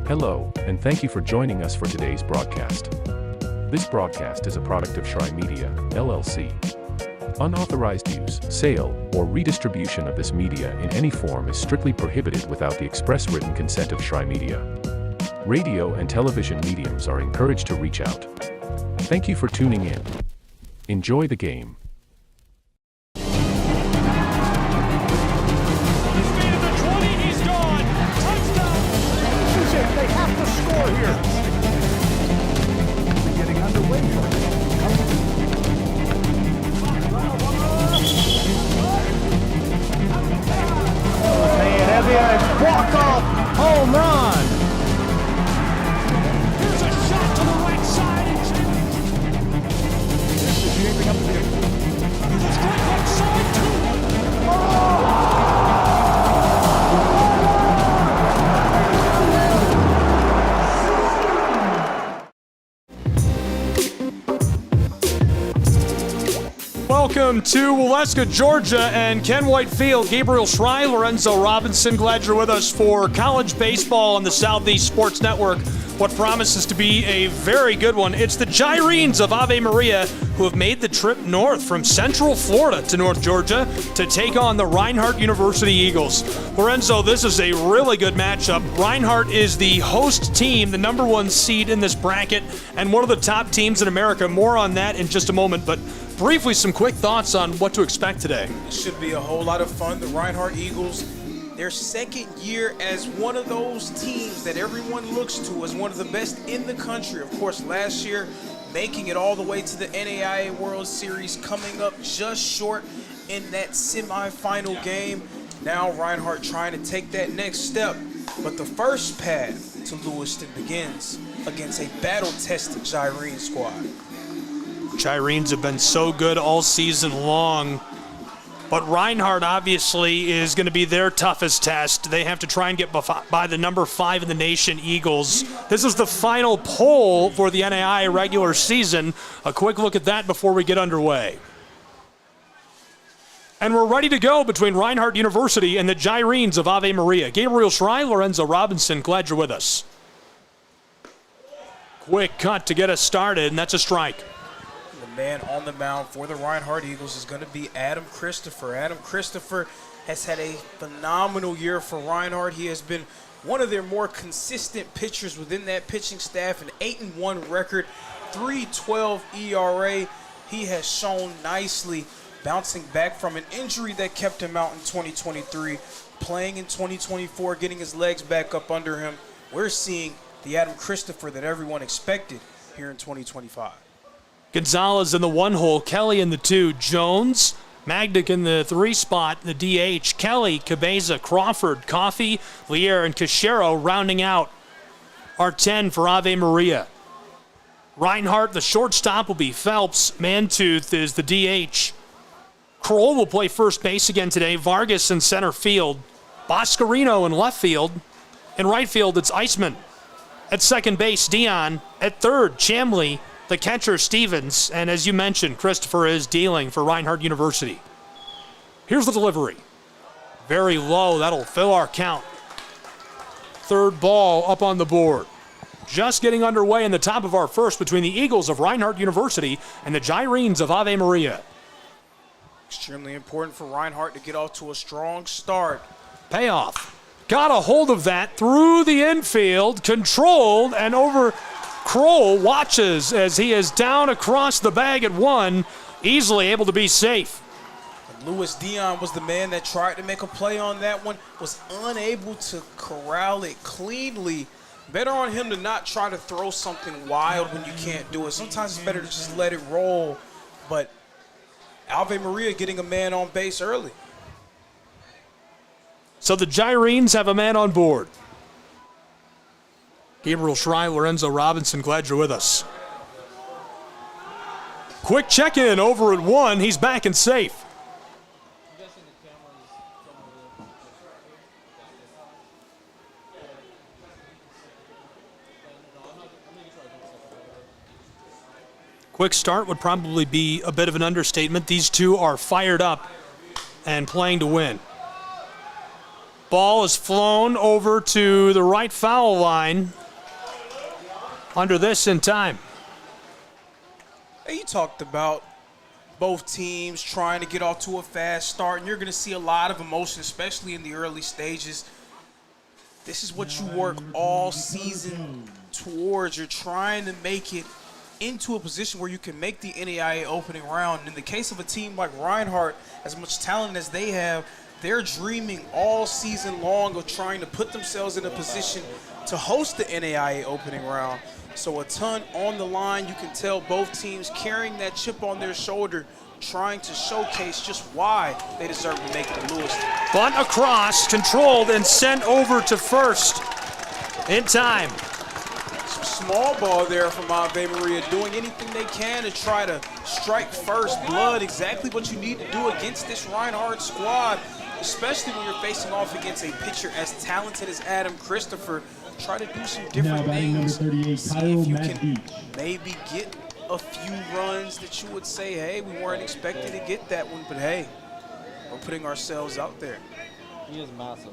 Hello, and thank you for joining us for today's broadcast. This broadcast is a product of Shry Media, LLC. Unauthorized use, sale, or redistribution of this media in any form is strictly prohibited without the express written consent of Shry Media. Radio and television mediums are encouraged to reach out. Thank you for tuning in. Enjoy the game. They have to score here. We're getting underway here. Walk-off home run. Here's a shot to the right side. This is shaping up to be Here's a strike left side too. Welcome to Waleska, Georgia, and Ken White Field. Gabriel Shry, Lorenzo Robinson, glad you're with us for college baseball on the Southeast Sports Network. What promises to be a very good one. It's the Gyrenes of Ave Maria who have made the trip north from Central Florida to North Georgia to take on the Reinhardt University Eagles. Lorenzo, this is a really good matchup. Reinhardt is the host team, the number one seed in this bracket, and one of the top teams in America. More on that in just a moment, but briefly, some quick thoughts on what to expect today. It should be a whole lot of fun. The Reinhardt Eagles, their second year as one of those teams that everyone looks to as one of the best in the country. Of course, last year, making it all the way to the NCAA World Series, coming up just short in that semifinal game. Now Reinhardt trying to take that next step. But the first path to Lewiston begins against a battle-tested Gyrene squad. Gyrenes have been so good all season long, but Reinhardt obviously is going to be their toughest test. They have to try and get by the number 5 in the nation, Eagles. This is the final poll for the NAIA regular season. A quick look at that before we get underway. And we're ready to go between Reinhardt University and the Gyrenes of Ave Maria. Gabriel Shry, Lorenzo Robinson, glad you're with us. Quick cut to get us started, and that's a strike. Man on the mound for the Reinhardt Eagles is going to be Adam Christopher. Adam Christopher has had a phenomenal year for Reinhardt. He has been one of their more consistent pitchers within that pitching staff, an 8-1 record, 3.12 ERA. He has shown nicely, bouncing back from an injury that kept him out in 2023, playing in 2024, getting his legs back up under him. We're seeing the Adam Christopher that everyone expected here in 2025. Gonzalez in the 1 hole, Kelly in the 2, Jones, Magdick in the 3 spot, the DH, Kelly, Cabeza, Crawford, Coffey, Lier, and Cachero rounding out our 10 for Ave Maria. Reinhardt, the shortstop, will be Phelps. Mantooth is the DH. Kroll will play first base again today. Vargas in center field. Boscarino in left field. In right field, it's Iceman. At second base, Dion. At third, Chamley. The catcher, Stevens, and as you mentioned, Christopher is dealing for Reinhardt University. Here's the delivery. Very low. That'll fill our count. Third ball up on the board. Just getting underway in the top of our first between the Eagles of Reinhardt University and the Gyrenes of Ave Maria. Extremely important for Reinhardt to get off to a strong start. Payoff. Got a hold of that through the infield, controlled, and over. Kroll watches as he is down across the bag at 1, easily able to be safe. Louis Dion was the man that tried to make a play on that one, was unable to corral it cleanly. Better on him to not try to throw something wild when you can't do it. Sometimes it's better to just let it roll, but Ave Maria getting a man on base early. So the Gyrenes have a man on board. Gabriel Shry, Lorenzo Robinson, glad you're with us. Quick check-in over at 1. He's back and safe. Quick start would probably be a bit of an understatement. These two are fired up and playing to win. Ball is flown over to the right foul line. Under this in time. Hey, you talked about both teams trying to get off to a fast start, and you're going to see a lot of emotion, especially in the early stages. This is what you work all season towards. You're trying to make it into a position where you can make the NCAA opening round. In the case of a team like Reinhardt, as much talent as they have, they're dreaming all season long of trying to put themselves in a position to host the NCAA opening round. So a ton on the line. You can tell both teams carrying that chip on their shoulder, trying to showcase just why they deserve to make the Lewis. Bunt across, controlled and sent over to first in time. Some small ball there from Ave Maria, doing anything they can to try to strike first blood. Exactly what you need to do against this Reinhardt squad, especially when you're facing off against a pitcher as talented as Adam Christopher. Try to do some different things. See if you can maybe get a few runs that you would say, hey, we weren't expecting to get that one, but hey, we're putting ourselves out there. He is massive.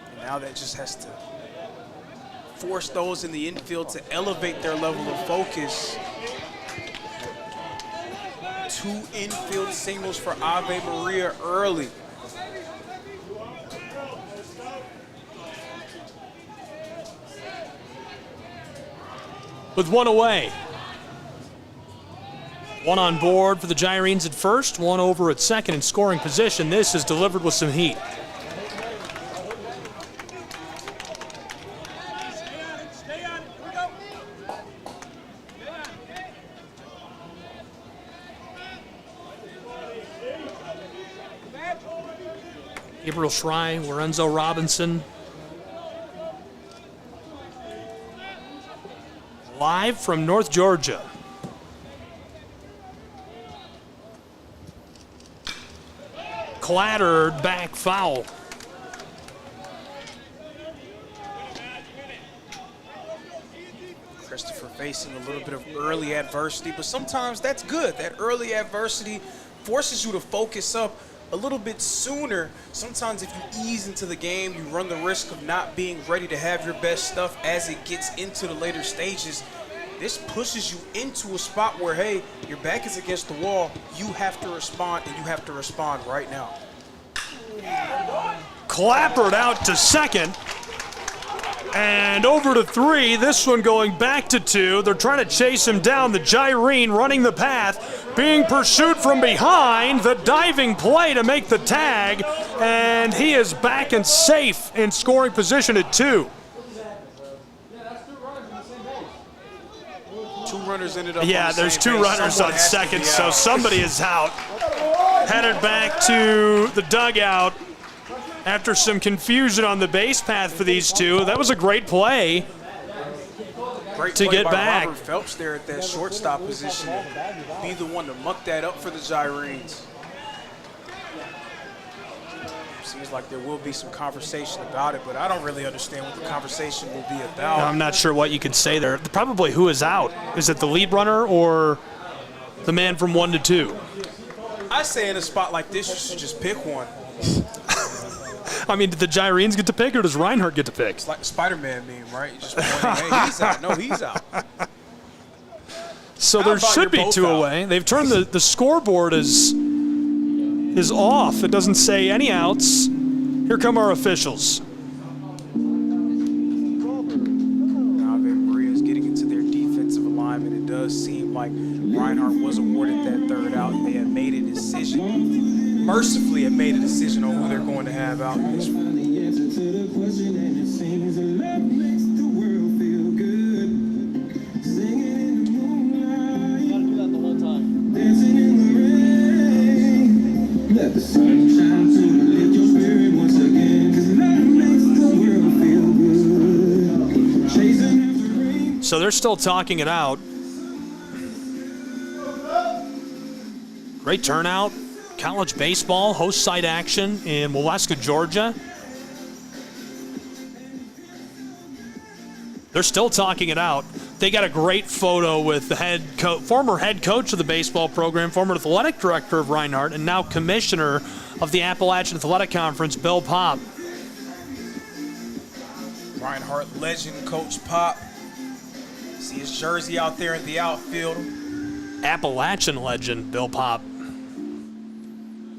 And now that just has to force those in the infield to elevate their level of focus. 2 infield singles for Ave Maria early. With one away. One on board for the Gyrenes at first, one over at second in scoring position. This is delivered with some heat. Gabriel Schrei, Lorenzo Robinson. Live from North Georgia. Clattered back foul. Christopher facing a little bit of early adversity, but sometimes that's good. That early adversity forces you to focus up a little bit sooner. Sometimes if you ease into the game, you run the risk of not being ready to have your best stuff as it gets into the later stages. This pushes you into a spot where, hey, your back is against the wall. You have to respond, and you have to respond right now. Clappered out to second. And over to 3, this one going back to 2. They're trying to chase him down. The Gyrene running the path, being pursued from behind. The diving play to make the tag, and he is back and safe in scoring position at 2. 2 runners ended up Yeah, on the there's same 2 page. runners Someone on has to second, be so out. somebody is out. Headed back to the dugout after some confusion on the base path for these 2. That was a great play. Great to play get by back. Robert Phelps there at that shortstop position. Be the one to muck that up for the Gyrenes. Seems like there will be some conversation about it, but I don't really understand what the conversation will be about. I'm not sure what you could say there. Probably who is out. Is it the lead runner or the man from 1 to 2? I say in a spot like this, you should just pick one. I mean, did the Gyrenes get to pick or does Reinhardt get to pick? It's like the Spider-Man meme, right? You just pointing, hey, he's out. No, he's out. So How there about should you're be both 2 out? away. They've turned the scoreboard is off. It doesn't say any outs. Here come our officials. Ave Maria is getting into their defensive alignment. It does seem like Reinhardt was awarded that 3rd out. They have made a decision, mercifully have made a decision on who they're going to have out in this one. Let the sun shine through to lift your spirit once again, 'cause love makes the world feel good. Chasing after rain. So they're still talking it out. Great turnout. College baseball, host site action in Waleska, Georgia. They're still talking it out. They got a great photo with the former head coach of the baseball program, former athletic director of Reinhardt, and now commissioner of the Appalachian Athletic Conference, Bill Popp. Reinhardt legend, Coach Pop. See his jersey out there in the outfield. Appalachian legend, Bill Popp.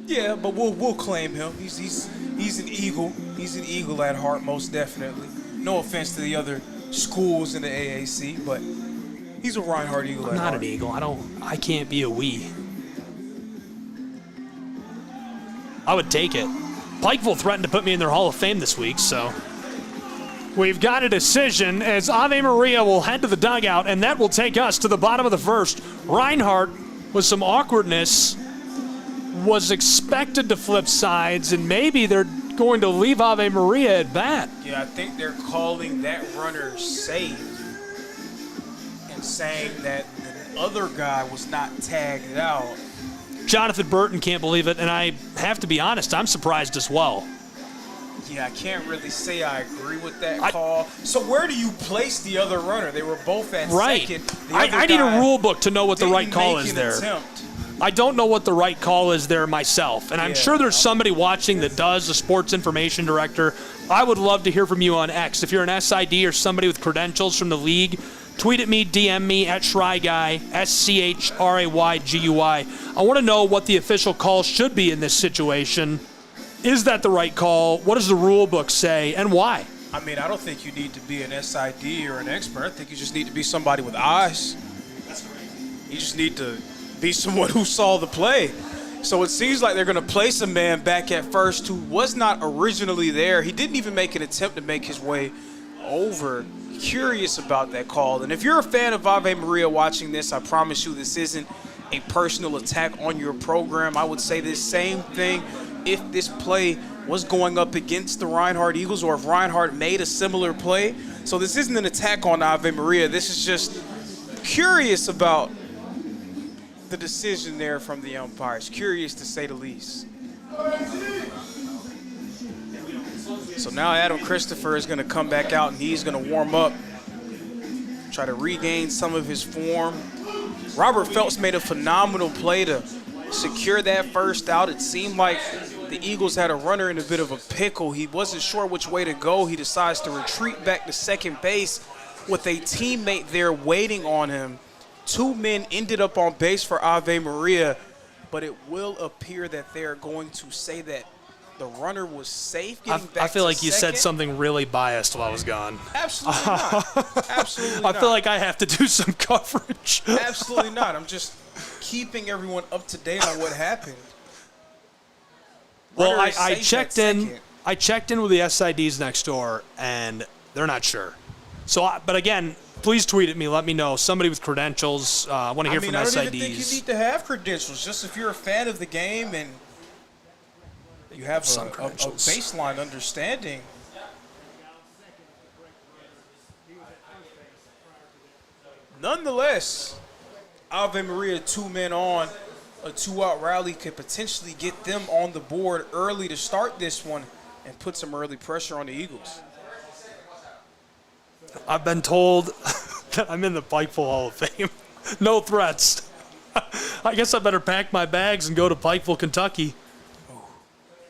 Yeah, but we'll claim him. He's an Eagle. He's an Eagle at heart, most definitely. No offense to the other schools in the AAC, but he's a Reinhardt Eagle at I'm not heart. an Eagle. I can't be a we. I would take it. Pikeville threatened to put me in their Hall of Fame this week, so. We've got a decision as Ave Maria will head to the dugout, and that will take us to the bottom of the first. Reinhardt, with some awkwardness, was expected to flip sides, and maybe they're going to leave Ave Maria at bat. Yeah, I think they're calling that runner safe and saying that the other guy was not tagged out. Jonathan Burton can't believe it, and I have to be honest, I'm surprised as well. Yeah, I can't really say I agree with that call. So where do you place the other runner? They were both at second. I need a rule book to know what the right call is there. Attempt. I don't know what the right call is there myself, and I'm sure there's somebody watching that does, a sports information director. I would love to hear from you on X. If you're an SID or somebody with credentials from the league, tweet at me, DM me at SchryGuy, SCHRAYGUI. I want to know what the official call should be in this situation. Is that the right call? What does the rule book say, and why? I mean, I don't think you need to be an SID or an expert. I think you just need to be somebody with eyes. You just need to be someone who saw the play. So it seems like they're going to place a man back at first who was not originally there. He didn't even make an attempt to make his way over. Curious about that call. And if you're a fan of Ave Maria watching this, I promise you this isn't a personal attack on your program. I would say this same thing if this play was going up against the Reinhardt Eagles or if Reinhardt made a similar play. So this isn't an attack on Ave Maria. This is just curious about the decision there from the umpires. Curious to say the least. So now Adam Christopher is going to come back out and he's going to warm up, try to regain some of his form. Robert Phelps made a phenomenal play to secure that first out. It seemed like the Eagles had a runner in a bit of a pickle. He wasn't sure which way to go. He decides to retreat back to second base with a teammate there waiting on him. Two men ended up on base for Ave Maria, but it will appear that they're going to say that the runner was safe getting back to second. I feel like you said something really biased while I was gone. Absolutely not. Absolutely not. I feel like I have to do some coverage. Absolutely not. I'm just keeping everyone up to date on what happened. Well, Runner is I safe checked at in. second. I checked in with the SIDs next door, and they're not sure. So, but again, please tweet at me. Let me know. Somebody with credentials. I want to hear from SIDs. I don't even think you need to have credentials. Just if you're a fan of the game and you have a baseline understanding. Nonetheless, Ave Maria, 2 men on. A 2-out rally could potentially get them on the board early to start this one and put some early pressure on the Eagles. I've been told that I'm in the Pikeville Hall of Fame. No threats. I guess I better pack my bags and go to Pikeville, Kentucky.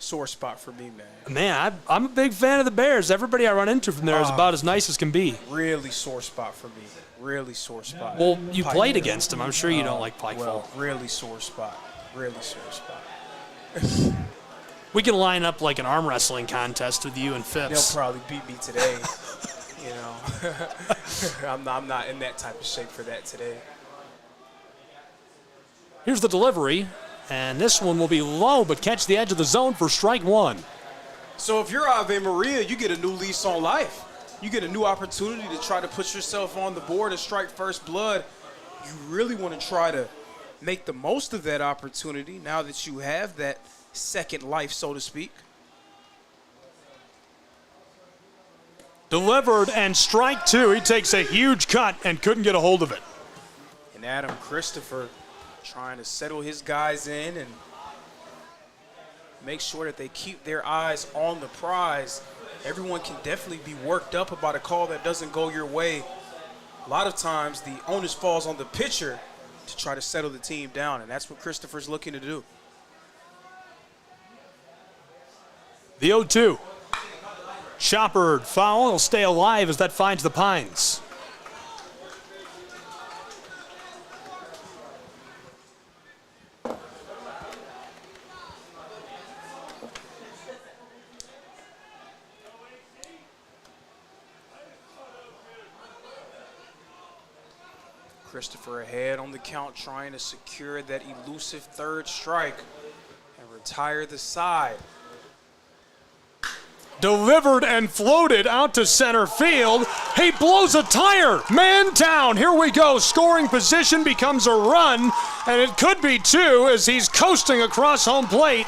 Sore spot for me, man. Man, I'm a big fan of the Bears. Everybody I run into from there is about as nice as can be. Really sore spot for me. Really sore spot. Well, you played against them. I'm sure you don't like Pikeville. Well, really sore spot. Really sore spot. We can line up like an arm wrestling contest with you and Phipps. They'll probably beat me today. You know, I'm not in that type of shape for that today. Here's the delivery, and this one will be low, but catch the edge of the zone for strike one. So if you're Ave Maria, you get a new lease on life. You get a new opportunity to try to put yourself on the board and strike first blood. You really want to try to make the most of that opportunity now that you have that second life, so to speak. Delivered and strike two. He takes a huge cut and couldn't get a hold of it. And Adam Christopher trying to settle his guys in and make sure that they keep their eyes on the prize. Everyone can definitely be worked up about a call that doesn't go your way. A lot of times the onus falls on the pitcher to try to settle the team down, and that's what Christopher's looking to do. The 0-2. Shopper foul. He'll stay alive as that finds the Pines. Christopher ahead on the count, trying to secure that elusive third strike and retire the side. Delivered and floated out to center field. He blows a tire. Man down. Here we go. Scoring position becomes a run, and it could be two as he's coasting across home plate.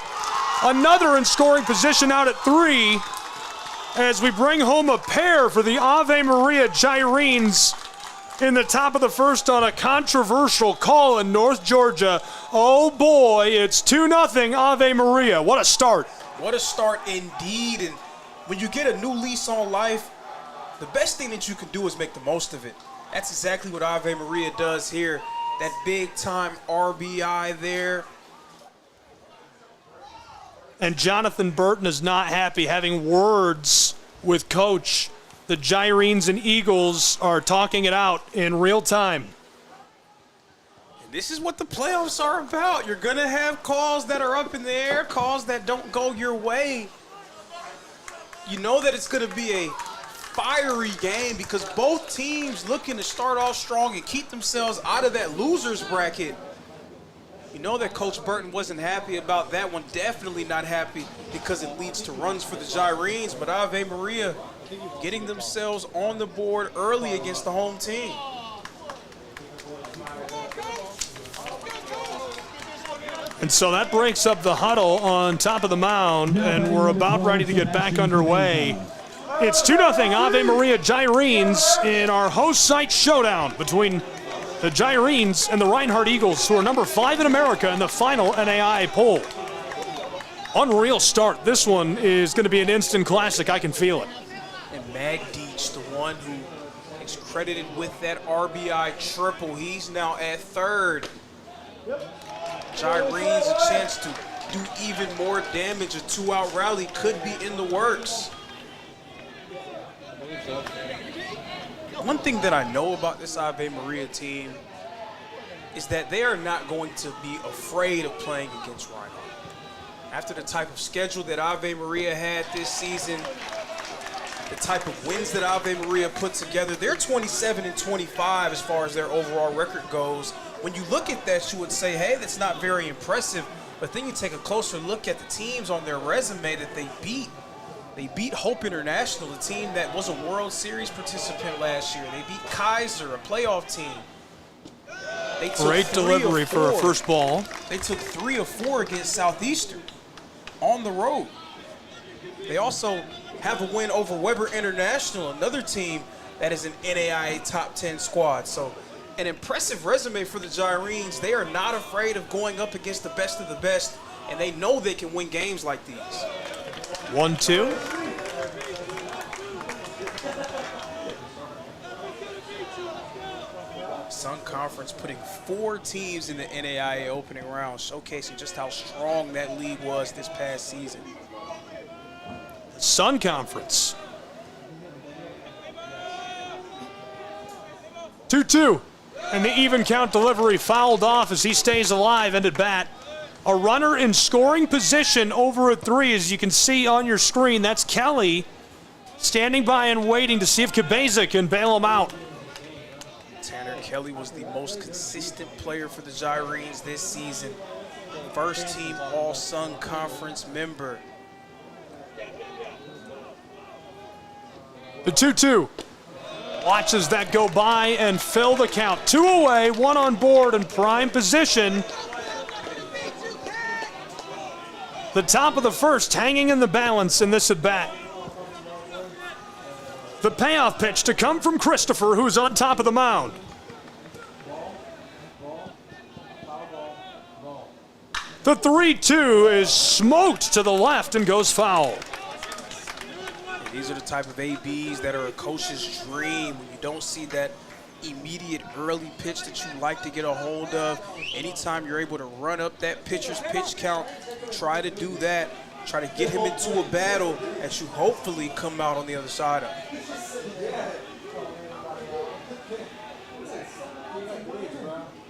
Another in scoring position out at 3 as we bring home a pair for the Ave Maria Gyrenes in the top of the first on a controversial call in North Georgia. Oh boy, it's 2-0 Ave Maria. What a start. What a start indeed. And when you get a new lease on life, the best thing that you can do is make the most of it. That's exactly what Ave Maria does here. That big time RBI there. And Jonathan Burton is not happy, having words with coach. The Gyrenes and Eagles are talking it out in real time. And this is what the playoffs are about. You're going to have calls that are up in the air, calls that don't go your way. You know that it's going to be a fiery game because both teams looking to start off strong and keep themselves out of that loser's bracket. You know that Coach Burton wasn't happy about that one. Definitely not happy because it leads to runs for the Gyrenes. But Ave Maria getting themselves on the board early against the home team. And so that breaks up the huddle on top of the mound, and we're about ready to get back underway. It's 2-0 Ave Maria Gyrenes in our host site showdown between the Gyrenes and the Reinhardt Eagles, who are number 5 in America in the final NAIA poll. Unreal start. This one is going to be an instant classic. I can feel it. And Magdeech, the one who is credited with that RBI triple, he's now at third. Gyrenes a chance to do even more damage. A 2-out rally could be in the works. One thing that I know about this Ave Maria team is that they are not going to be afraid of playing against Reinhardt. After the type of schedule that Ave Maria had this season, the type of wins that Ave Maria put together, they're 27-25 as far as their overall record goes. When you look at that, you would say, hey, that's not very impressive. But then you take a closer look at the teams on their resume that they beat. They beat Hope International, a team that was a World Series participant last year. They beat Kaiser, a playoff team. They took Great delivery for a first ball. They took 3 of 4 against Southeastern on the road. They also have a win over Weber International, another team that is an NAIA top 10 squad. So an impressive resume for the Gyrenes. They are not afraid of going up against the best of the best, and they know they can win games like these. 1-2. Sun Conference putting 4 teams in the NAIA opening round, showcasing just how strong that league was this past season. Sun Conference. 2-2. And the even count delivery fouled off as he stays alive and at bat. A runner in scoring position over at 3, as you can see on your screen. That's Kelly standing by and waiting to see if Cabeza can bail him out. Tanner Kelly was the most consistent player for the Gyrenes this season. First team All-Sun Conference member. The 2-2. Watches that go by and fill the count. 2 away, 1 on board in prime position. The top of the first hanging in the balance in this at-bat. The payoff pitch to come from Christopher, who's on top of the mound. The 3-2 is smoked to the left and goes foul. These are the type of ABs that are a coach's dream when you don't see that immediate early pitch that you like to get a hold of. Anytime you're able to run up that pitcher's pitch count, try to do that. Try to get him into a battle that you hopefully come out on the other side of.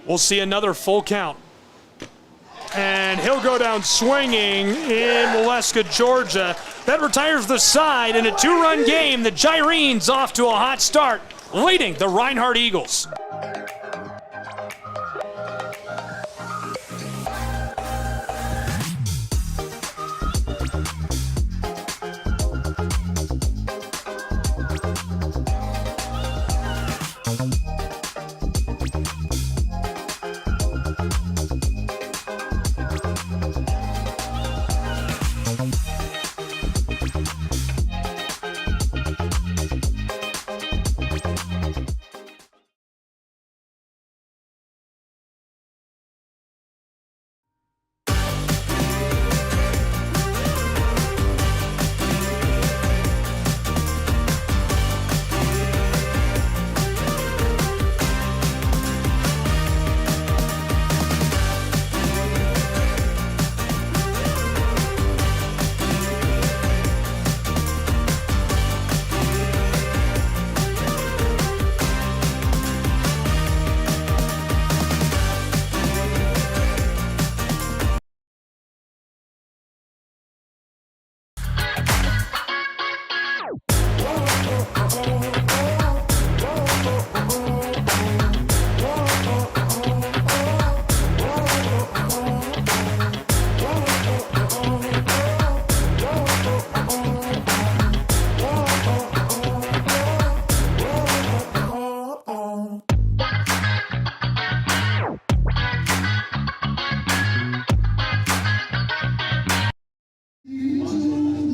We'll see another full count. And he'll go down swinging in Waleska, Georgia. That retires the side in a 2-run game. The Gyrenes off to a hot start, leading the Reinhardt Eagles.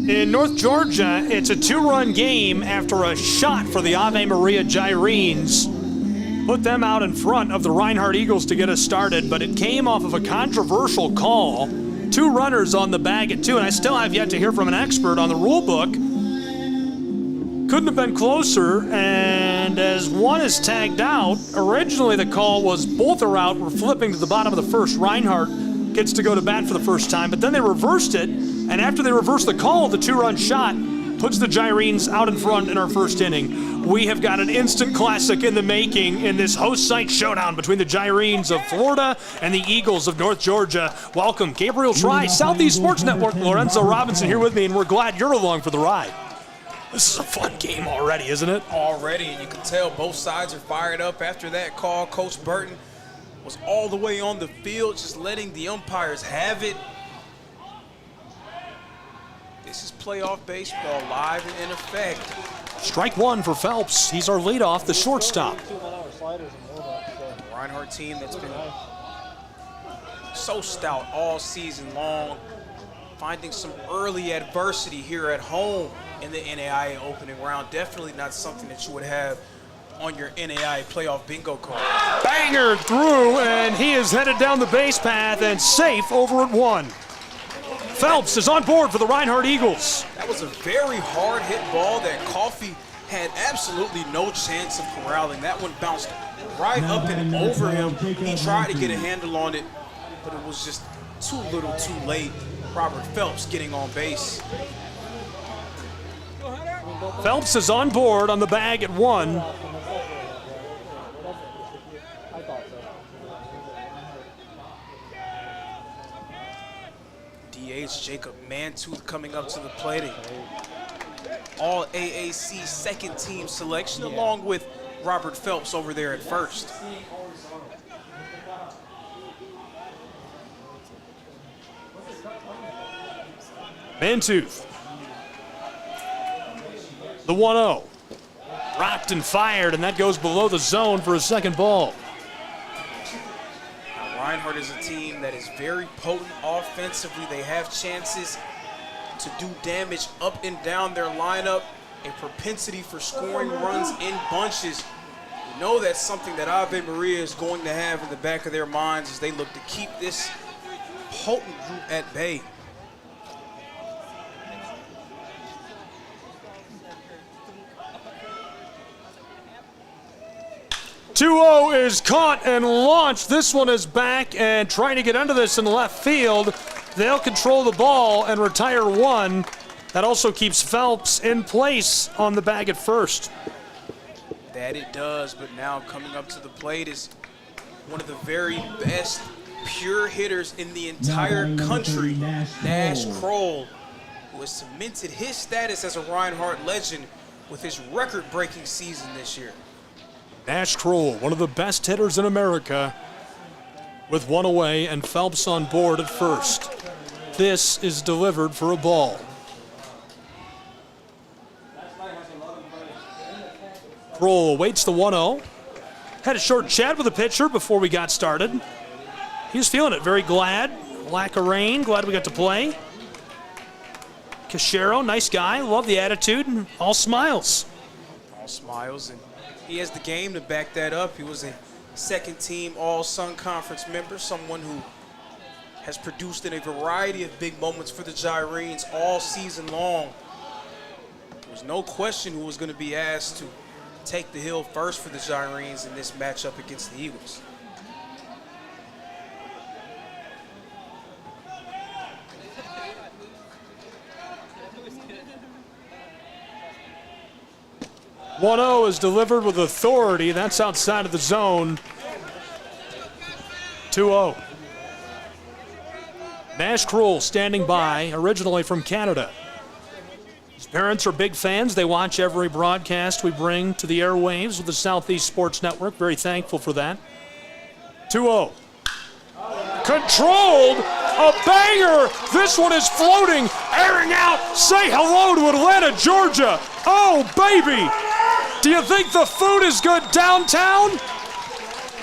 In North Georgia, it's a 2-run game after a shot for the Ave Maria Gyrenes. Put them out in front of the Reinhardt Eagles to get us started, but it came off of a controversial call. 2 runners on the bag at 2, and I still have yet to hear from an expert on the rule book. Couldn't have been closer, and as one is tagged out, originally the call was both are out. We're flipping to the bottom of the first. Reinhardt gets to go to bat for the first time, but then they reversed it, and after they reversed the call, the 2-run shot puts the Gyrenes out in front in our first inning. We have got an instant classic in the making in this host site showdown between the Gyrenes of Florida and the Eagles of North Georgia. Welcome, Gabriel Try, Southeast Sports Network, Lorenzo Robinson here with me, and we're glad you're along for the ride. This is a fun game already, isn't it? Already, and you can tell both sides are fired up after that call. Coach Burton was all the way on the field, just letting the umpires have it. This is playoff baseball live and in effect. Strike 1 for Phelps. He's our leadoff, the shortstop. Reinhardt team that's been so stout all season long, finding some early adversity here at home in the NAIA opening round. Definitely not something that you would have on your NAIA playoff bingo card. Banger through, and he is headed down the base path and safe over at 1. Phelps is on board for the Reinhardt Eagles. That was a very hard hit ball that Coffey had absolutely no chance of corralling. That one bounced right up and over him. He tried to get a handle on it, but it was just too little too late. Robert Phelps getting on base. Phelps is on board on the bag at 1. DH Jacob Mantooth coming up to the plate. All AAC second team selection along with Robert Phelps over there at first. Mantooth. The 1-0. Rocked and fired, and that goes below the zone for a second ball. Reinhardt is a team that is very potent offensively. They have chances to do damage up and down their lineup, a propensity for scoring runs in bunches. You know that's something that Ave Maria is going to have in the back of their minds as they look to keep this potent group at bay. 2-0 is caught and launched. This one is back and trying to get under this in the left field. They'll control the ball and retire one. That also keeps Phelps in place on the bag at first. That it does, but now coming up to the plate is one of the very best pure hitters in the entire country, Nash Kroll, who has cemented his status as a Reinhardt legend with his record-breaking season this year. Nash Kroll, one of the best hitters in America, with one away and Phelps on board at first. This is delivered for a ball. Kroll awaits the 1-0. Had a short chat with the pitcher before we got started. He was feeling it, very glad. Lack of rain, glad we got to play. Cachero, nice guy, love the attitude, and all smiles. All smiles, and he has the game to back that up. He was a second-team All-Sun Conference member, someone who has produced in a variety of big moments for the Gyrenes all season long. There was no question who was going to be asked to take the hill first for the Gyrenes in this matchup against the Eagles. .0 is delivered with authority. That's outside of the zone. 2-0. Nash Kroll standing by, originally from Canada. His parents are big fans. They watch every broadcast we bring to the airwaves with the Southeast Sports Network. Very thankful for that. 2-0. Controlled. A banger. This one is floating, airing out. Say hello to Atlanta, Georgia. Oh, baby. Do you think the food is good downtown?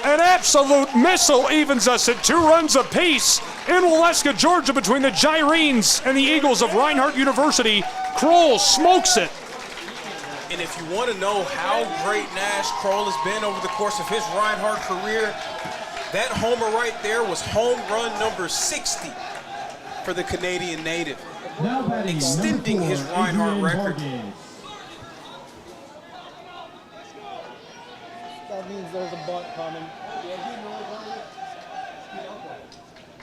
An absolute missile evens us at 2 runs apiece in Waleska, Georgia, between the Gyrenes and the Eagles of Reinhardt University. Kroll smokes it. And if you want to know how great Nash Kroll has been over the course of his Reinhardt career, that homer right there was home run number 60 for the Canadian native, extending his Reinhardt record. That means there's a bunt coming.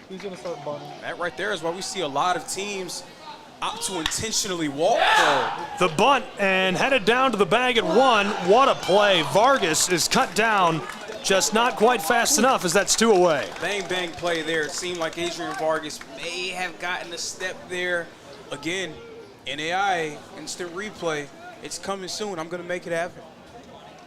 He's going to start bunting. That right there is why we see a lot of teams opt to intentionally walk though. The bunt and headed down to the bag at 1. What a play. Vargas is cut down, just not quite fast enough as that's 2 away. Bang, bang play there. It seemed like Adrian Vargas may have gotten a step there. Again, NAI, instant replay. It's coming soon. I'm going to make it happen.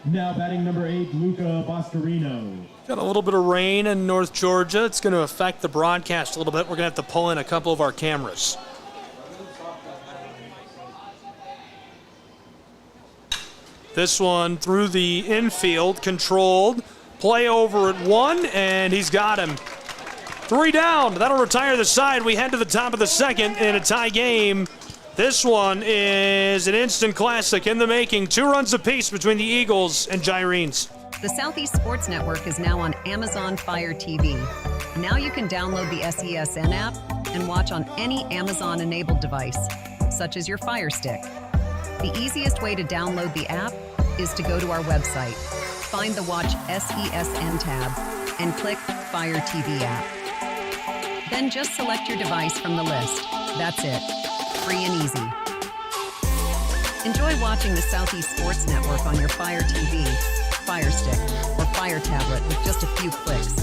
Now batting number 8, Luca Boscarino. Got a little bit of rain in North Georgia. It's going to affect the broadcast a little bit. We're going to have to pull in a couple of our cameras. This one through the infield, controlled. Play over at 1, and he's got him. 3 down. That'll retire the side. We head to the top of the second in a tie game. This one is an instant classic in the making. 2 runs apiece between the Eagles and Gyrenes. The Southeast Sports Network is now on Amazon Fire TV. Now you can download the SESN app and watch on any Amazon-enabled device, such as your Fire Stick. The easiest way to download the app is to go to our website, find the Watch SESN tab, and click Fire TV app. Then just select your device from the list. That's it. Free and easy. Enjoy watching the Southeast Sports Network on your Fire TV, Fire Stick, or Fire tablet with just a few clicks.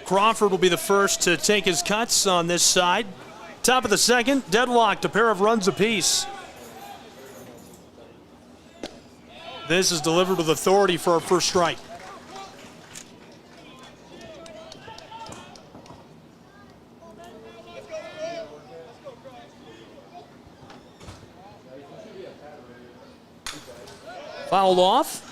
Crawford will be the first to take his cuts on this side. Top of the second, deadlocked, a pair of runs apiece. This is delivered with authority for our first strike. Fouled off.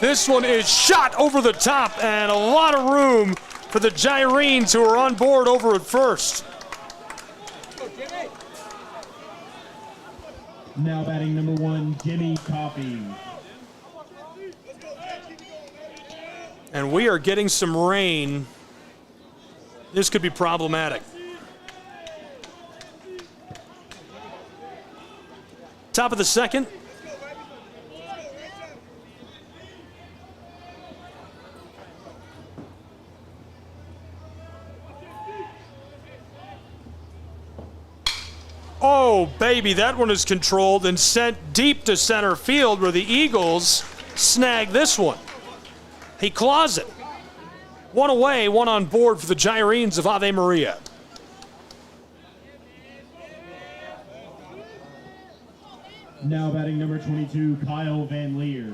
This one is shot over the top, and a lot of room for the Gyrenes, who are on board over at first. Now batting number 1, Jimmy Coffey. And we are getting some rain. This could be problematic. Top of the second. Oh, baby, that one is controlled and sent deep to center field, where the Eagles snag this one. He claws it. One away, one on board for the Gyrenes of Ave Maria. Now batting number 22, Kyle Van Leer.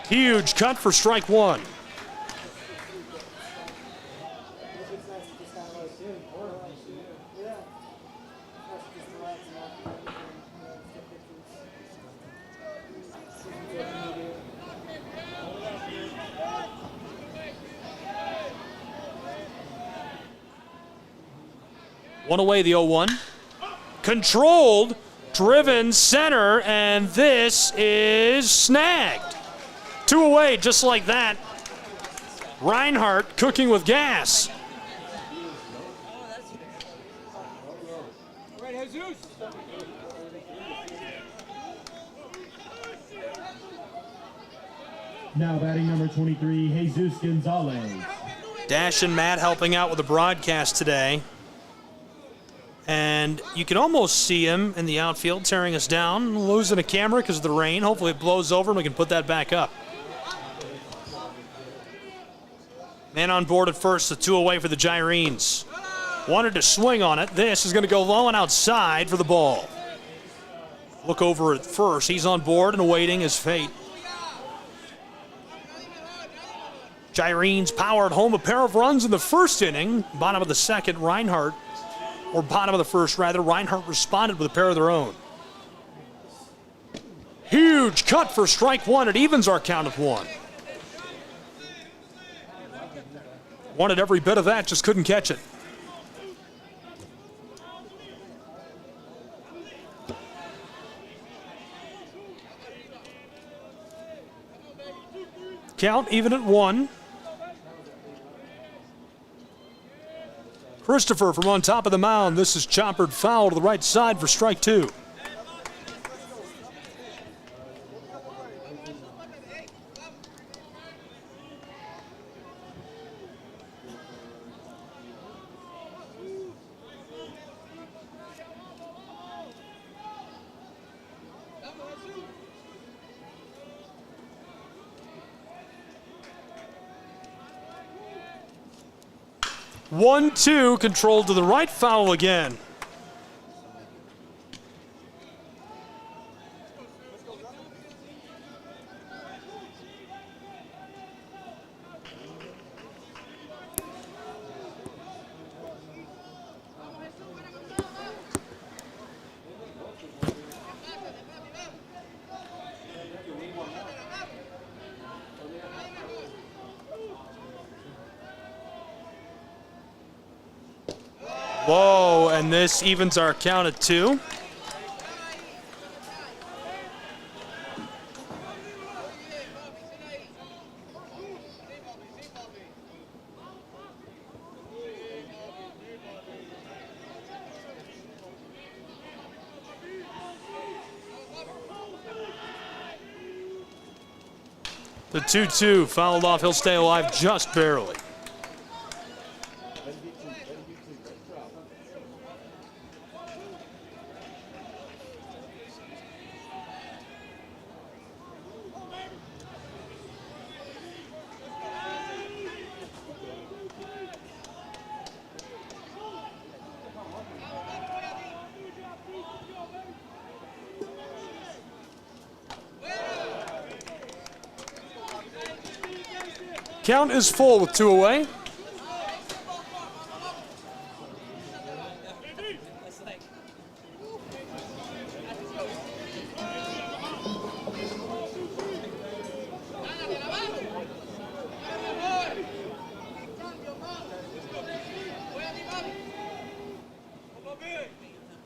Huge cut for strike one. One away, the 0-1. Controlled, driven center, and this is snagged. Two away, just like that. Reinhardt cooking with gas. Now batting number 23, Jesus Gonzalez. Dash and Matt helping out with the broadcast today. And you can almost see him in the outfield tearing us down, losing a camera because of the rain. Hopefully it blows over and we can put that back up. Man on board at first, the two away for the Gyrenes. Wanted to swing on it. This is going to go low and outside for the ball. Look over at first. He's on board and awaiting his fate. Gyrenes powered home a pair of runs in the first inning. Bottom of the second, Reinhardt, or bottom of the first rather, Reinhardt responded with a pair of their own. Huge cut for strike one. It evens our count of one. Wanted every bit of that, just couldn't catch it. Count even at one. Christopher from on top of the mound. This is choppered foul to the right side for strike two. One-two, controlled to the right, foul again. Whoa, and this evens our count at 2. The 2-2 fouled off. He'll stay alive just barely. Count is full with 2 away.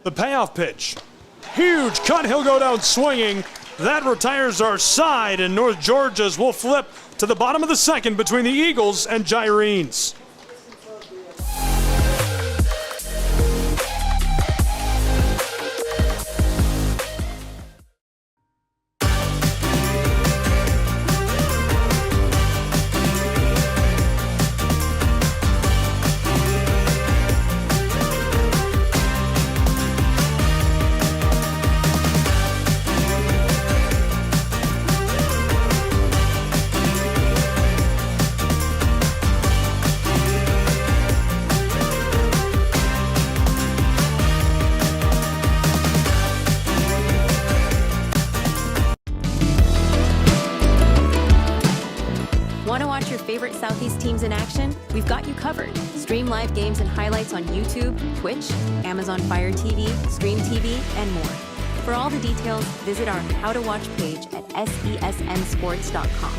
The payoff pitch. Huge cut. He'll go down swinging. That retires our side, and North Georgia's will flip to the bottom of the second between the Eagles and Gyrenes. Favorite Southeast teams in action? We've got you covered. Stream live games and highlights on YouTube, Twitch, Amazon Fire TV, Stream TV, and more. For all the details, visit our How to Watch page at sesnsports.com.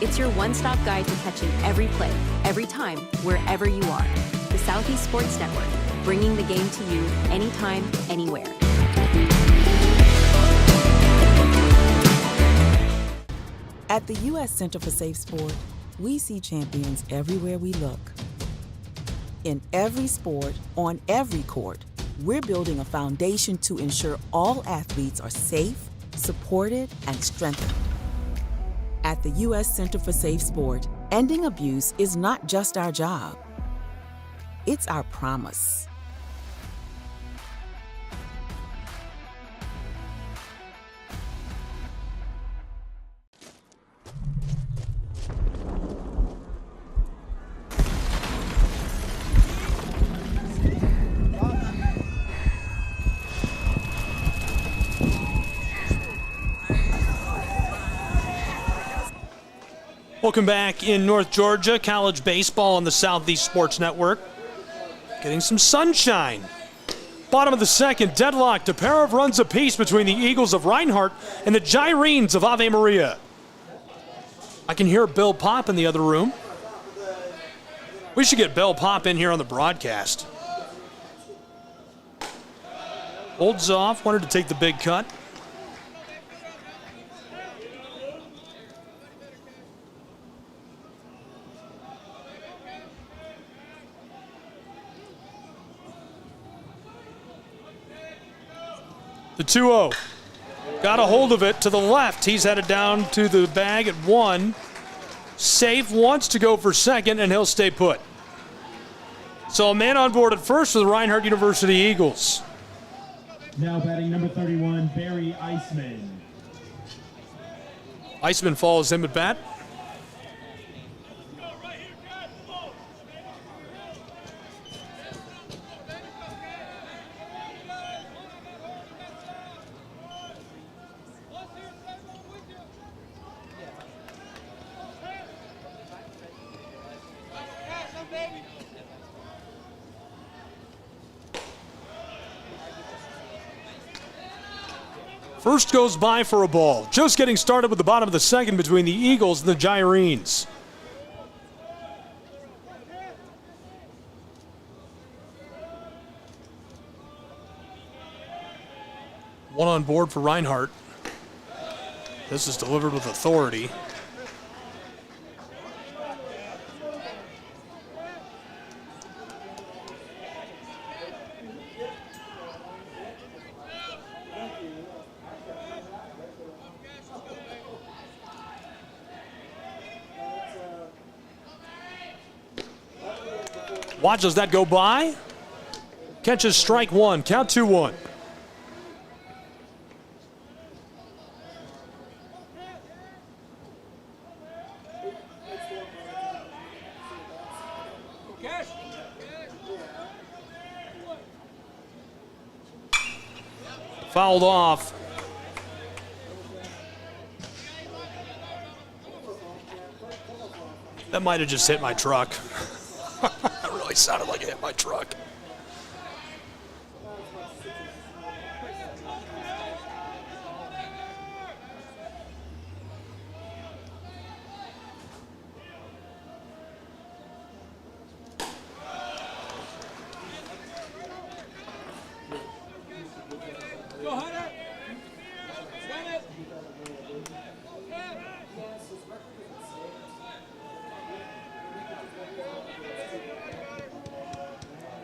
It's your one-stop guide to catching every play, every time, wherever you are. The Southeast Sports Network, bringing the game to you anytime, anywhere. At the U.S. Center for Safe Sport, we see champions everywhere we look. In every sport, on every court, we're building a foundation to ensure all athletes are safe, supported, and strengthened. At the U.S. Center for Safe Sport, ending abuse is not just our job. It's our promise. Welcome back in North Georgia. College baseball on the Southeast Sports Network. Getting some sunshine. Bottom of the second, deadlocked. A pair of runs apiece between the Eagles of Reinhardt and the Gyrenes of Ave Maria. I can hear Bill Pop in the other room. We should get Bill Pop in here on the broadcast. Holds off, wanted to take the big cut. The 2-0. Got a hold of it to the left. He's headed down to the bag at 1. Safe wants to go for second, and he'll stay put. So a man on board at first for the Reinhardt University Eagles. Now batting number 31, Barry Iceman. Iceman follows him at bat. First goes by for a ball. Just getting started with the bottom of the second between the Eagles and the Gyrenes. One on board for Reinhardt. This is delivered with authority. Watches that go by. Catches strike one. Count 2-1. Fouled off. That might have just hit my truck. That really sounded like it hit my truck.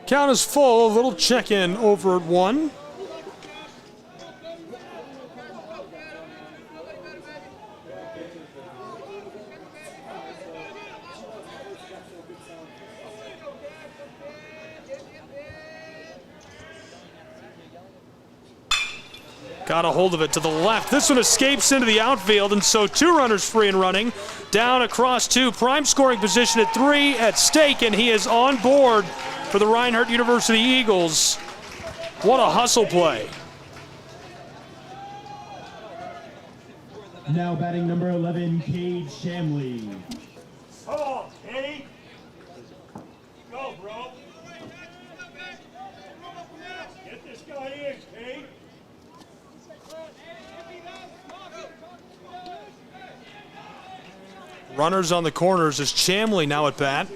Count is full, a little check-in over at 1. Got a hold of it to the left. This one escapes into the outfield, and so 2 runners free and running. Down across 2, prime scoring position at 3 at stake, and he is on board for the Reinhardt University Eagles. What a hustle play. Now batting number 11, Cade Shamley. Come on, Kenny. Go, bro. Get this guy in, Kenny. Runners on the corners as Shamley now at bat.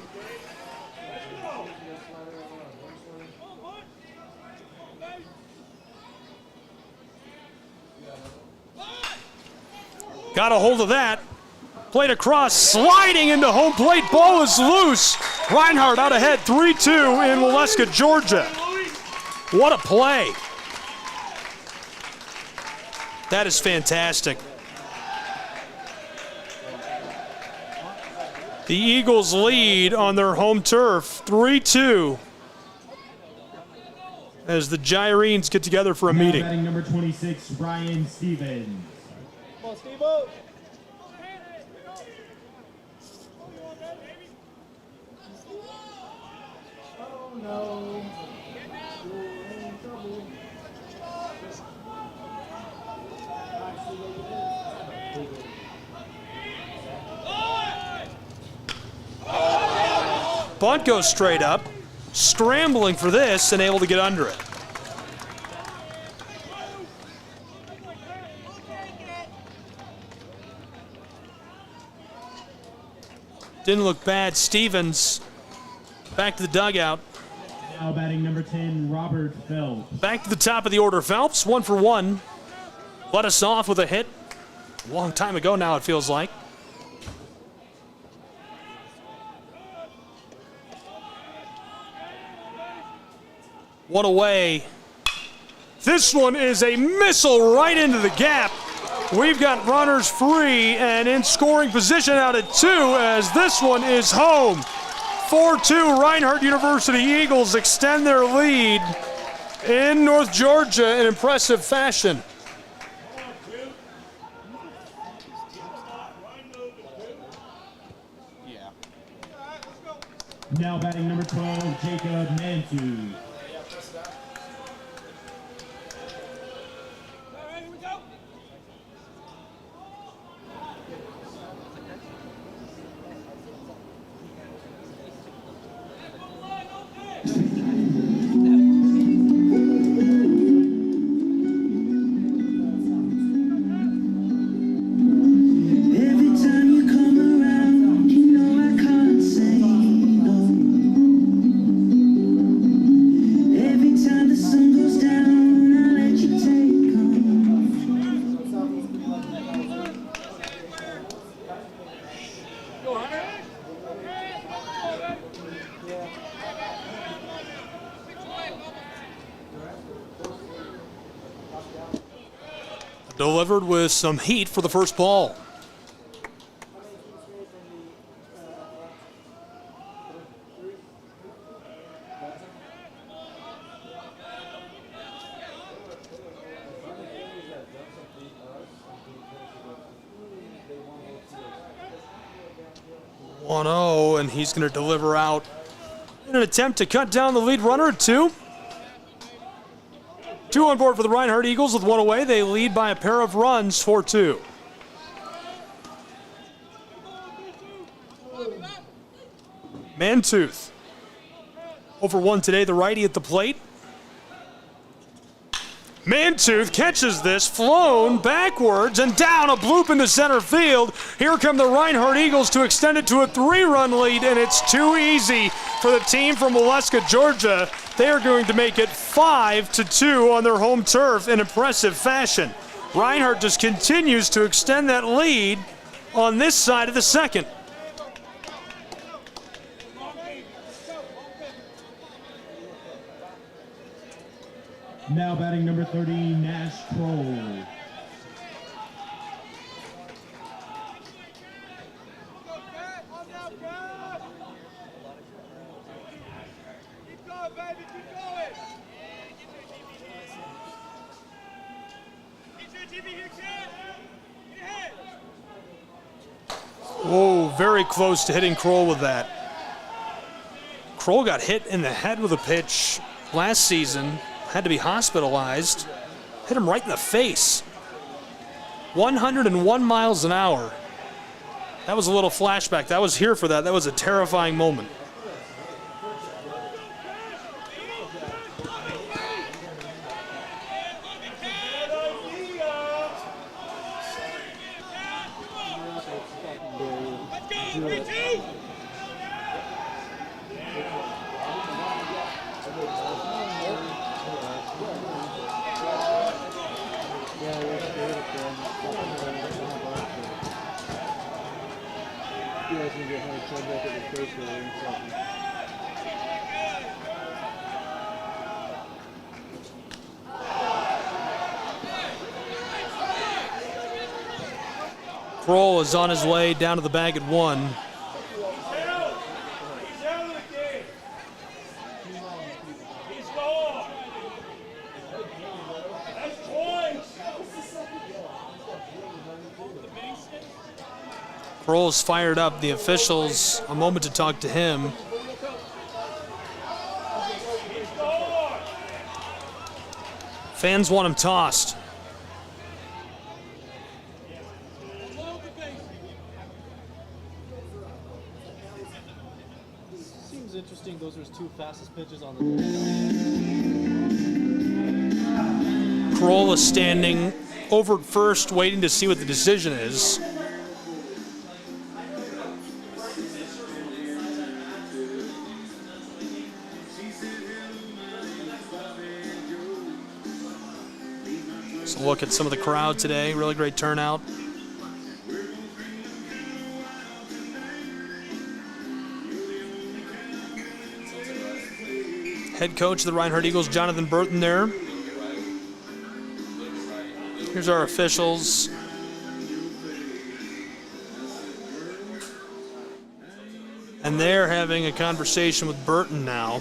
Got a hold of that. Played across, sliding into home plate. Ball is loose. Reinhardt out ahead, 3-2 in Waleska, Georgia. What a play. That is fantastic. The Eagles lead on their home turf, 3-2, as the Gyrenes get together for a meeting. Batting number 26, Ryan Stevens. Come on, Steve-O. Oh, no. You're in trouble. Bunt goes straight up, scrambling for this and able to get under it. Didn't look bad. Stevens back to the dugout. Now batting number 10, Robert Phelps. Back to the top of the order. Phelps, 1 for 1. Let us off with a hit. A long time ago now, it feels like. One away. This one is a missile right into the gap. We've got runners free and in scoring position out at 2 as this one is home. 4-2 Reinhardt University Eagles extend their lead in North Georgia in impressive fashion. Now batting number 12, Jacob Mantu. Delivered with some heat for the first ball. And he's going to deliver out in an attempt to cut down the lead runner at 2. 2 on board for the Reinhardt Eagles with 1 away. They lead by a pair of runs, 4-2. Mantooth. 0-for-1 today, the righty at the plate. Mantooth catches this, flown backwards and down, a bloop into center field. Here come the Reinhardt Eagles to extend it to a 3-run lead, and it's too easy for the team from Waleska, Georgia. They are going to make it 5-2 on their home turf in impressive fashion. Reinhardt just continues to extend that lead on this side of the second. Now batting number 30, Nash Kroll. Whoa, very close to hitting Kroll with that. Kroll got hit in the head with a pitch last season. Had to be hospitalized. Hit him right in the face. 101 miles an hour. That was a little flashback. I was here for that. That was a terrifying moment. Kroll is on his way down to the bag at 1. He's out of the game. He's gone. That's twice. Kroll's fired up. The officials, a moment to talk to him. Fans want him tossed. Seems interesting. Those are his 2 fastest pitches on the. Kroll is standing over at first, waiting to see what the decision is. Let's look at some of the crowd today. Really great turnout. Head coach of the Reinhardt Eagles, Jonathan Burton, there. Here's our officials. And they're having a conversation with Burton now.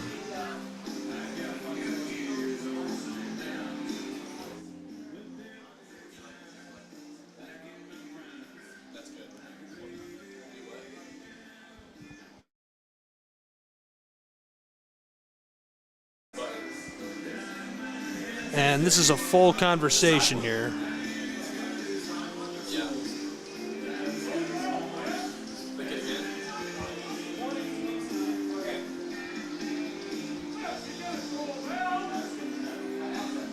And this is a full conversation here.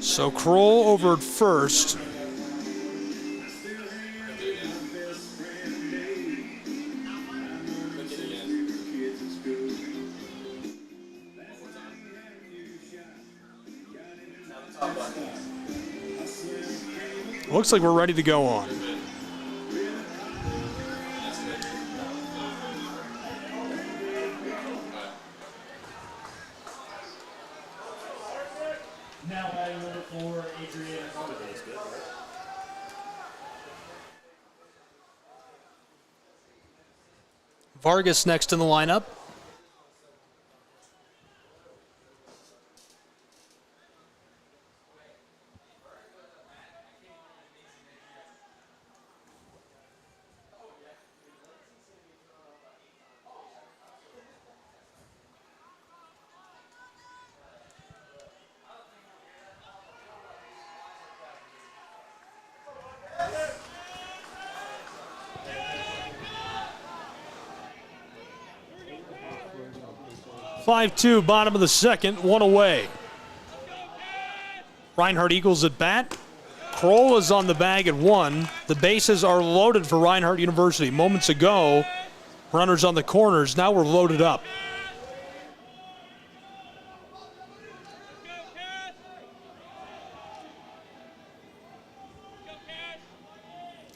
So Kroll over at first. Looks like we're ready to go on. Now batting number 4, Adrian. Vargas next in the lineup. (5-2) bottom of the second, one away. Reinhardt Eagles at bat. Kroll is on the bag at one. The bases are loaded for Reinhardt University. Moments ago, runners on the corners. Now we're loaded up.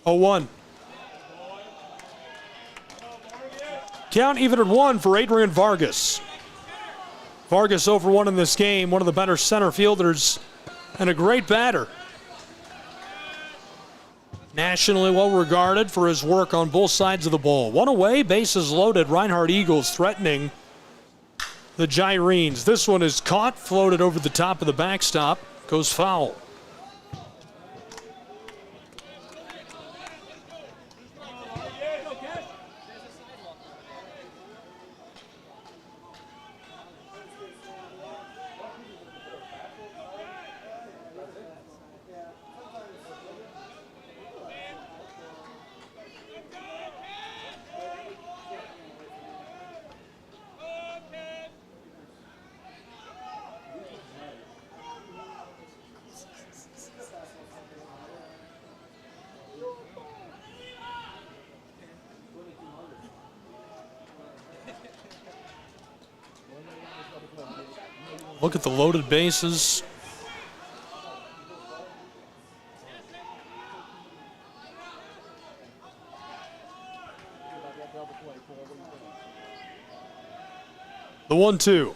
Oh, 1. Count even at 1 for Adrian Vargas. Vargas over 1 in this game, one of the better center fielders and a great batter. Nationally well regarded for his work on both sides of the ball. One away, bases loaded. Reinhardt Eagles threatening the Gyrenes. This one is caught, floated over the top of the backstop, goes foul. Look at the loaded bases. The 1-2.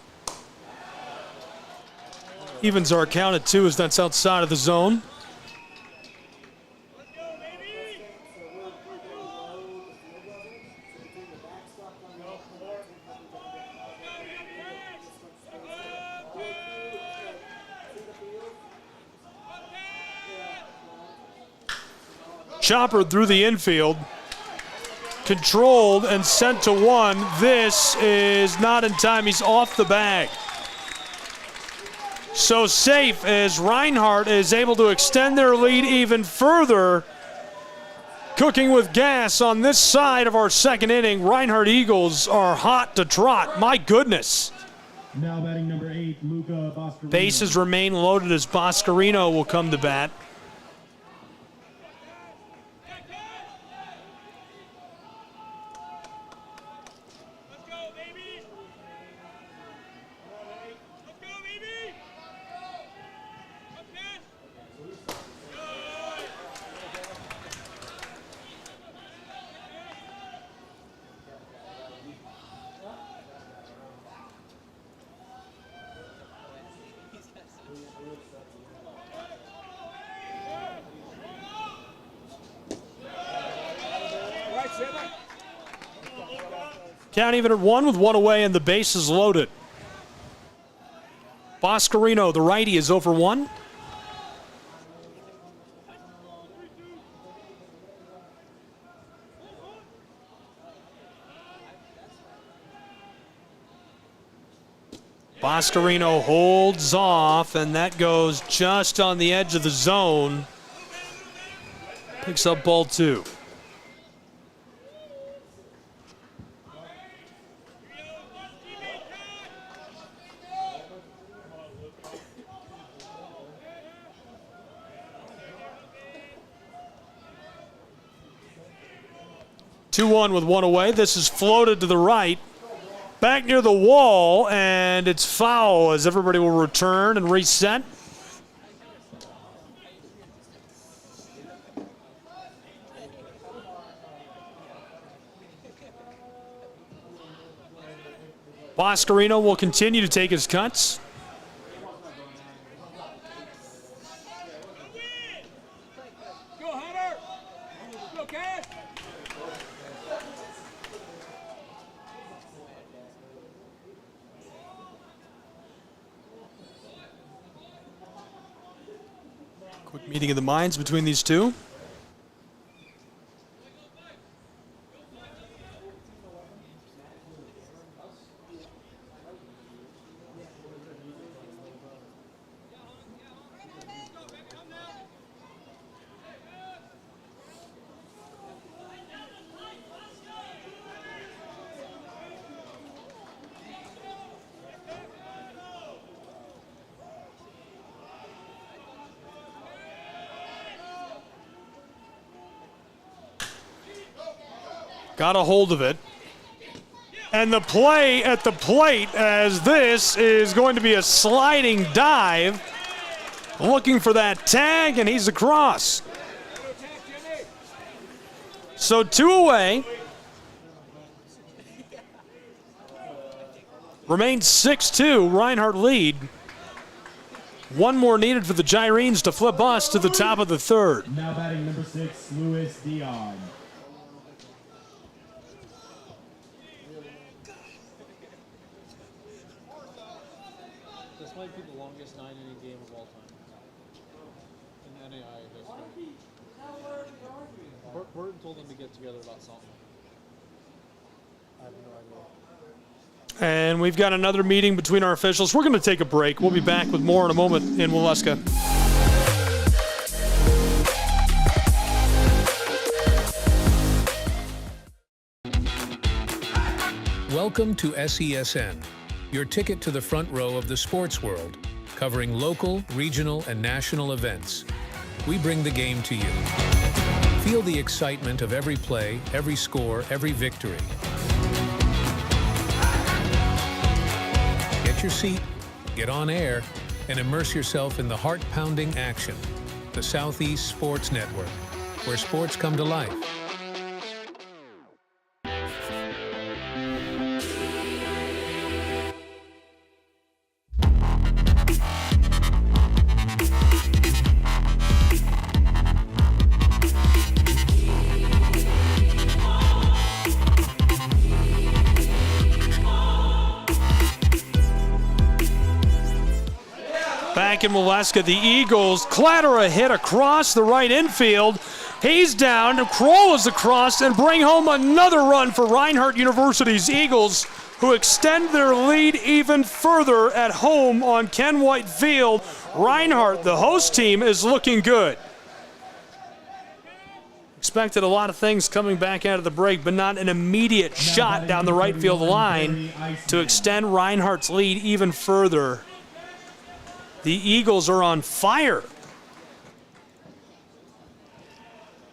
Evens our count at 2 as that's outside of the zone. Chopper through the infield, controlled and sent to 1. This is not in time. He's off the bag. So safe as Reinhardt is able to extend their lead even further. Cooking with gas on this side of our second inning. Reinhardt Eagles are hot to trot. My goodness. Now batting number 8, Luca Boscarino. Bases remain loaded as Boscarino will come to bat. Count even at 1 with 1 away and the base is loaded. Boscarino, the righty, is over 1. Boscarino holds off, and that goes just on the edge of the zone. Picks up ball 2. Two-one with 1 away. This is floated to the right. Back near the wall, and it's foul as everybody will return and reset. Boscarino will continue to take his cuts. Quick meeting of the minds between these two. Got a hold of it. And the play at the plate, as this is going to be a sliding dive. Looking for that tag, and he's across. So 2 away. Remains 6-2, Reinhardt lead. One more needed for the Gyrenes to flip us to the top of the third. Now batting number 6, Luis Dion. This might be the longest 9-inning game of all time in NAIA history. Burton told them to get together about something. I have no idea. And we've got another meeting between our officials. We're going to take a break. We'll be back with more in a moment in Waleska. Welcome to SESN, your ticket to the front row of the sports world, covering local, regional, and national events. We bring the game to you. Feel the excitement of every play, every score, every victory. Get your seat, get on air, and immerse yourself in the heart-pounding action. The Southeast Sports Network, where sports come to life. Back in Waleska, the Eagles clatter a hit across the right infield. He's down, Kroll is across, and bring home another run for Reinhardt University's Eagles, who extend their lead even further at home on Ken White Field. Reinhardt, the host team, is looking good. Expected a lot of things coming back out of the break, but not an immediate shot down the right field line to extend Reinhardt's lead even further. The Eagles are on fire.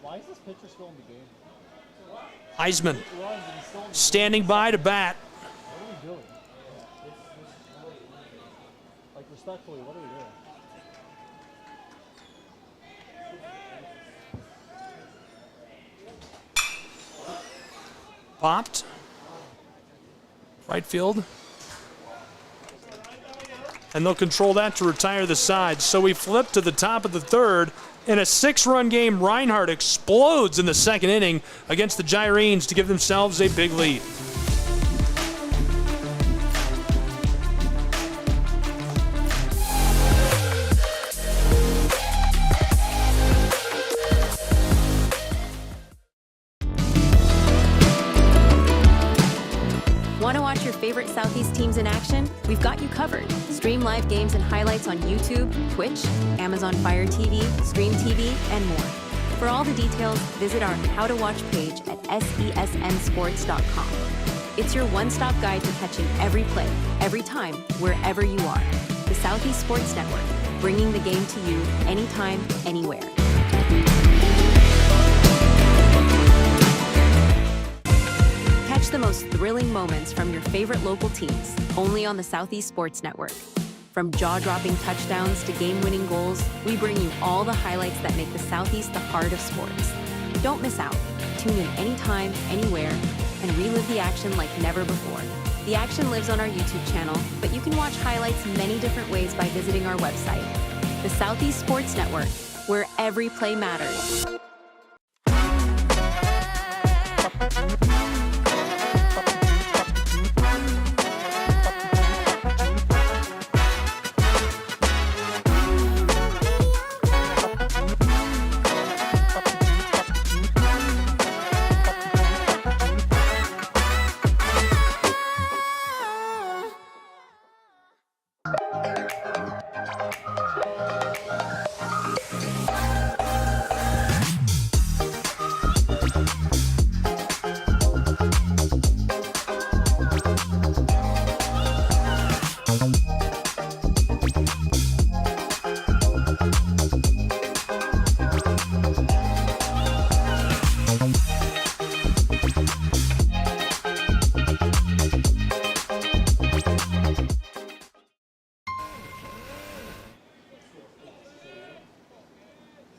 Why is this pitcher still in the game? Heisman standing by to bat. What are we doing? Like, respectfully, what are we doing? Popped. Right field. And they'll control that to retire the side. So we flip to the top of the third. In a 6-run game, Reinhardt explodes in the second inning against the Gyrenes to give themselves a big lead. Want to watch your favorite Southeast teams in action? We've got you covered. Stream live games and highlights on YouTube, Twitch, Amazon Fire TV, Stream TV, and more. For all the details, visit our How to Watch page at SESNsports.com. It's your one-stop guide to catching every play, every time, wherever you are. The Southeast Sports Network, bringing the game to you anytime, anywhere. Catch the most thrilling moments from your favorite local teams, only on the Southeast Sports Network. From jaw-dropping touchdowns to game-winning goals, we bring you all the highlights that make the Southeast the heart of sports. Don't miss out. Tune in anytime, anywhere, and relive the action like never before. The action lives on our YouTube channel, but you can watch highlights many different ways by visiting our website. The Southeast Sports Network, where every play matters.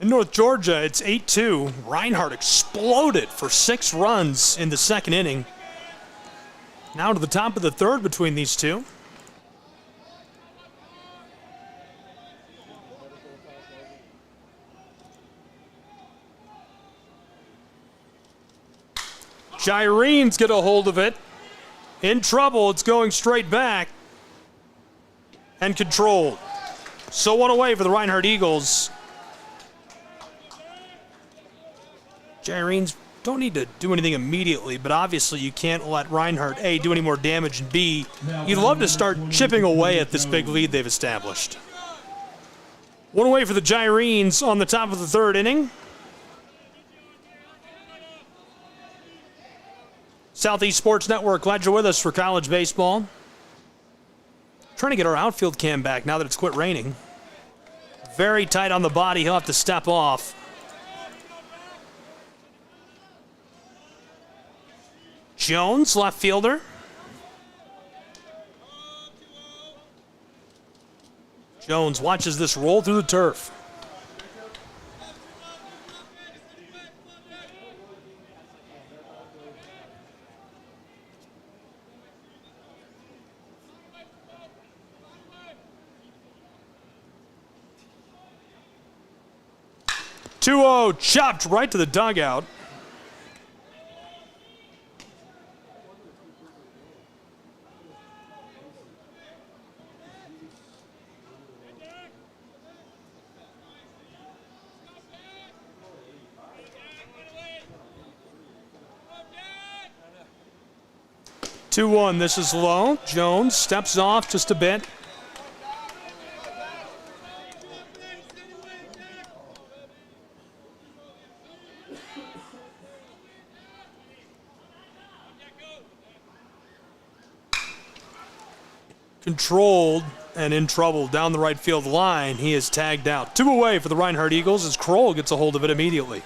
In North Georgia, it's 8-2. Reinhardt exploded for 6 runs in the second inning. Now to the top of the third between these two. Gyrene's get a hold of it. In trouble, it's going straight back. And controlled. So one away for the Reinhardt Eagles. Gyrenes don't need to do anything immediately, but obviously you can't let Reinhardt, A, do any more damage, and B, you'd love to start chipping away at this big lead they've established. One away for the Gyrenes on the top of the third inning. Southeast Sports Network, glad you're with us for college baseball. Trying to get our outfield cam back now that it's quit raining. Very tight on the body, he'll have to step off. Jones, left fielder. Jones watches this roll through the turf. Two-0, chopped right to the dugout. Two-one, this is low. Jones steps off just a bit. Controlled and in trouble down the right field line. He is tagged out. 2 away for the Reinhardt Eagles as Kroll gets a hold of it immediately.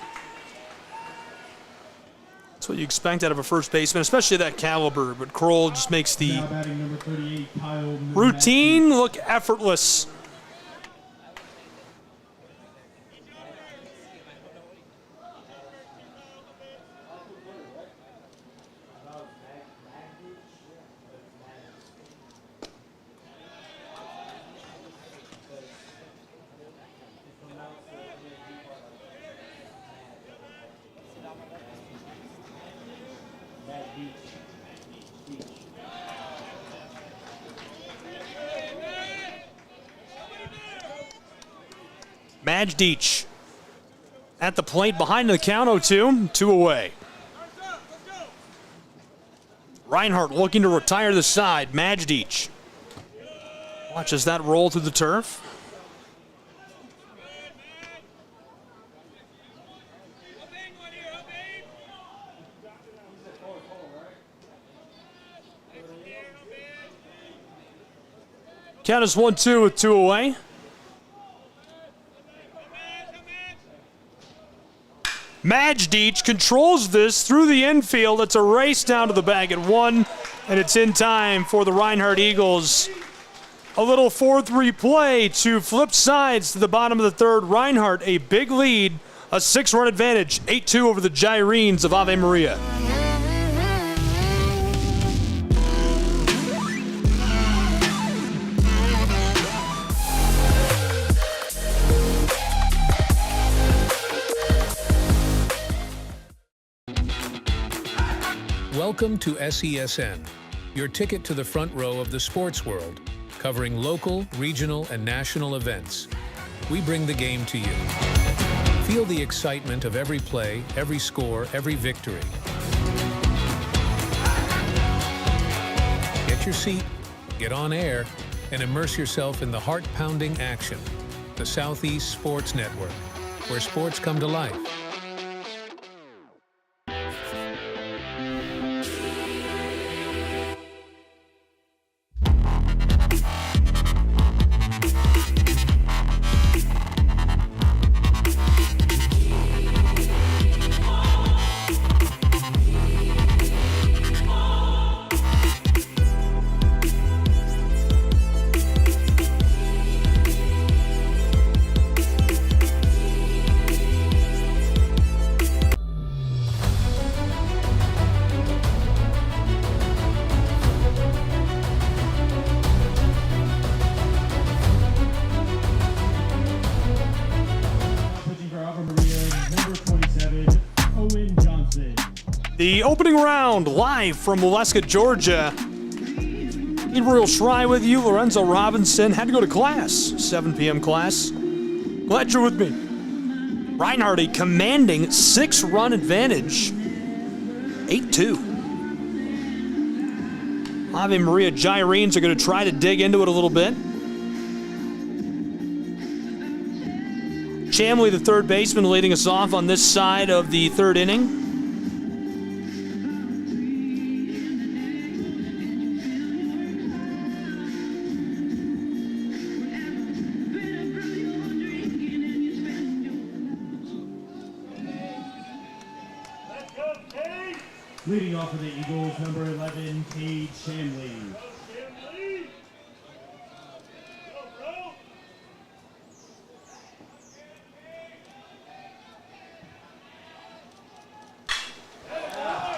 That's what you expect out of a first baseman, especially that caliber, but Kroll just makes the routine look effortless. Majdic at the plate behind the count, 0-2, 2 away. Reinhardt looking to retire the side. Majdic watches that roll through the turf. Count is 1-2 with 2 away. Majdic controls this through the infield. It's a race down to the bag at 1, and it's in time for the Reinhardt Eagles. A little 4-3 play to flip sides to the bottom of the third. Reinhardt, a big lead, a 6-run advantage, 8-2 over the Gyrenes of Ave Maria. Welcome to SESN, your ticket to the front row of the sports world, covering local, regional, and national events. We bring the game to you. Feel the excitement of every play, every score, every victory. Get your seat, get on air, and immerse yourself in the heart-pounding action. The Southeast Sports Network, where sports come to life. The opening round, live from Waleska, Georgia. Gabriel Schrei with you, Lorenzo Robinson. Had to go to class, 7 p.m. class. Glad you're with me. Reinhardt, a commanding 6-run advantage, 8-2. Ave Maria Gyrenes are going to try to dig into it a little bit. Chamley, the third baseman, leading us off on this side of the third inning. Leading off for the Eagles, number 11, Cade Chamley.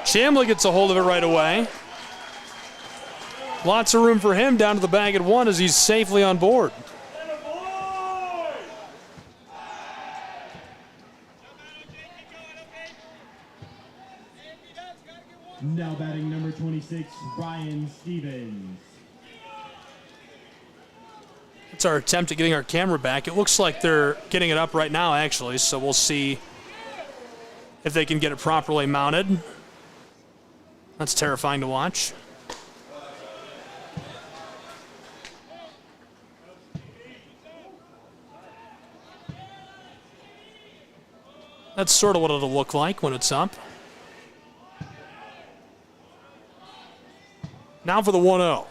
Chamley gets a hold of it right away. Lots of room for him down to the bag at 1 as he's safely on board. Now batting number 26, Ryan Stevens. That's our attempt at getting our camera back. It looks like they're getting it up right now, actually, so we'll see if they can get it properly mounted. That's terrifying to watch. That's sort of what it'll look like when it's up. Now for the 1-0.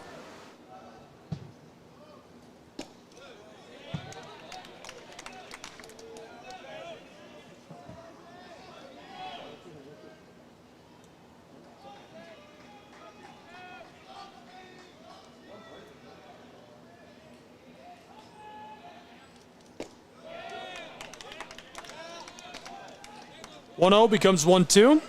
One-0 becomes 1-2.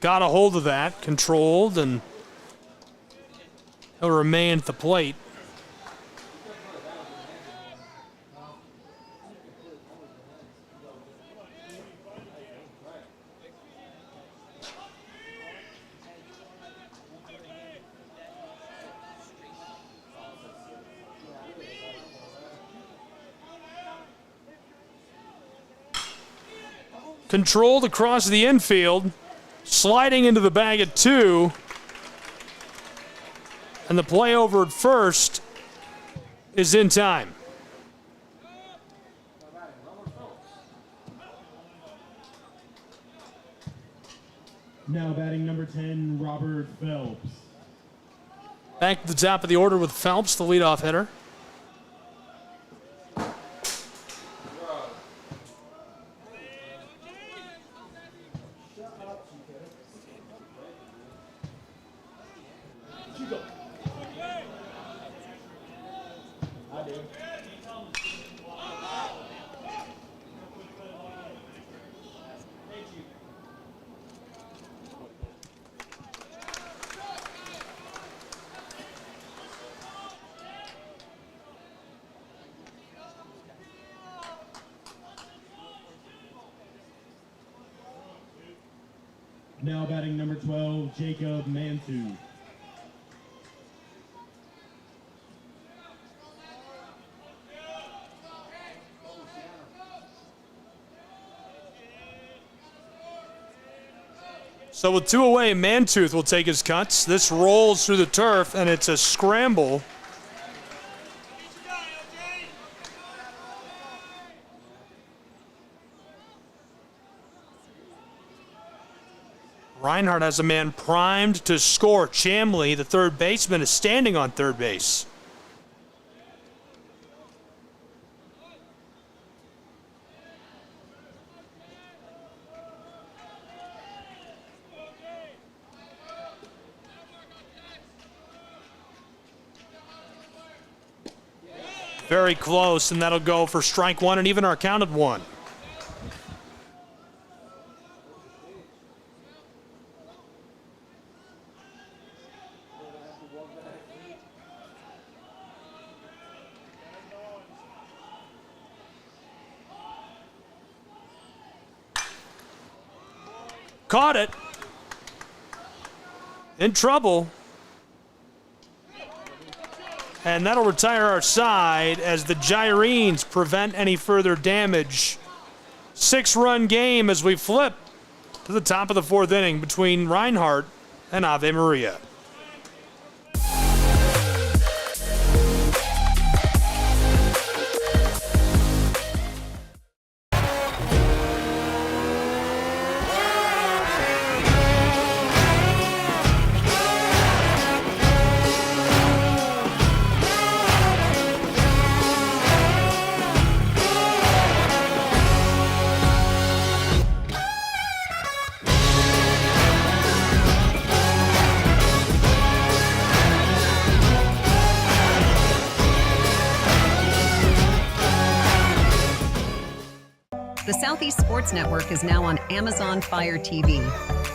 Got a hold of that, controlled, and he'll remain at the plate. Controlled across the infield. Sliding into the bag at 2. And the play over at first is in time. Now batting number 10, Robert Phelps. Back to the top of the order with Phelps, the leadoff hitter. Now batting number 12, Jacob Mantu. So with 2 away, Mantooth will take his cuts. This rolls through the turf, and it's a scramble. Reinhardt has a man primed to score. Chamley, the third baseman, is standing on third base. Very close, and that'll go for strike one and even our counted one. Caught it. In trouble. And that'll retire our side as the Gyrenes prevent any further damage. 6-run game as we flip to the top of the 4th inning between Reinhardt and Ave Maria. The Southeast Sports Network is now on Amazon Fire TV.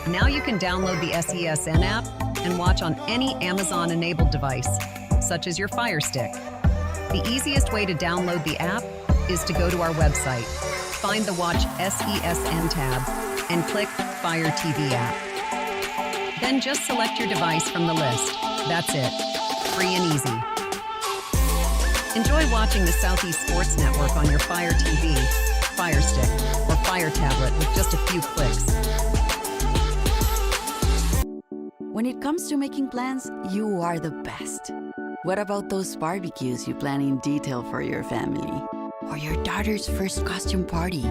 Now you can download the SESN app and watch on any Amazon-enabled device, such as your Fire Stick. The easiest way to download the app is to go to our website, find the Watch SESN tab, and click Fire TV app. Then just select your device from the list. That's it. Free and easy. Enjoy watching the Southeast Sports Network on your Fire TV, Fire Stick, or Fire tablet with just a few clicks. When it comes to making plans, you are the best. What about those barbecues you plan in detail for your family? Or your daughter's first costume party?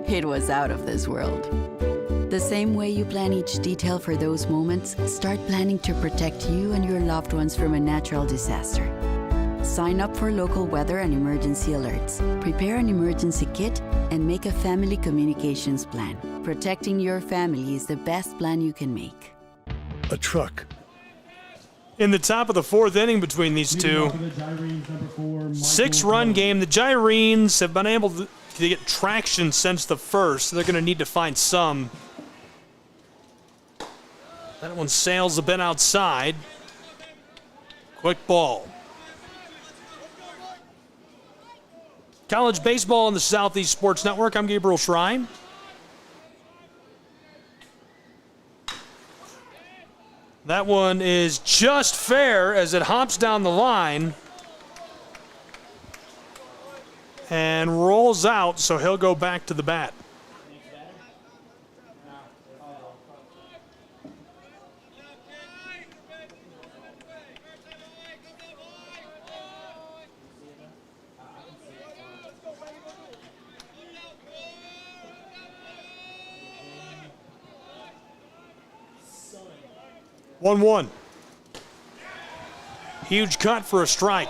It was out of this world. The same way you plan each detail for those moments, start planning to protect you and your loved ones from a natural disaster. Sign up for local weather and emergency alerts. Prepare an emergency kit and make a family communications plan. Protecting your family is the best plan you can make. A truck. In the top of the 4th inning between these two. 6-run game. The Gyrenes have been able to get traction since the first. They're going to need to find some. That one sails a bit outside. Quick ball. College baseball on the Southeast Sports Network. I'm Gabriel Shrine. That one is just fair as it hops down the line and rolls out, so he'll go back to the bat. 1-1. Huge cut for a strike.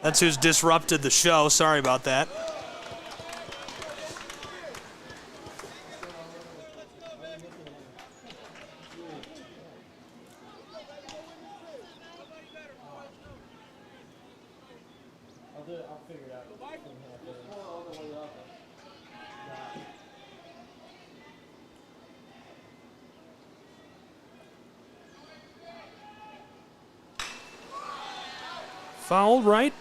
That's who's disrupted the show. Sorry about that. I'll figure it out. Fouled, right?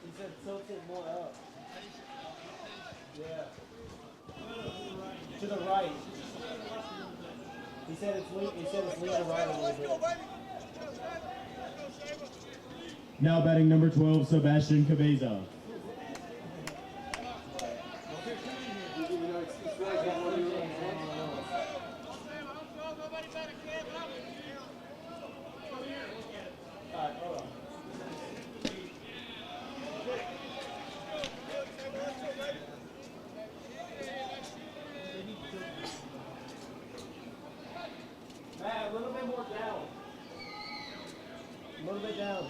He said tilt it more up. Yeah. To the right. He said it's leaning right a little bit. Now batting number 12, Sebastian Cabeza. Matt, a little bit more down. A little bit down.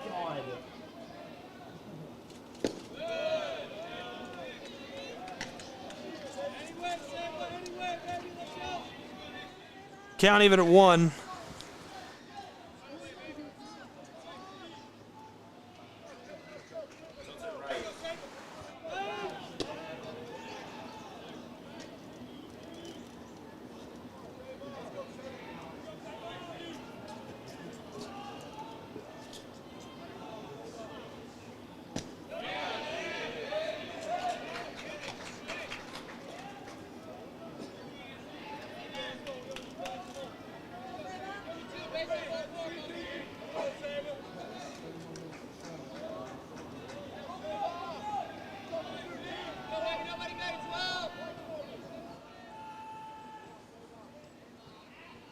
God. Count even at 1.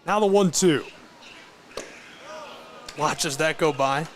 Now the 1-2. Watch as that go by.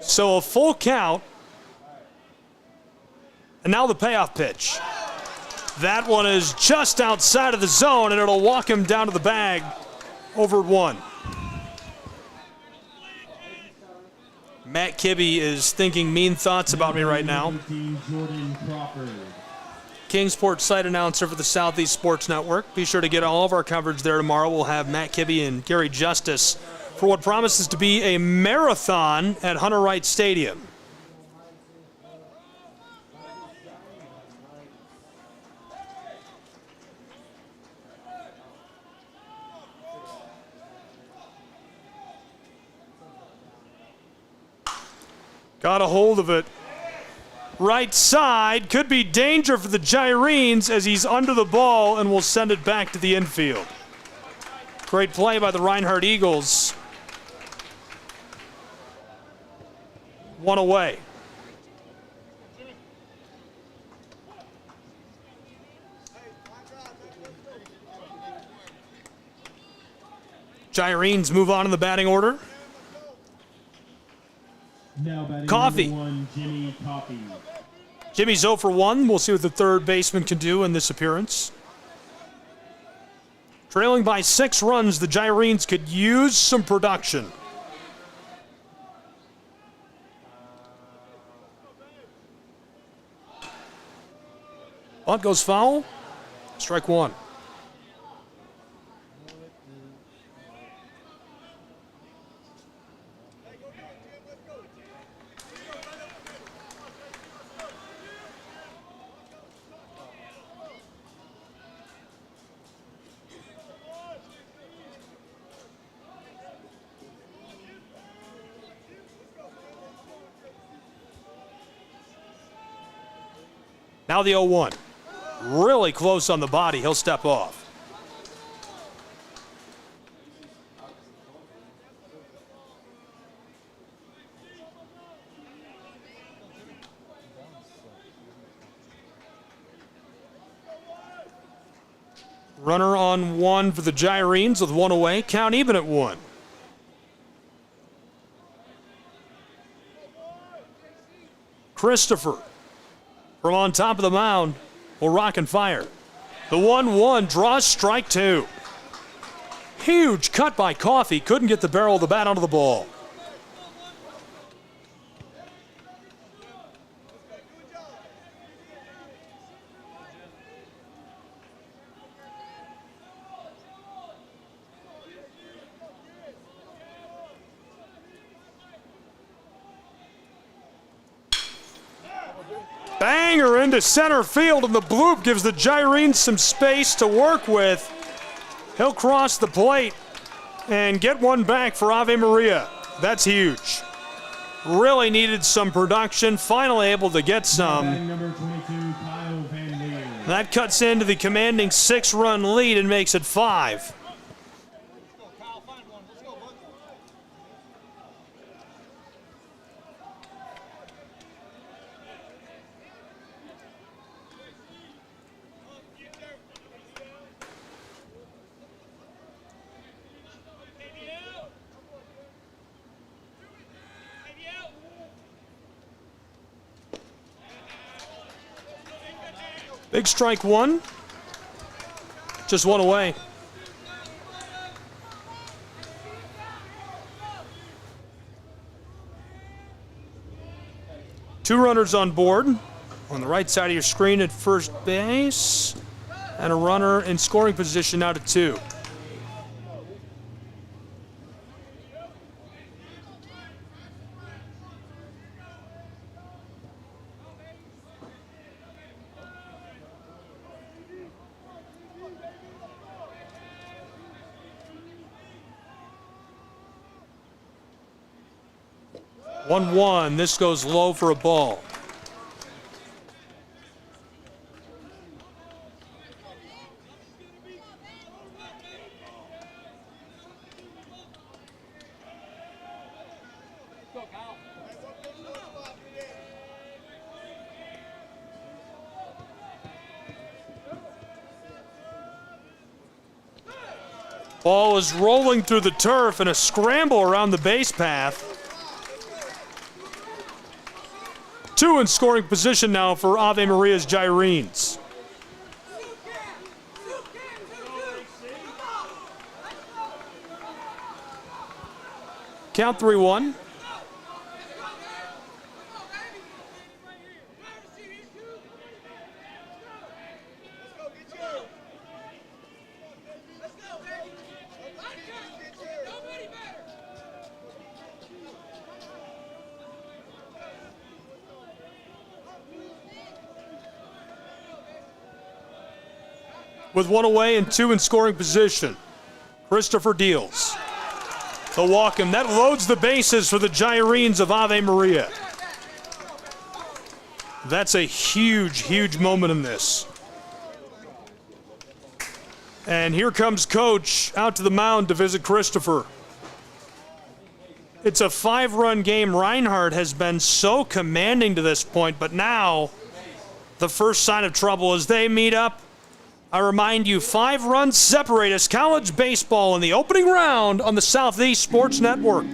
So a full count. And now the payoff pitch. That one is just outside of the zone, and it'll walk him down to the bag over 1. Matt Kibbe is thinking mean thoughts about me right now. Kingsport site announcer for the Southeast Sports Network. Be sure to get all of our coverage there tomorrow. We'll have Matt Kibbe and Gary Justice for what promises to be a marathon at Hunter Wright Stadium. Got a hold of it. Right side, could be danger for the Gyrenes as he's under the ball and will send it back to the infield. Great play by the Reinhardt Eagles. 1 away. Gyrenes move on in the batting order. Now batting Coffee. number 1, Jimmy Coffee. Jimmy's 0 for 1. We'll see what the third baseman can do in this appearance. Trailing by 6 runs, the Gyrenes could use some production. Bunt goes foul. Strike 1. Now the 0-1. Really close on the body. He'll step off. Runner on one for the Gyrenes with one away. Count even at 1. Christopher from on top of the mound will rock and fire. The 1-1 draws strike 2. Huge cut by Coffey. Couldn't get the barrel of the bat onto the ball. Banger into center field, and the bloop gives the Gyrenes some space to work with. He'll cross the plate and get one back for Ave Maria. That's huge. Really needed some production, finally able to get some. Number 22, Kyle Van Leer. That cuts into the commanding 6-run lead and makes it 5. Big strike 1. Just one away. Two runners on board. On the right side of your screen at first base. And a runner in scoring position now to 2. One. This goes low for a ball. Ball is rolling through the turf and a scramble around the base path. 2 in scoring position now for Ave Maria's Gyrenes. Count 3-1. With 1 away and 2 in scoring position, Christopher deals. They'll walk him. That loads the bases for the Gyrenes of Ave Maria. That's a huge, huge moment in this. And here comes Coach out to the mound to visit Christopher. It's a 5-run game. Reinhardt has been so commanding to this point, but now the first sign of trouble as they meet up. I remind you, 5 runs separate us. College baseball in the opening round on the Southeast Sports Network.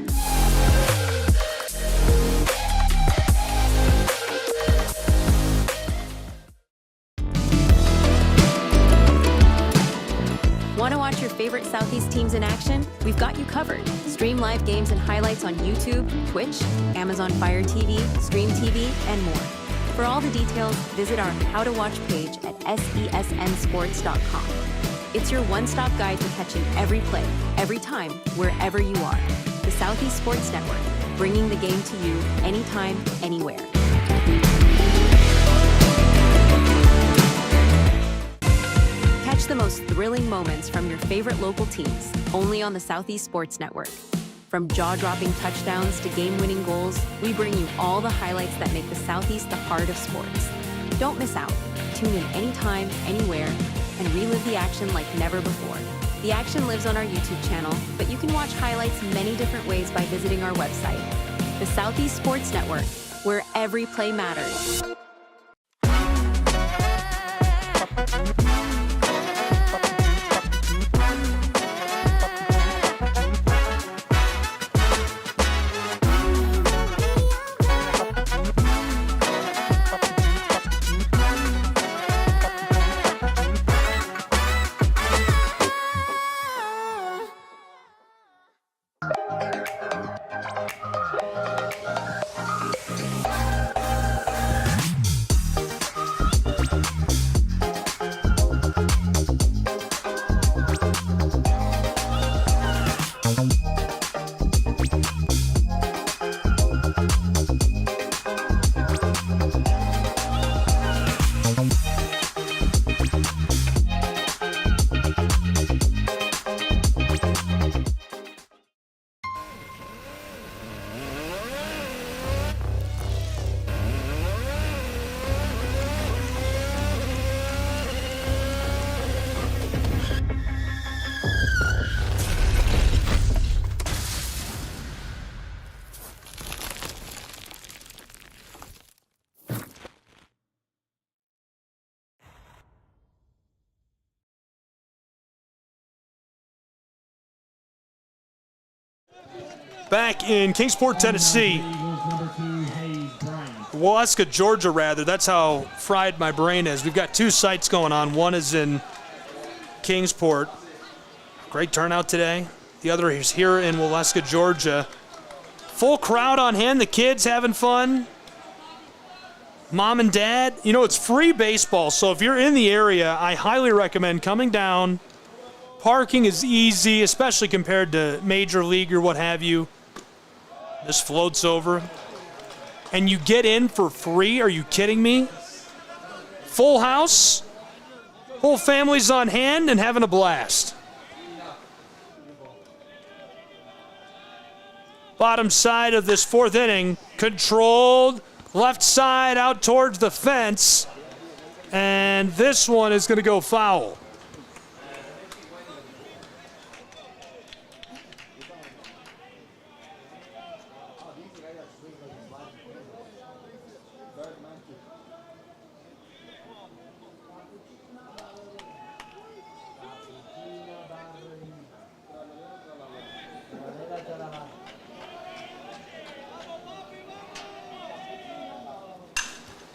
Want to watch your favorite Southeast teams in action? We've got you covered. Stream live games and highlights on YouTube, Twitch, Amazon Fire TV, Stream TV, and more. For all the details, visit our How to Watch page at sesnsports.com. It's your one-stop guide to catching every play, every time, wherever you are. The Southeast Sports Network, bringing the game to you anytime, anywhere. Catch the most thrilling moments from your favorite local teams, only on the Southeast Sports Network. From jaw-dropping touchdowns to game-winning goals, we bring you all the highlights that make the Southeast the heart of sports. Don't miss out. Tune in anytime, anywhere, and relive the action like never before. The action lives on our YouTube channel, but you can watch highlights many different ways by visiting our website. The Southeast Sports Network, where every play matters. Back in Kingsport, Tennessee. Waleska, Georgia, rather. That's how fried my brain is. We've got two sites going on. One is in Kingsport. Great turnout today. The other is here in Waleska, Georgia. Full crowd on hand. The kids having fun. Mom and dad. You know, it's free baseball, so if you're in the area, I highly recommend coming down. Parking is easy, especially compared to Major League or what have you. This floats over. And you get in for free? Are you kidding me? Full house, whole family's on hand and having a blast. Bottom side of this fourth inning, controlled, left side out towards the fence. And this one is going to go foul.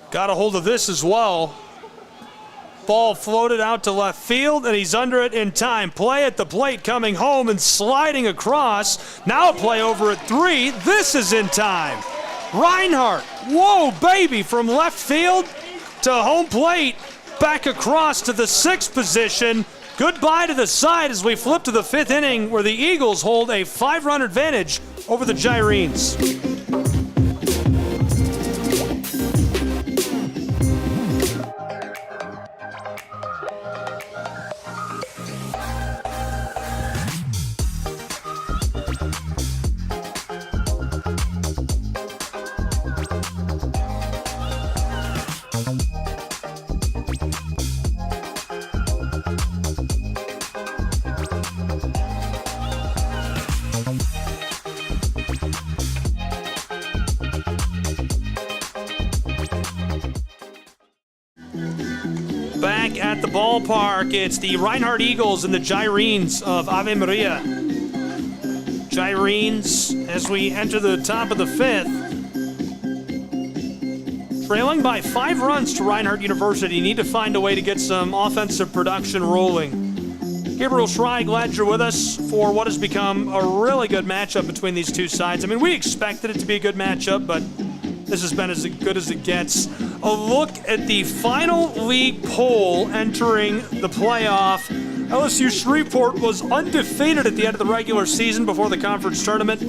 Got a hold of this as well. Ball floated out to left field, and he's under it in time. Play at the plate coming home and sliding across. Now a play over at three. This is in time. Reinhardt, whoa, baby, from left field to home plate. Back across to the sixth position. Goodbye to the side as we flip to the fifth inning where the Eagles hold a 5-run advantage over the Gyrenes. Back at the ballpark, it's the Reinhardt Eagles and the Gyrenes of Ave Maria. Gyrenes, as we enter the top of the fifth, trailing by 5 runs to Reinhardt University. Need to find a way to get some offensive production rolling. Gabriel Schrei, glad you're with us for what has become a really good matchup between these two sides. I mean, we expected it to be a good matchup, but this has been as good as it gets. A look at the final league poll entering the playoff. LSU Shreveport was undefeated at the end of the regular season before the conference tournament.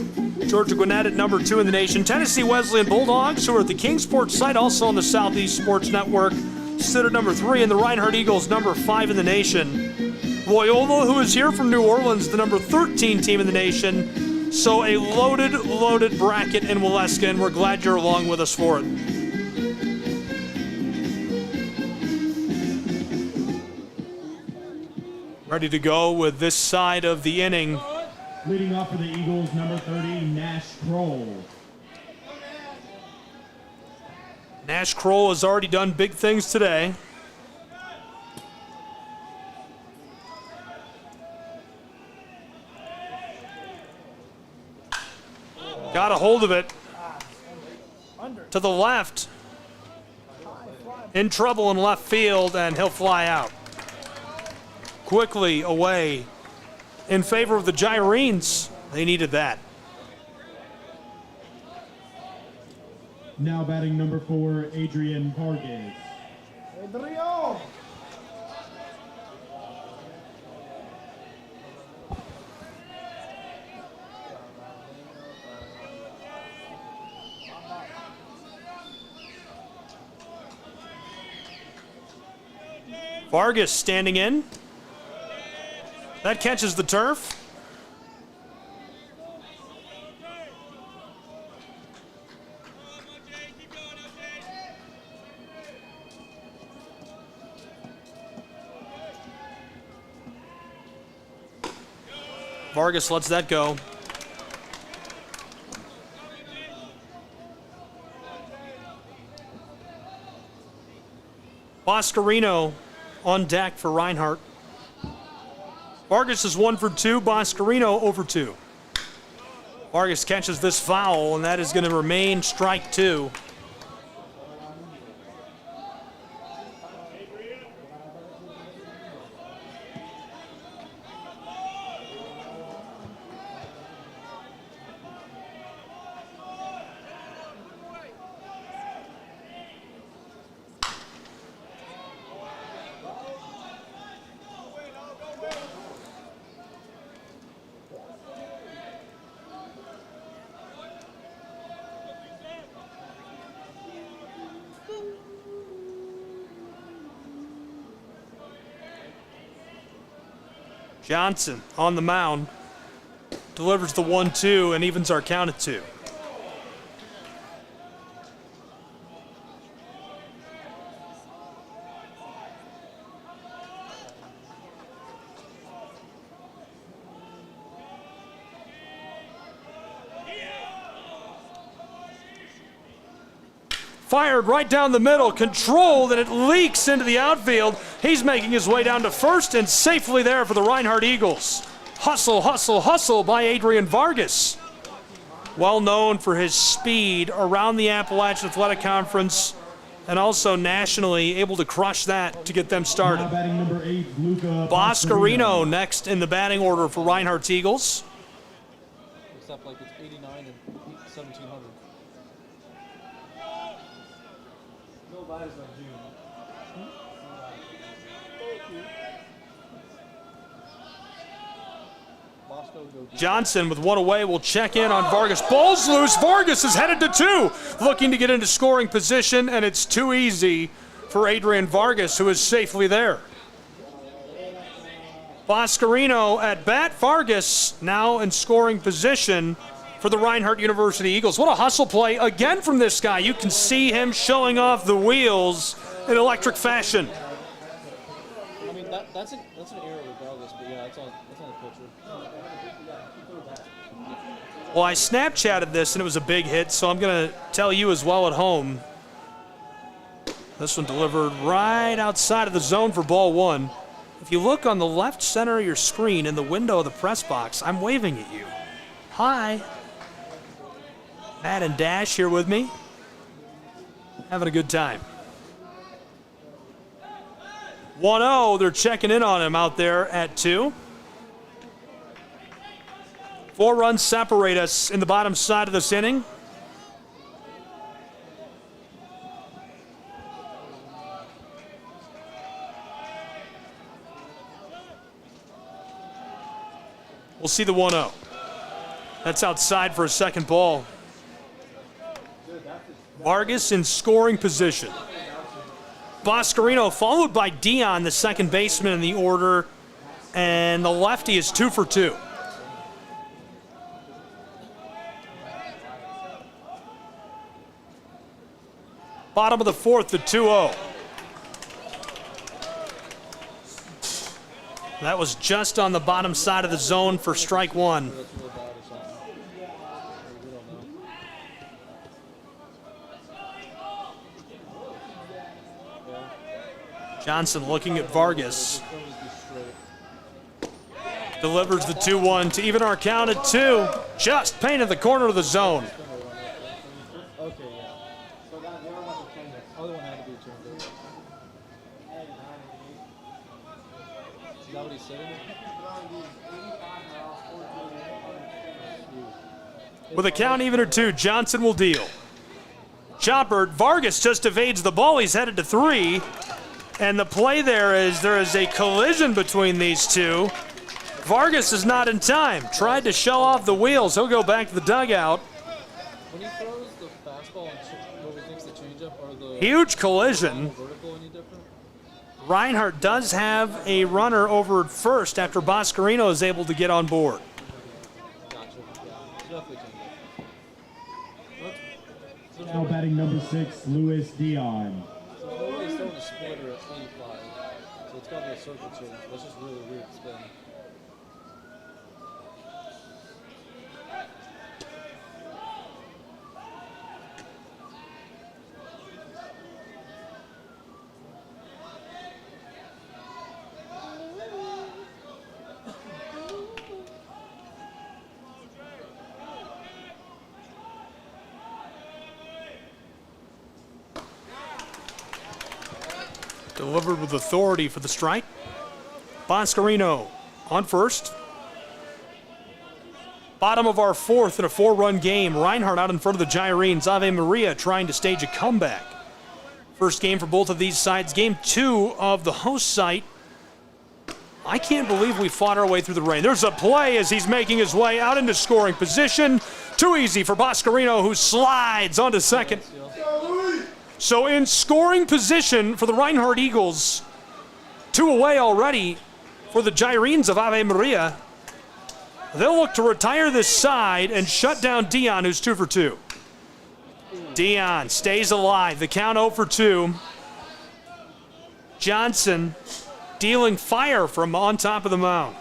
Georgia Gwinnett at number 2 in the nation. Tennessee Wesleyan Bulldogs, who are at the Kingsport site, also on the Southeast Sports Network, sit at number 3, and the Reinhardt Eagles, number 5 in the nation. Loyola, who is here from New Orleans, the number 13 team in the nation. So a loaded bracket in Waleska, and we're glad you're along with us for it. ready to go with this side of the inning. Leading off for the Eagles, number 30, Nash Kroll. Nash Kroll has already done big things today. Got a hold of it. To the left. In trouble in left field, and he'll fly out. Quickly away in favor of the Gyrenes. They needed that. Now batting number 4, Adrian Vargas. Vargas standing in. That catches the turf. Vargas lets that go. Boscarino on deck for Reinhardt. Vargas is 1 for 2. Boscarino 0 for 2. Vargas catches this foul, and that is going to remain strike 2. Johnson on the mound, delivers the 1-2 and evens our count at 2. Fired right down the middle, controlled, and it leaks into the outfield. He's making his way down to first and safely there for the Reinhardt Eagles. Hustle, hustle, hustle by Adrian Vargas. Well known for his speed around the Appalachian Athletic Conference and also nationally, able to crush that to get them started. Now batting number 8, Luca Boscarino next in the batting order for Reinhardt's Eagles. Except like it's 89 and 1700. Johnson with one away will check in on Vargas. Ball's loose. Vargas is headed to 2, looking to get into scoring position, and it's too easy for Adrian Vargas, who is safely there. Boscarino at bat. Vargas now in scoring position for the Reinhardt University Eagles. What a hustle play again from this guy. You can see him showing off the wheels in electric fashion. I mean, that's an error regardless, but yeah, it's on the pitcher. Well, I Snapchatted this, and it was a big hit, so I'm going to tell you as well at home. This one delivered right outside of the zone for ball 1. If you look on the left center of your screen in the window of the press box, I'm waving at you. Hi. Matt and Dash here with me. Having a good time. 1-0, they're checking in on him out there at 2. 4 runs separate us in the bottom side of this inning. We'll see the 1-0. That's outside for a second ball. Vargas in scoring position. Boscarino followed by Dion, the second baseman in the order, and the lefty is 2 for 2. Bottom of the 4th, the 2-0. That was just on the bottom side of the zone for strike one. That's really bad or something. We don't know. Johnson looking at Vargas. Delivers the 2-1 to even our count at 2. Just painted the corner of the zone. Okay, yeah. So that the other one had to be turned over. Is that what he's saying? With a count even at 2, Johnson will deal. Chopper, Vargas just evades the ball. He's headed to 3. And the play there is a collision between these two. Vargas is not in time. Tried to shell off the wheels. He'll go back to the dugout. When he throws the fastball and what we think's the changeup, or the Huge collision. vertical any different? Reinhardt does have a runner over at first after Boscarino is able to get on board. Gotcha. Yeah, it's definitely changeup. Now batting number 6, Luis Dion. So nobody's throwing a splitter at 85. So it's got to be a circle change. That's just really weird spin. Delivered with authority for the strike. Boscarino on first. Bottom of our 4th in a 4-run game. Reinhardt out in front of the Gyrenes. Ave Maria trying to stage a comeback. First game for both of these sides. Game 2 of the host site. I can't believe we fought our way through the rain. There's a play as he's making his way out into scoring position. Too easy for Boscarino, who slides onto second. So in scoring position for the Reinhardt Eagles, 2 away already for the Gyrenes of Ave Maria. They'll look to retire this side and shut down Dion, who's 2 for 2. Dion stays alive. The count 0 for 2. Johnson dealing fire from on top of the mound.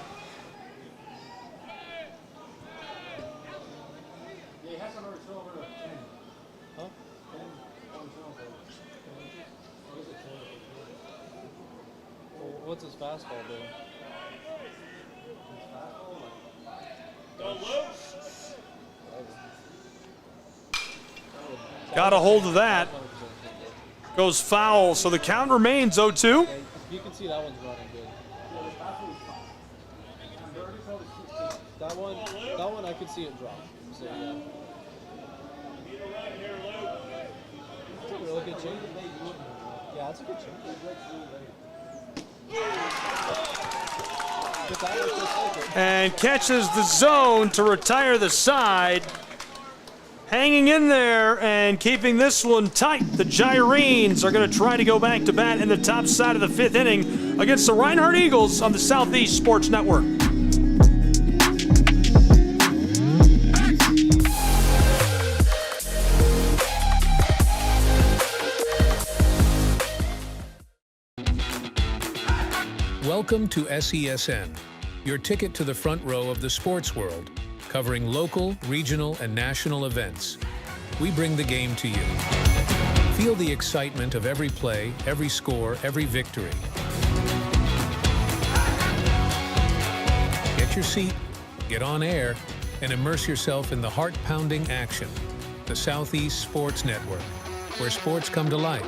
What's his fastball doing? Got a hold of that. Goes foul, so the count remains 0-2. Yeah, you can see that one's running good. That one I could see it drop. So yeah. That's a really good change. Yeah, that's a good change. And catches the zone to retire the side. Hanging in there and keeping this one tight. The Gyrenes are going to try to go back to bat in the top side of the 5th inning against the Reinhardt Eagles on the Southeast Sports Network. Welcome to SESN, your ticket to the front row of the sports world, covering local, regional, and national events. We bring the game to you. Feel the excitement of every play, every score, every victory. Get your seat, get on air, and immerse yourself in the heart-pounding action. The Southeast Sports Network, where sports come to life.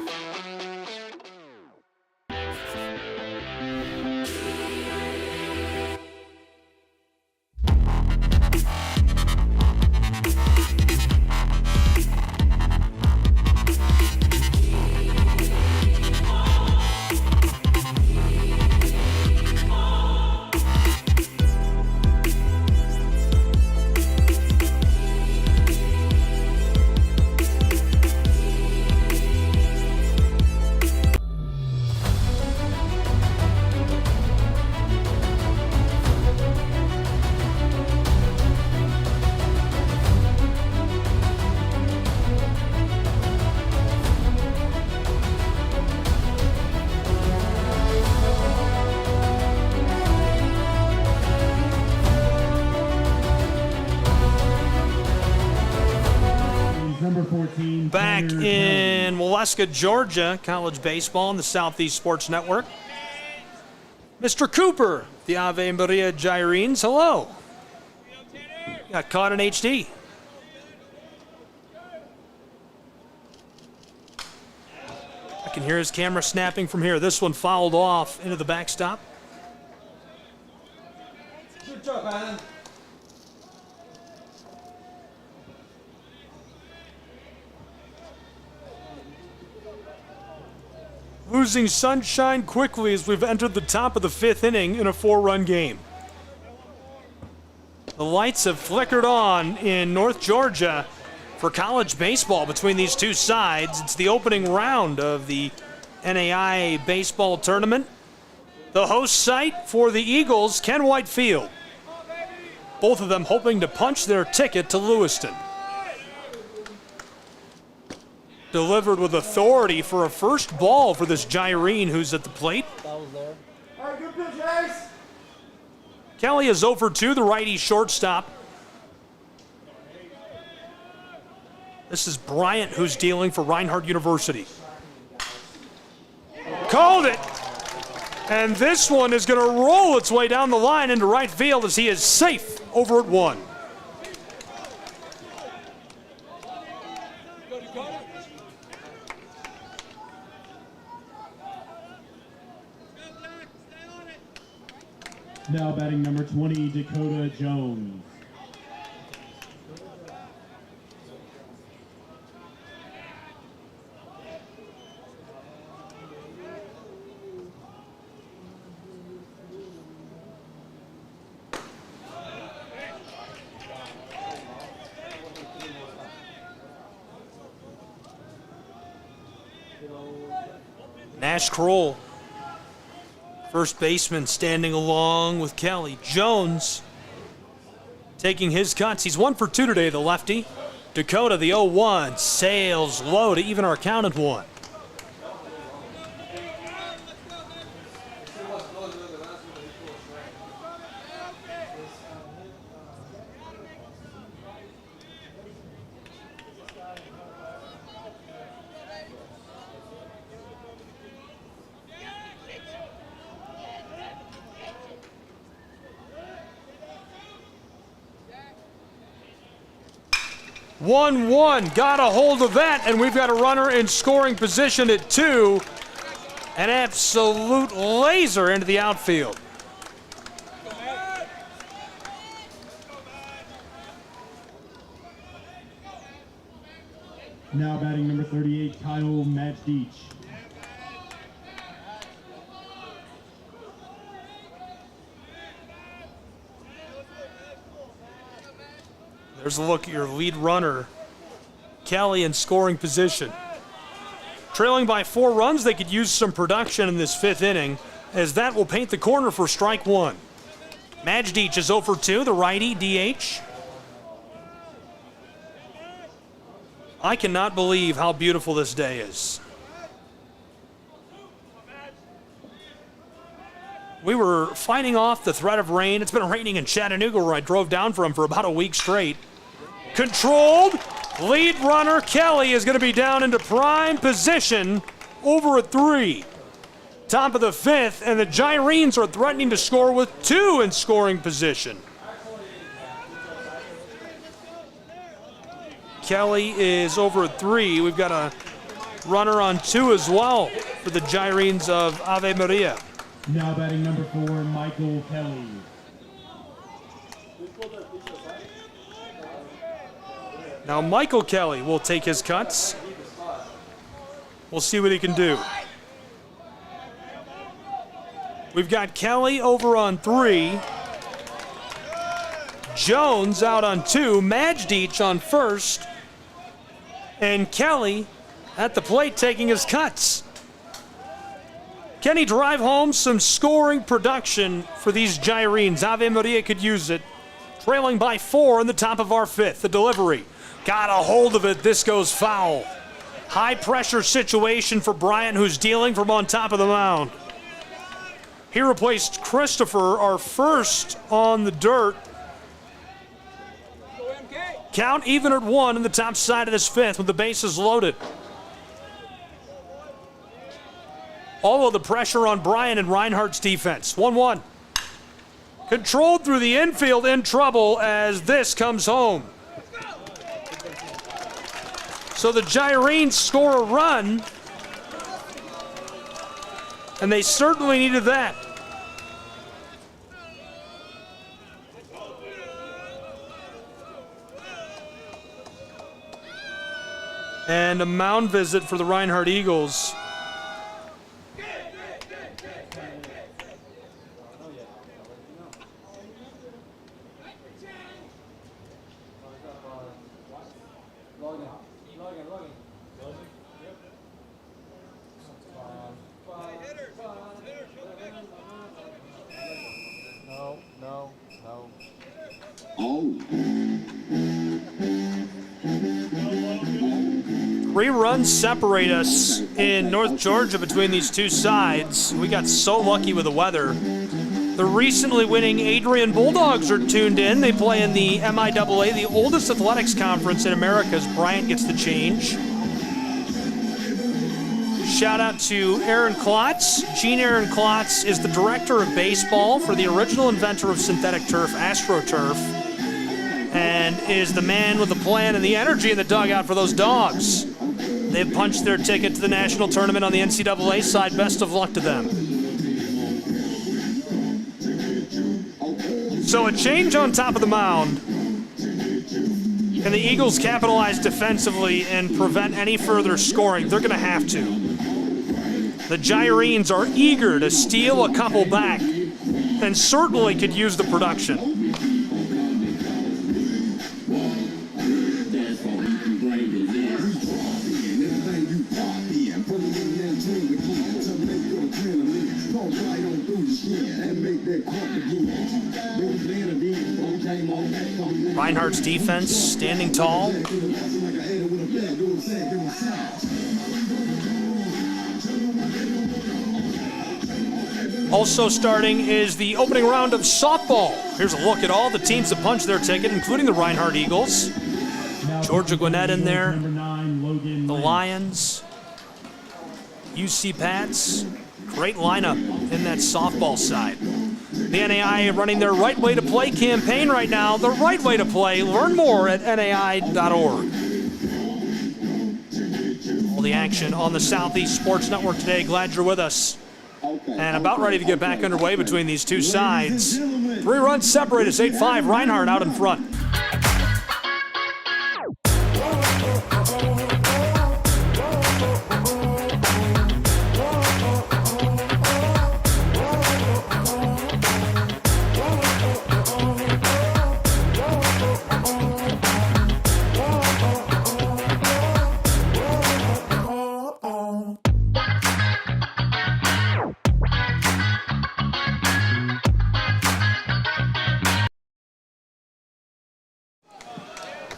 Number 14, Back Tanner in Waleska, Georgia, college baseball on the Southeast Sports Network. Mr. Cooper, the Ave Maria Gyrenes, hello. Got caught in HD. I can hear his camera snapping from here. This one fouled off into the backstop. Good job, Alan. Losing sunshine quickly as we've entered the top of the 5th inning in a 4-run game. The lights have flickered on in North Georgia for college baseball between these two sides. It's the opening round of the NAIA baseball tournament. The host site for the Eagles, Ken White Field. Both of them hoping to punch their ticket to Lewiston. Delivered with authority for a first ball for this Gyrene who's at the plate. That was there. All right, good pitch, guys. Kelly is 0 for 2, the righty shortstop. This is Bryant who's dealing for Reinhardt University. Called it! And this one is going to roll its way down the line into right field as he is safe over at 1. Now batting number 20, Dakota Jones. Nash Kroll, first baseman, standing along with Kelly. Jones taking his cuts. He's 1 for 2 today, the lefty. Dakota, the 0-1, sails low to even our count at 1. One, got a hold of that, and we've got a runner in scoring position at 2. An absolute laser into the outfield. Now batting number 38, Kyle Majdich. There's a look at your lead runner, Kelly, in scoring position. Trailing by 4 runs, they could use some production in this 5th inning, as that will paint the corner for strike 1. Majdich is 0 for 2, the righty, DH. I cannot believe how beautiful this day is. We were fighting off the threat of rain. It's been raining in Chattanooga, where I drove down from for about a week straight. Controlled. Lead runner Kelly is going to be down into prime position over at 3. Top of the 5th, and the Gyrenes are threatening to score with 2 in scoring position. Kelly is over at 3. We've got a runner on 2 as well for the Gyrenes of Ave Maria. Now batting number 4, Michael Kelly. Now Michael Kelly will take his cuts. We'll see what he can do. We've got Kelly over on 3. Jones out on 2. Majdich on 1st. And Kelly at the plate taking his cuts. Can he drive home some scoring production for these Gyrenes? Ave Maria could use it. Trailing by 4 in the top of our 5th. The delivery. Got a hold of it. This goes foul. High pressure situation for Bryant, who's dealing from on top of the mound. He replaced Christopher, our first on the dirt. count even at 1 in the top side of this fifth with the bases loaded. All of the pressure on Bryan and Reinhardt's defense. 1-1. Controlled through the infield, in trouble as this comes home. So the Gyrenes score a run, and they certainly needed that. And a mound visit for the Reinhardt Eagles. Three runs separate us in North Georgia between these two sides. We got so lucky with the weather. The recently winning Adrian Bulldogs are tuned in. They play in the MIAA, the oldest athletics conference in America, as Bryant gets the change. Shout out to Aaron Klotz. Gene Aaron Klotz is the director of baseball for the original inventor of synthetic turf, AstroTurf, and is the man with the plan and the energy in the dugout for those dogs. They've punched their ticket to the national tournament on the NCAA side. Best of luck to them. So a change on top of the mound. Can the Eagles capitalize defensively and prevent any further scoring? They're going to have to. The Gyrenes are eager to steal a couple back and certainly could use the production. Reinhardt's defense standing tall. Also starting is the opening round of softball. Here's a look at all the teams that punched their ticket, including the Reinhardt Eagles. Georgia Gwinnett in there, the Lions, UC Pats. Great lineup in that softball side. The NAI running their Right Way to Play campaign right now. The right way to play. Learn more at NAI.org. All the action on the Southeast Sports Network today. Glad you're with us. And about ready to get back underway between these two sides. 3 runs separate us, 8-5. Reinhardt out in front.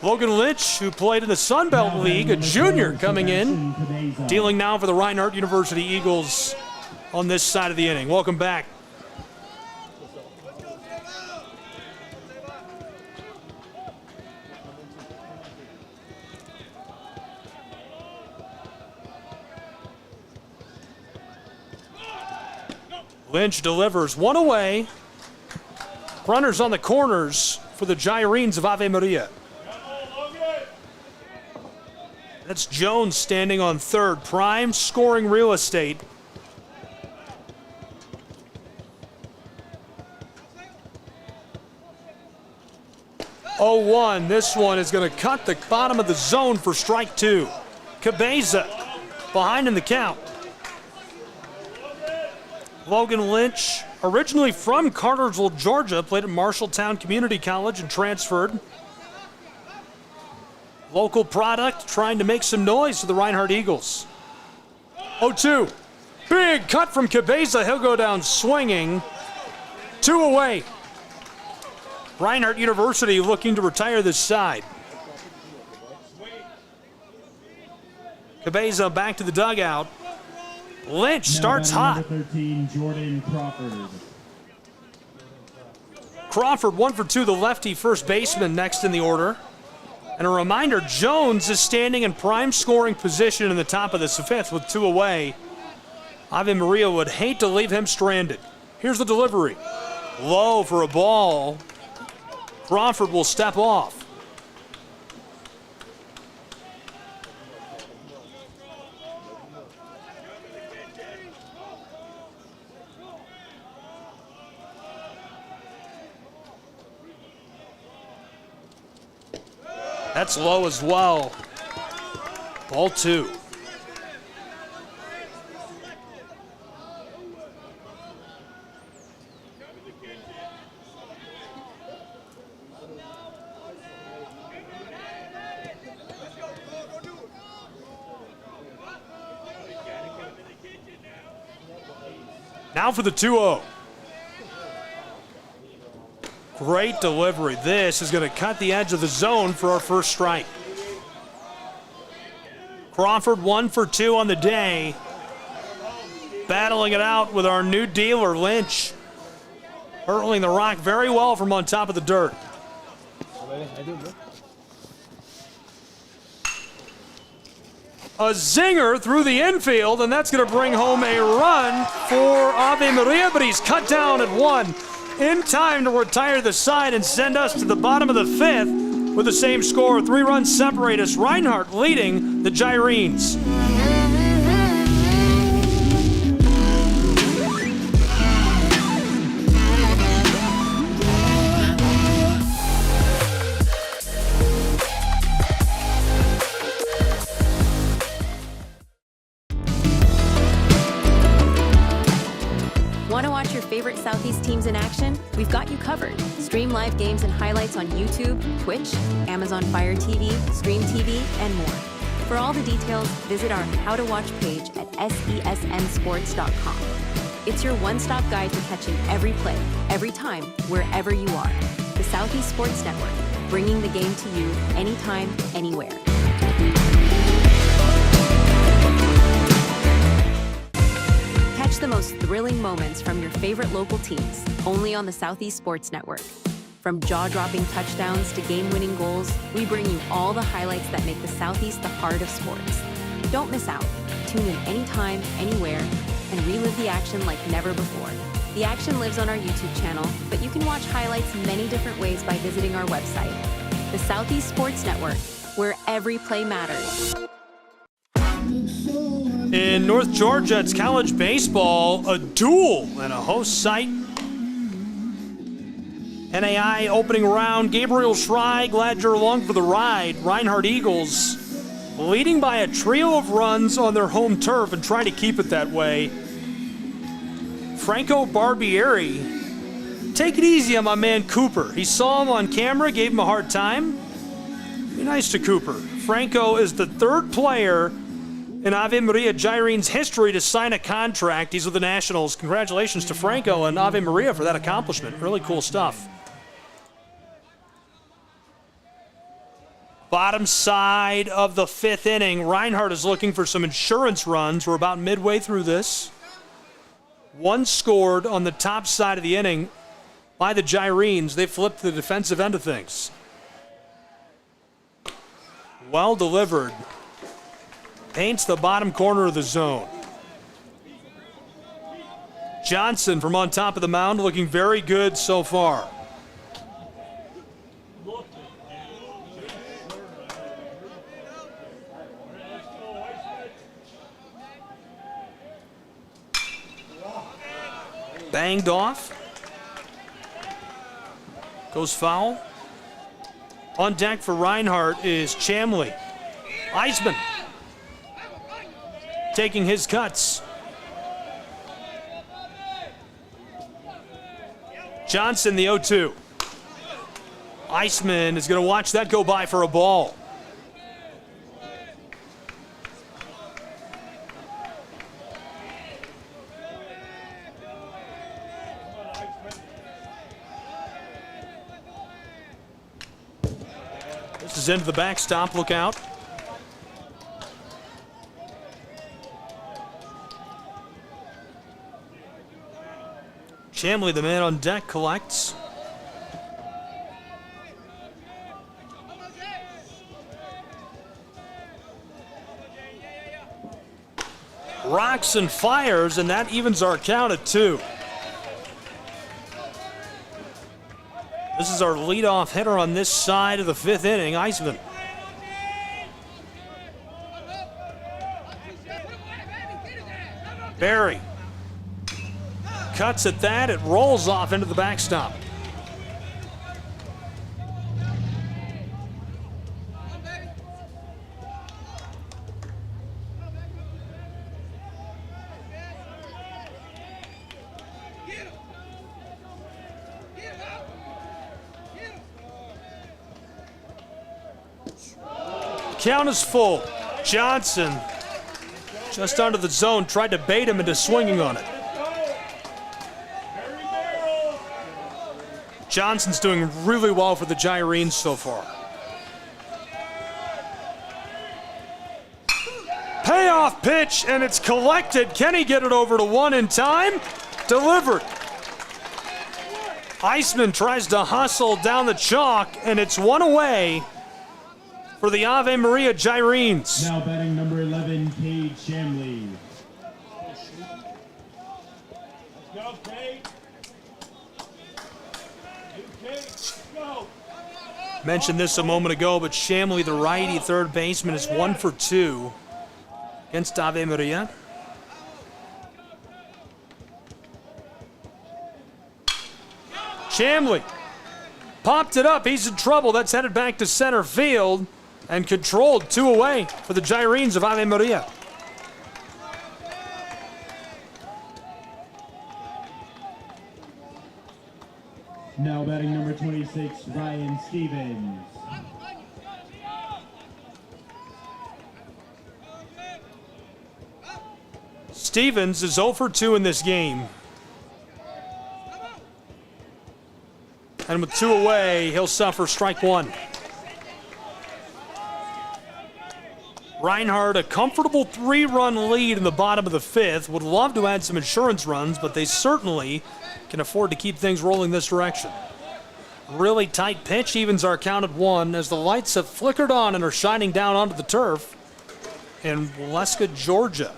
Logan Lynch, who played in the Sun Belt League, a junior coming in, dealing now for the Reinhardt University Eagles on this side of the inning. Welcome back. Lynch delivers one away. Runners on the corners for the Gyrenes of Ave Maria. That's Jones standing on third. Prime scoring real estate. Oh, 1. This one is going to cut the bottom of the zone for strike 2. Cabeza behind in the count. Logan Lynch, originally from Cartersville, Georgia, played at Marshalltown Community College and transferred. Local product trying to make some noise for the Reinhardt Eagles. 0-2. Big cut from Cabeza. He'll go down swinging. 2 away. Reinhardt University looking to retire this side. Cabeza back to the dugout. Lynch starts hot. 13, Jordan Crawford. Crawford 1 for 2, the lefty first baseman next in the order. And a reminder, Jones is standing in prime scoring position in the top of this fifth with 2 away. Ave Maria would hate to leave him stranded. Here's the delivery. Low for a ball. Crawford will step off. That's low as well. Ball 2. Now for the 2-0. Great delivery. This is going to cut the edge of the zone for our first strike. Crawford 1 for 2 on the day. Battling it out with our new dealer, Lynch. Hurtling the rock very well from on top of the dirt. A zinger through the infield, and that's going to bring home a run for Ave Maria, but he's cut down at 1. In time to retire the side and send us to the bottom of the 5th with the same score. 3 runs separate us. Reinhardt leading the Gyrenes. Want to watch your favorite Southeast teams in action? We've got you covered. Stream live games and highlights on YouTube, Twitch, Amazon Fire TV, Stream TV, and more. For all the details, visit our How to Watch page at sesnsports.com. It's your one-stop guide to catching every play, every time, wherever you are. The Southeast Sports Network, bringing the game to you anytime, anywhere. Catch the most thrilling moments from your favorite local teams, only on the Southeast Sports Network. From jaw-dropping touchdowns to game-winning goals, we bring you all the highlights that make the Southeast the heart of sports. Don't miss out. Tune in anytime, anywhere, and relive the action like never before. The action lives on our YouTube channel, but you can watch highlights many different ways by visiting our website. The Southeast Sports Network, where every play matters. In North Georgia, it's college baseball, a duel and a host site. NAI opening round, Gabriel Schrei, glad you're along for the ride. Reinhardt Eagles leading by a trio of runs on their home turf and trying to keep it that way. Franco Barbieri, take it easy on my man Cooper. He saw him on camera, gave him a hard time. Be nice to Cooper. Franco is the 3rd player in Ave Maria Gyrene's history to sign a contract. He's with the Nationals. Congratulations to Franco and Ave Maria for that accomplishment. Really cool stuff. Bottom side of the 5th inning. Reinhardt is looking for some insurance runs. We're about midway through this. 1 scored on the top side of the inning by the Gyrenes. They flipped the defensive end of things. Well delivered. Paints the bottom corner of the zone. Johnson from on top of the mound looking very good so far. Banged off. Goes foul. On deck for Reinhardt is Chamley. Eisman taking his cuts. Johnson, the 0-2. Eisman is going to watch that go by for a ball. This is into the backstop. Look out. Chamley, the man on deck, collects. rocks and fires, and that evens our count at 2. This is our leadoff hitter on this side of the 5th inning, Eisman. Barry cuts at that. It rolls off into the backstop. Count is full. Johnson, just under the zone, tried to bait him into swinging on it. Johnson's doing really well for the Gyrenes so far. Payoff pitch, and it's collected. Can he get it over to 1 in time? Delivered. Eisman tries to hustle down the chalk, and it's 1 away for the Ave Maria Gyrenes. Now batting number 11, Cade Shamley. Go, Kate. Go. Mentioned this a moment ago, but Shamley, the righty third baseman, is 1 for 2 against Ave Maria. Shamley popped it up. He's in trouble. That's headed back to center field and controlled. 2 away for the Gyrenes of Ave Maria. Now batting number 26, Ryan Stevens. Stevens is 0 for 2 in this game. And with 2 away, he'll suffer strike 1. Reinhardt, a comfortable 3-run lead in the bottom of the 5th. Would love to add some insurance runs, but they certainly can afford to keep things rolling this direction. Really tight pitch evens our count at 1 as the lights have flickered on and are shining down onto the turf in Waleska, Georgia.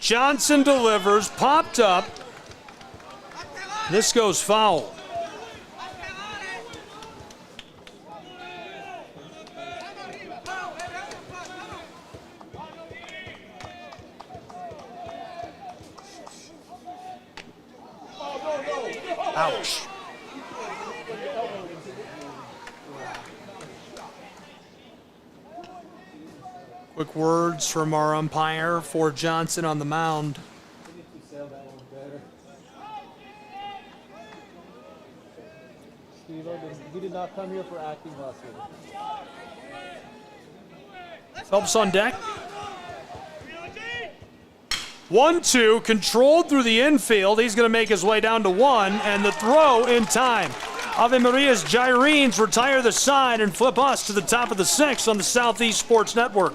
Johnson delivers, popped up. This goes foul. Ouch. Quick words from our umpire for Johnson on the mound. Steve, we did not come here for acting last year. Phelps on deck. 1-2, controlled through the infield. He's going to make his way down to 1, and the throw in time. Ave Maria's Gyrenes retire the side and flip us to the top of the 6th on the Southeast Sports Network.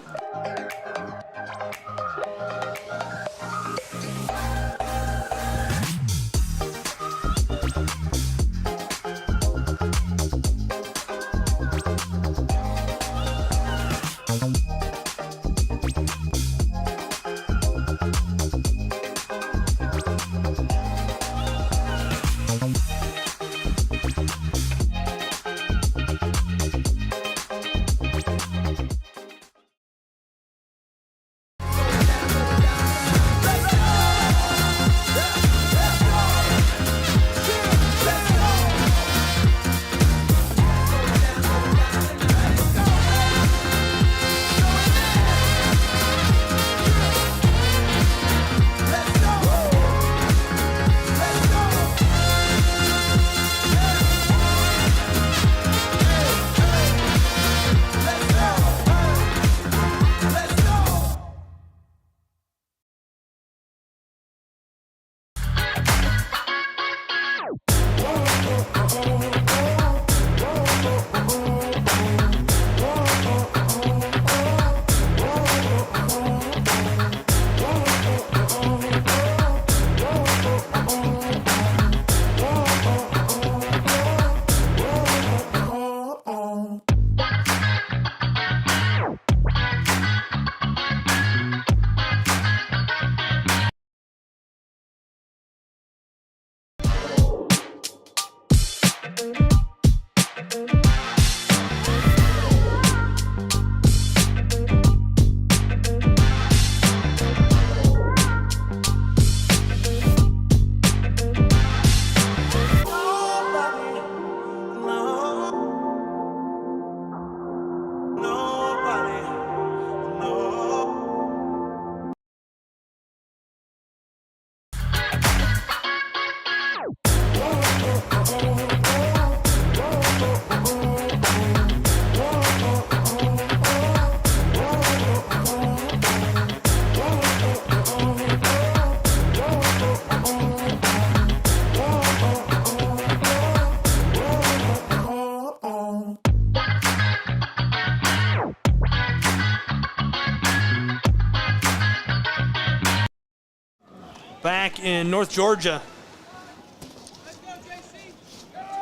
back in North Georgia.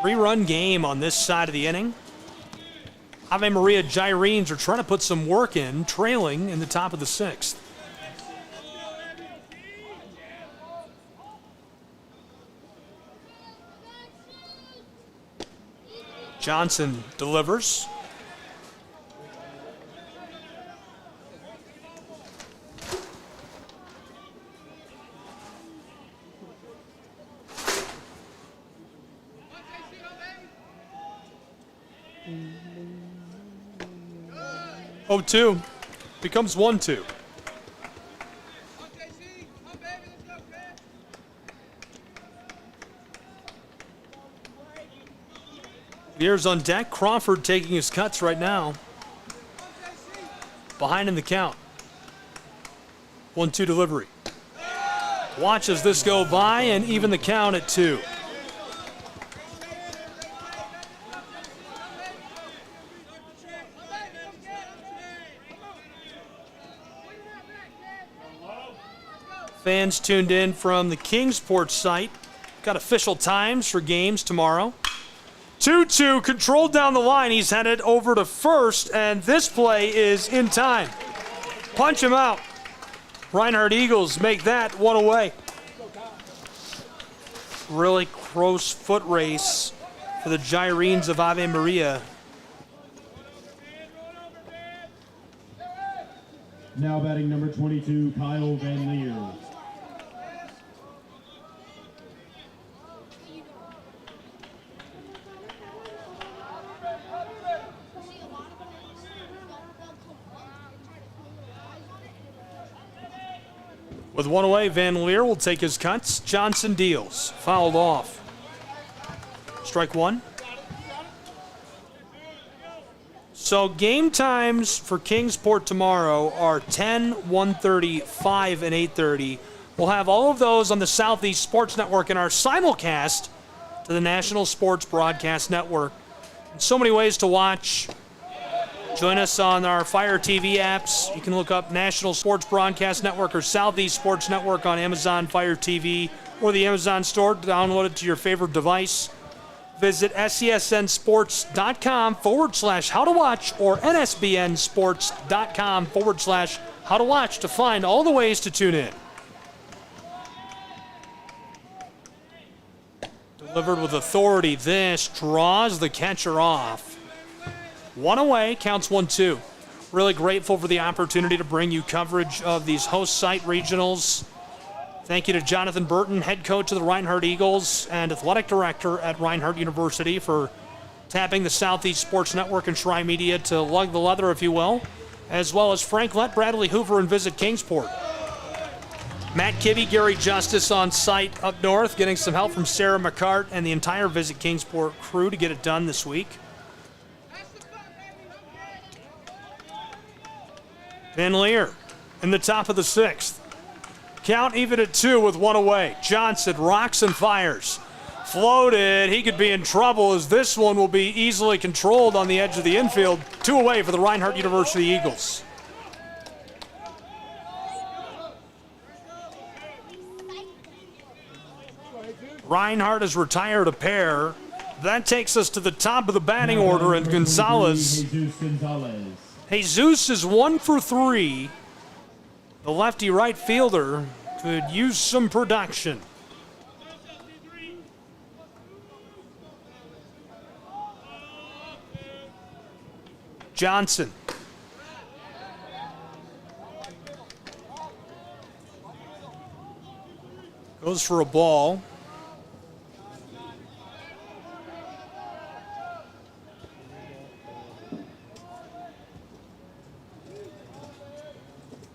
3-run game on this side of the inning. Ave Maria Gyrenes are trying to put some work in, trailing in the top of the 6th. Johnson delivers. Oh, 2 becomes 1-2. Lear's on deck. Crawford taking his cuts right now. Behind in the count. 1-2 delivery. Watches this go by and even the count at 2. Fans tuned in from the Kingsport site. Got official times for games tomorrow. 2-2, controlled down the line. He's headed over to first, and this play is in time. Punch him out. Reinhardt Eagles make that one away. Really close foot race for the Gyrenes of Ave Maria. Now batting number 22, Kyle Van Leer. With one away, Van Leer will take his cuts. Johnson deals. Fouled off. Strike 1. So game times for Kingsport tomorrow are 10, 1:30, 5, and 8:30. We'll have all of those on the Southeast Sports Network in our simulcast to the National Sports Broadcast Network. So many ways to watch. Join us on our Fire TV apps. You can look up National Sports Broadcast Network or Southeast Sports Network on Amazon Fire TV or the Amazon store. Download it to your favorite device. Visit SESNsports.com/how-to-watch or NSBNsports.com/how-to-watch to find all the ways to tune in. Delivered with authority. This draws the catcher off. One away, counts 1-2. Really grateful for the opportunity to bring you coverage of these host site regionals. Thank you to Jonathan Burton, head coach of the Reinhardt Eagles and athletic director at Reinhardt University, for tapping the Southeast Sports Network and Shrine Media to lug the leather, if you will, as well as Frank Lett, Bradley Hoover, and Visit Kingsport. Matt Kibbe, Gary Justice on site up north, getting some help from Sarah McCart and the entire Visit Kingsport crew to get it done this week. Van Leer in the top of the 6th. Count even at 2 with one away. Johnson rocks and fires. Floated. He could be in trouble as this one will be easily controlled on the edge of the infield. 2 away for the Reinhardt University Eagles. Reinhardt has retired a pair. That takes us to the top of the batting order, and Gonzalez. Jesus is 1 for 3. The lefty right fielder could use some production. Johnson. Goes for a ball.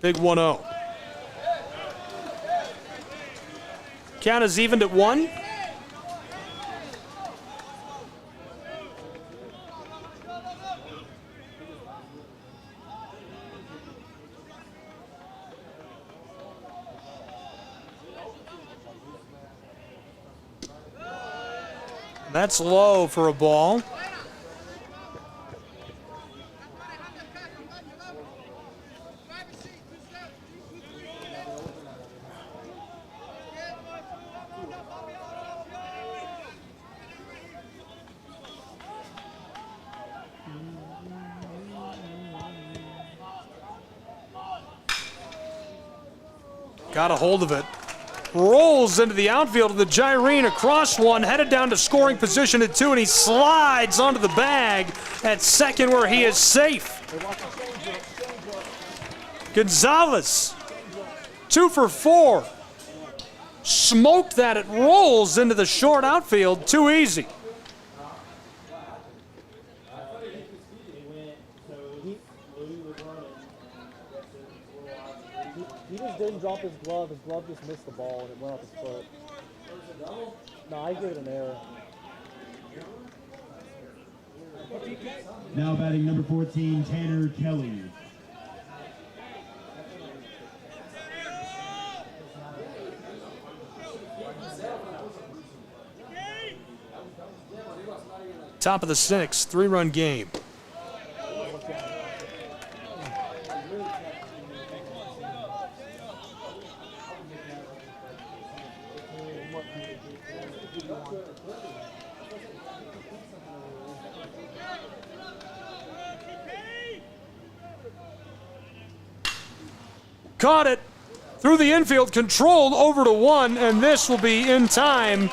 Big 1-0. Count is evened at 1. That's low for a ball. Got a hold of it. Rolls into the outfield of the Gyrene across one, headed down to scoring position at 2, and he slides onto the bag at second where he is safe. Gonzalez, 2 for 4. Smoked that. It rolls into the short outfield. Too easy. He just didn't drop his glove. His glove just missed the ball and it went off his foot. No, I gave it an error. Now batting number 14, Tanner Kelly. Top of the 6th, 3-run game. Caught it through the infield, controlled over to 1, and this will be in time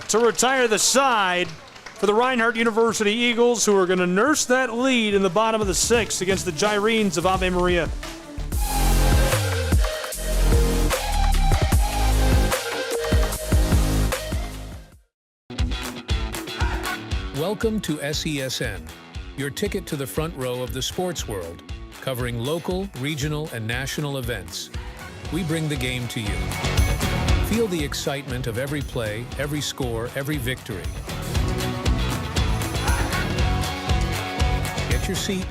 to retire the side for the Reinhardt University Eagles, who are going to nurse that lead in the bottom of the 6th against the Gyrenes of Ave Maria. Welcome to SESN, your ticket to the front row of the sports world, covering local, regional, and national events. We bring the game to you. Feel the excitement of every play, every score, every victory. Get your seat,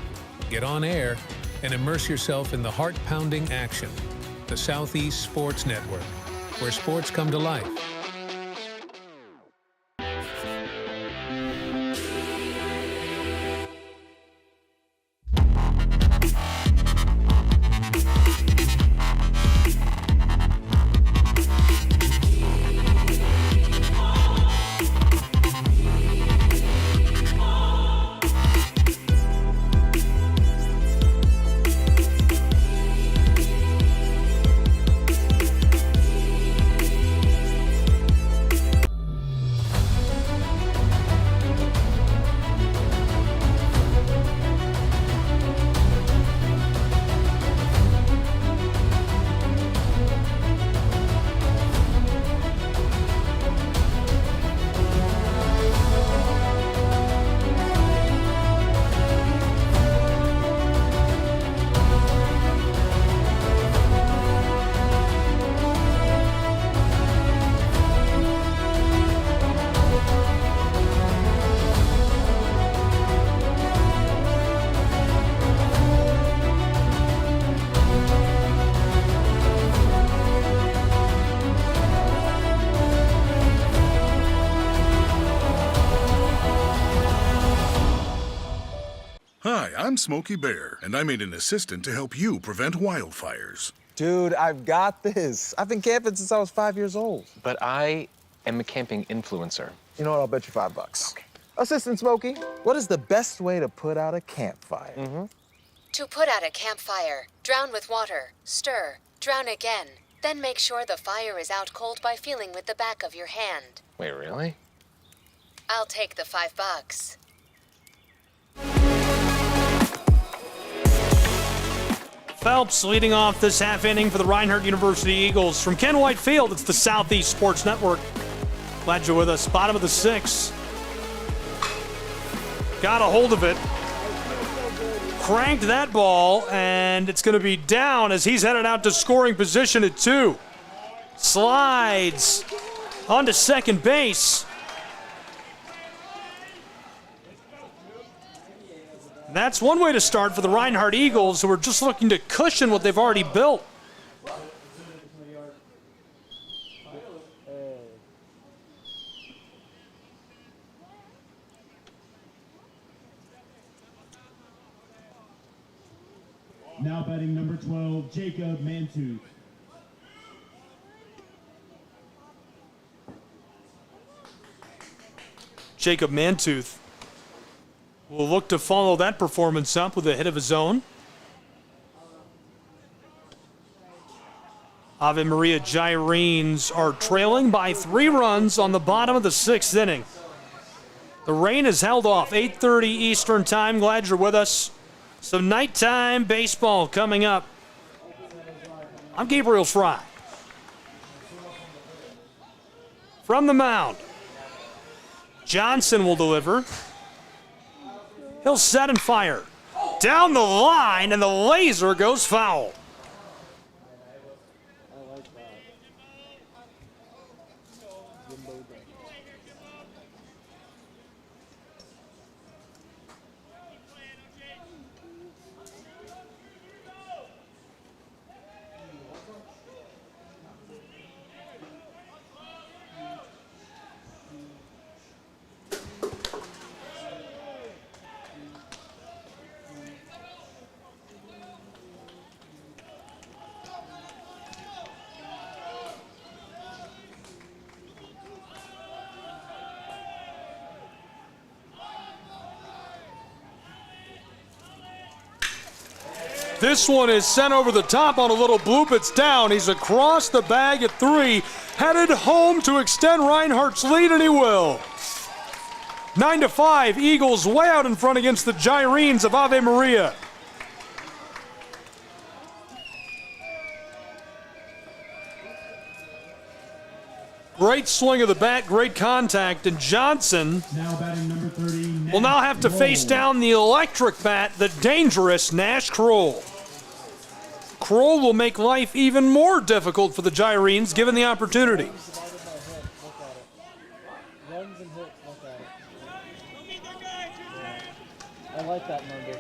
get on air, and immerse yourself in the heart-pounding action. The Southeast Sports Network, where sports come to life. Hi, I'm Smokey Bear, and I made an assistant to help you prevent wildfires. Dude, I've got this. I've been camping since I was 5 years old. But I am a camping influencer. You know what? I'll bet you $5. Okay. Assistant Smokey, what is the best way to put out a campfire? To put out a campfire, drown with water, stir, drown again. Then make sure the fire is out cold by feeling with the back of your hand. Wait, really? I'll take the $5. Phelps leading off this half inning for the Reinhardt University Eagles. From Ken White Field, it's the Southeast Sports Network. Glad you're with us. Bottom of the 6th. Got a hold of it. Cranked that ball, and it's going to be down as he's headed out to scoring position at 2. Slides onto second base. That's one way to start for the Reinhardt Eagles, who are just looking to cushion what they've already built. Now batting number 12, Jacob Mantooth. Jacob Mantooth will look to follow that performance up with a hit of his own. Ave Maria Gyrenes are trailing by 3 runs on the bottom of the 6th inning. The rain has held off. 8:30 Eastern time. Glad you're with us. Some nighttime baseball coming up. I'm Gabriel Fry. From the mound, Johnson will deliver. He'll set and fire. Down the line, and the laser goes foul. This one is sent over the top on a little bloop. It's down. He's across the bag at 3, headed home to extend Reinhardt's lead, and he will. 9-5, Eagles way out in front against the Gyrenes of Ave Maria. Great swing of the bat, great contact, and Johnson will now have to face down the electric bat, the dangerous Nash Kroll. Kroll will make life even more difficult for the Gyrenes given the opportunity. Runs and hits, look at it. I like that number.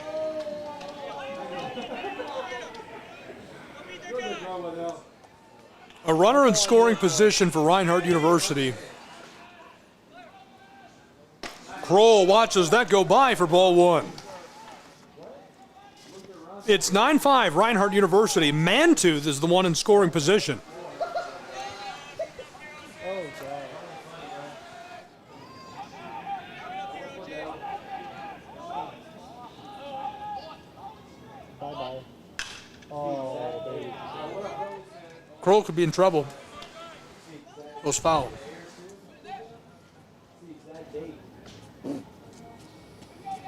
A runner in scoring position for Reinhardt University. Kroll watches that go by for ball 1. It's 9-5 Reinhardt University. Mantooth is the one in scoring position. Bye-bye. Oh, baby. Kroll could be in trouble. Goes foul.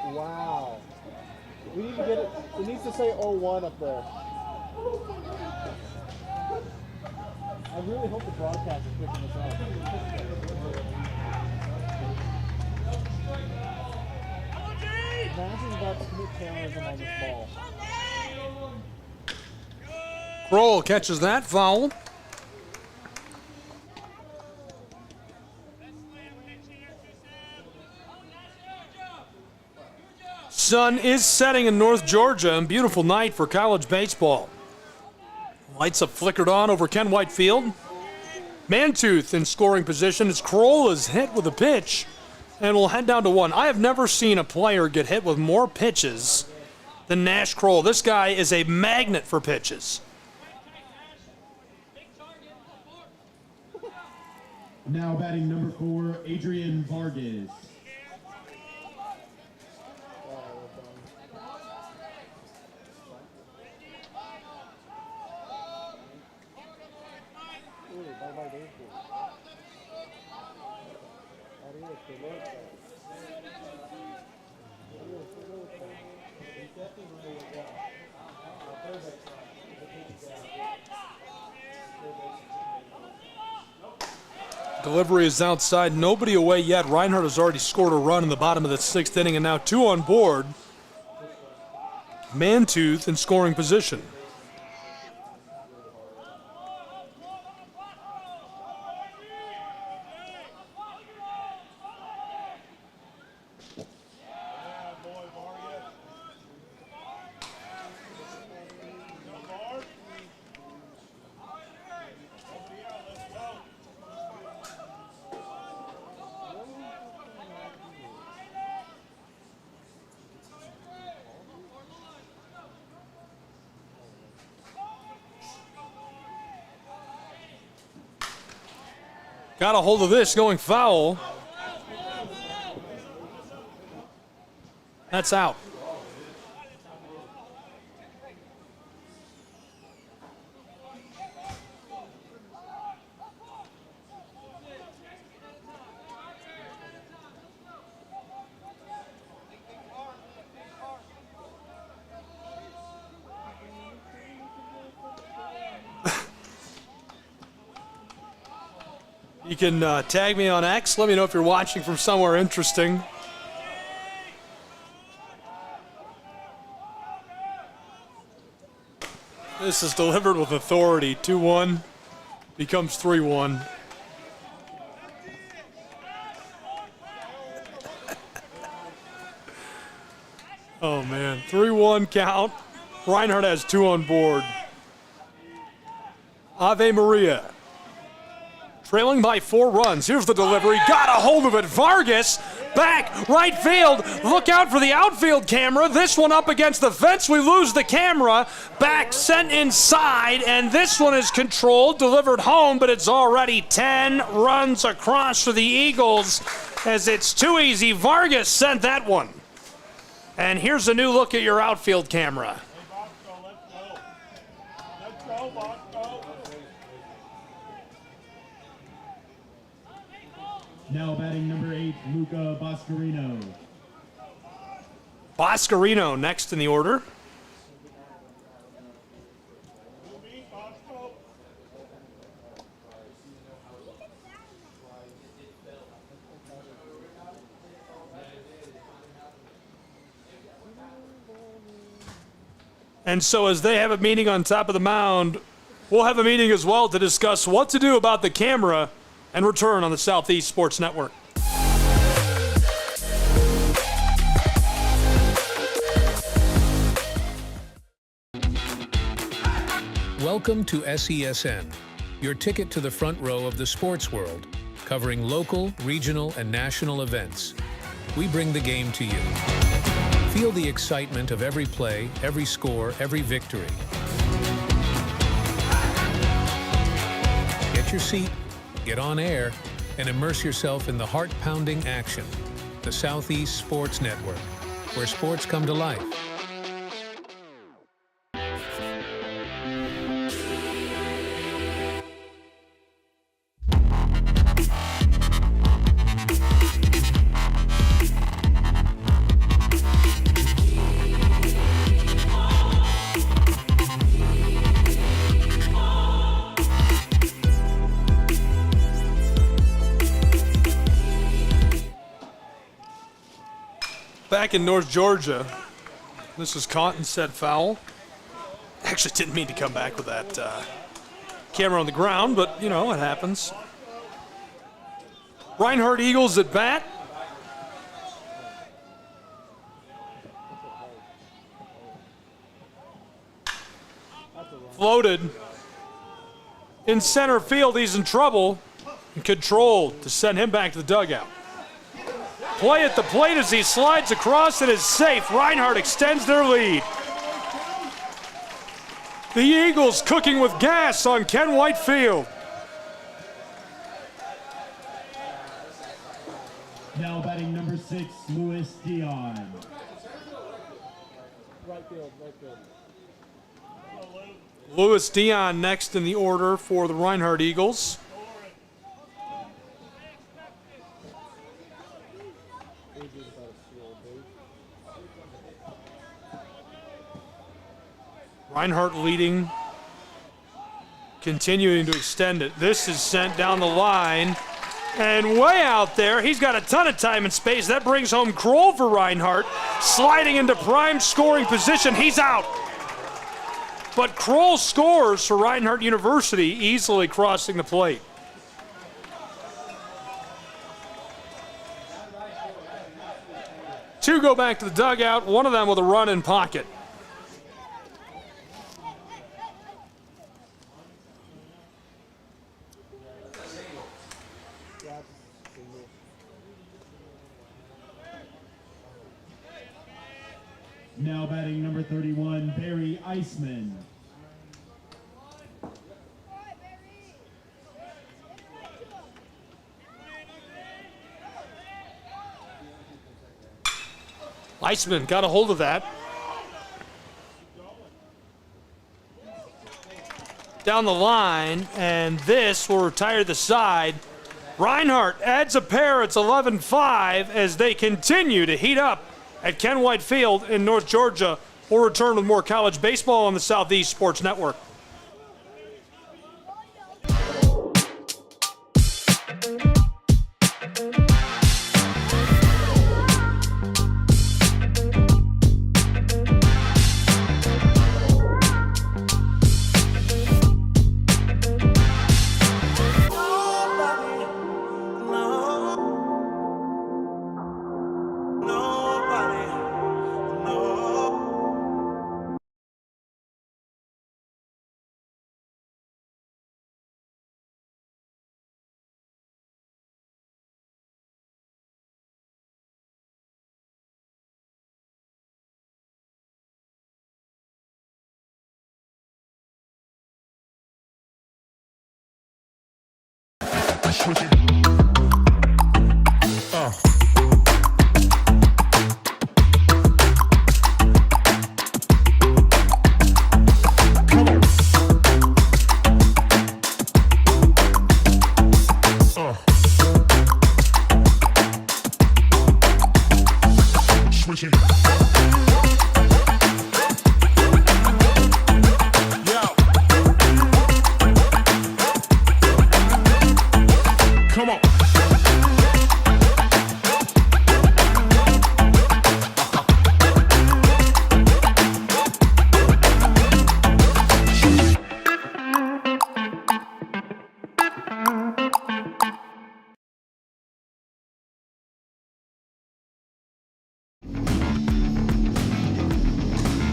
Wow. We need to get it. It needs to say 01 up there. I really hope the broadcast is picking this up. Nash is about to commit terrorism on this ball. Kroll catches that foul. Sun is setting in North Georgia, and beautiful night for college baseball. Lights have flickered on over Ken White Field. Mantooth in scoring position as Kroll is hit with a pitch and will head down to 1. I have never seen a player get hit with more pitches than Nash Kroll. This guy is a magnet for pitches. Now batting number 4, Adrian Vargas. Delivery is outside, nobody away yet. Reinhardt has already scored a run in the bottom of the 6th inning, and now 2 on board. Mantooth in scoring position. Got a hold of this, going foul. That's out. You can tag me on X. Let me know if you're watching from somewhere interesting. This is delivered with authority. 2-1 becomes 3-1. Oh, man. 3-1 count. Reinhardt has 2 on board. Ave Maria. Trailing by 4 runs. Here's the delivery. Got a hold of it. Vargas back right field. Look out for the outfield camera. This one up against the fence. We lose the camera. Back sent inside, and this one is controlled, delivered home, but it's already 10 runs across for the Eagles as it's too easy. Vargas sent that one. And here's a new look at your outfield camera. Now batting number 8, Luca Boscarino. Boscarino next in the order. And so as they have a meeting on top of the mound, we'll have a meeting as well to discuss what to do about the camera and return on the Southeast Sports Network. Welcome to SESN, your ticket to the front row of the sports world, covering local, regional, and national events. We bring the game to you. Feel the excitement of every play, every score, every victory. Get your seat, get on air, and immerse yourself in the heart-pounding action. The Southeast Sports Network, where sports come to life. Back in North Georgia, this is caught and set foul. Actually didn't mean to come back with that camera on the ground, but you know, it happens. Reinhardt Eagles at bat. Floated. In center field, he's in trouble. And controlled to send him back to the dugout. Play at the plate as he slides across and is safe. Reinhardt extends their lead. The Eagles cooking with gas on Ken White Field. Now batting number 6, Luis Dion. Right field, right field. Luis Dion next in the order for the Reinhardt Eagles. Reinhardt leading, continuing to extend it. This is sent down the line, and way out there, he's got a ton of time and space. That brings home Kroll for Reinhardt, sliding into prime scoring position. He's out. But Kroll scores for Reinhardt University, easily crossing the plate. Two go back to the dugout, one of them with a run in pocket. Now batting number 31, Barry Eisman. Eisman got a hold of that. Down the line, and this will retire the side. Reinhardt adds a pair. It's 11-5 as they continue to heat up at Ken White Field in North Georgia. We'll return with more college baseball on the Southeast Sports Network.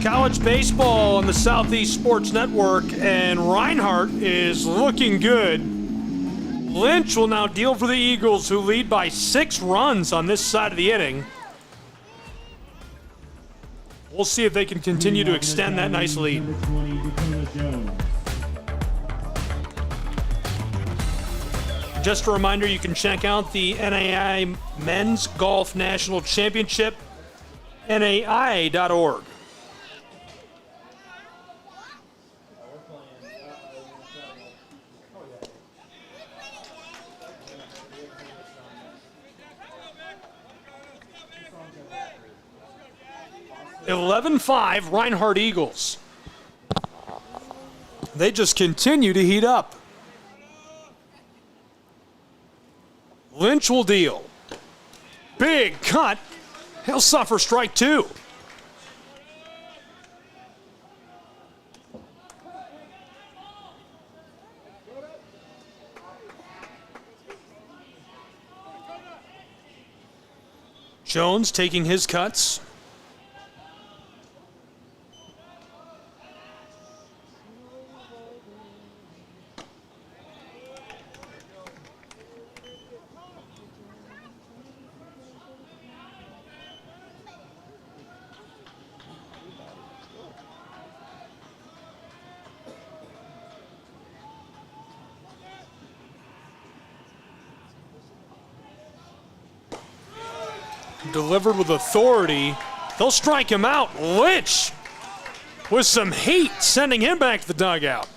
College baseball on the Southeast Sports Network, and Reinhardt is looking good. Lynch will now deal for the Eagles, who lead by 6 runs on this side of the inning. We'll see if they can continue to extend that nice lead. Just a reminder, you can check out the NAIA Men's Golf National Championship, NAIA.org. (11-5) Reinhardt Eagles. They just continue to heat up. Lynch will deal. Big cut. He'll suffer strike 2. Jones taking his cuts. Delivered with authority. They'll strike him out. Lynch with some heat, sending him back to the dugout.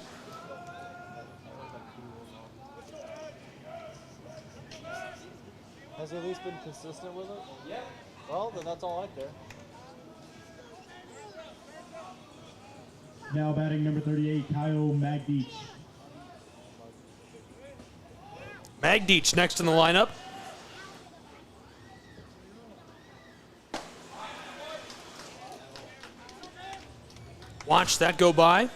Has he at least been consistent with it? Yeah. Well, then that's all right there. Now batting number 38, Kyle Magdeach. Magdeach next in the lineup. Watch that go by.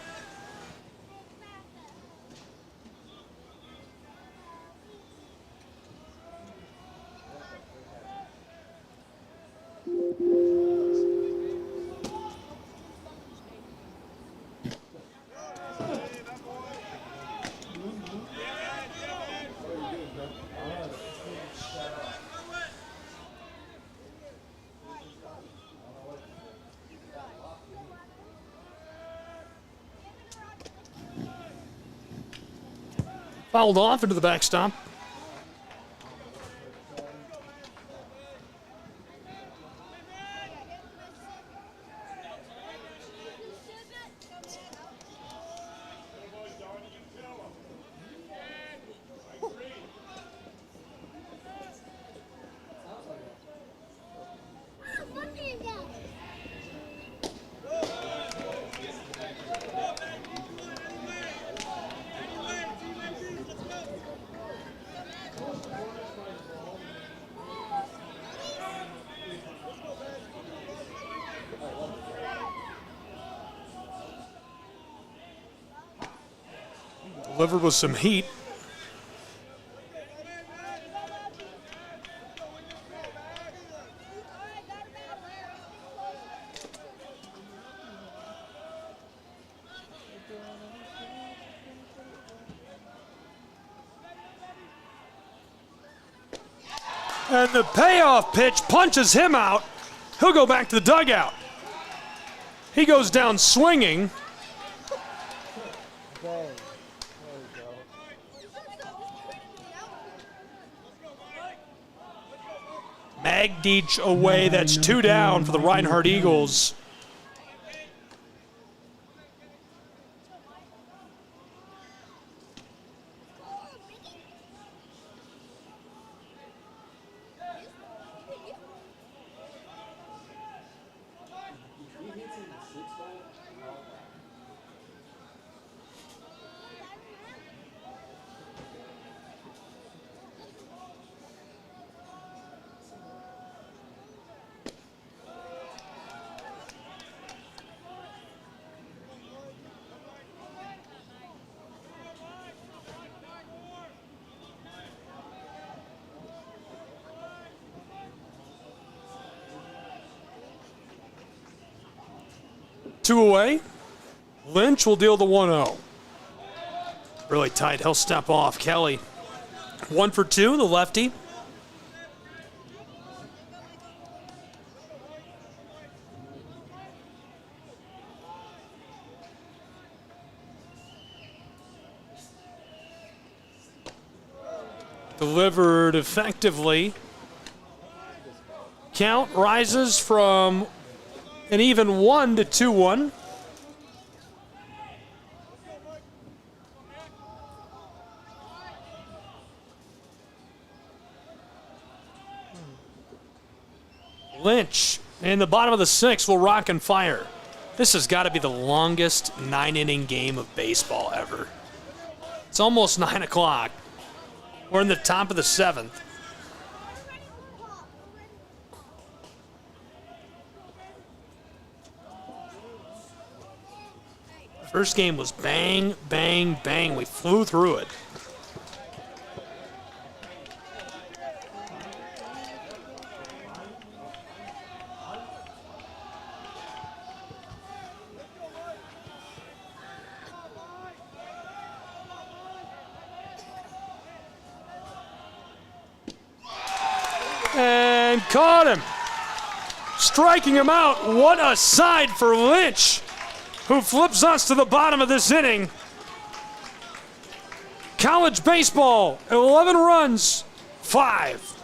Fouled off into the backstop. Delivered with some heat. And the payoff pitch punches him out. He'll go back to the dugout. He goes down swinging. Magdic away. That's 2 down for the Reinhardt Eagles. Two away. Lynch will deal the 1-0. Really tight. He'll step off. Kelly, 1 for 2, the lefty. Delivered effectively. Count rises from an even 1 to 2-1. Lynch in the bottom of the 6th will rock and fire. This has got to be the longest 9-inning game of baseball ever. It's almost 9 o'clock. We're in the top of the 7th. First game was bang, bang, bang. We flew through it. And caught him. Striking him out. What a side for Lynch, who flips us to the bottom of this inning. College baseball, 11 runs, 5.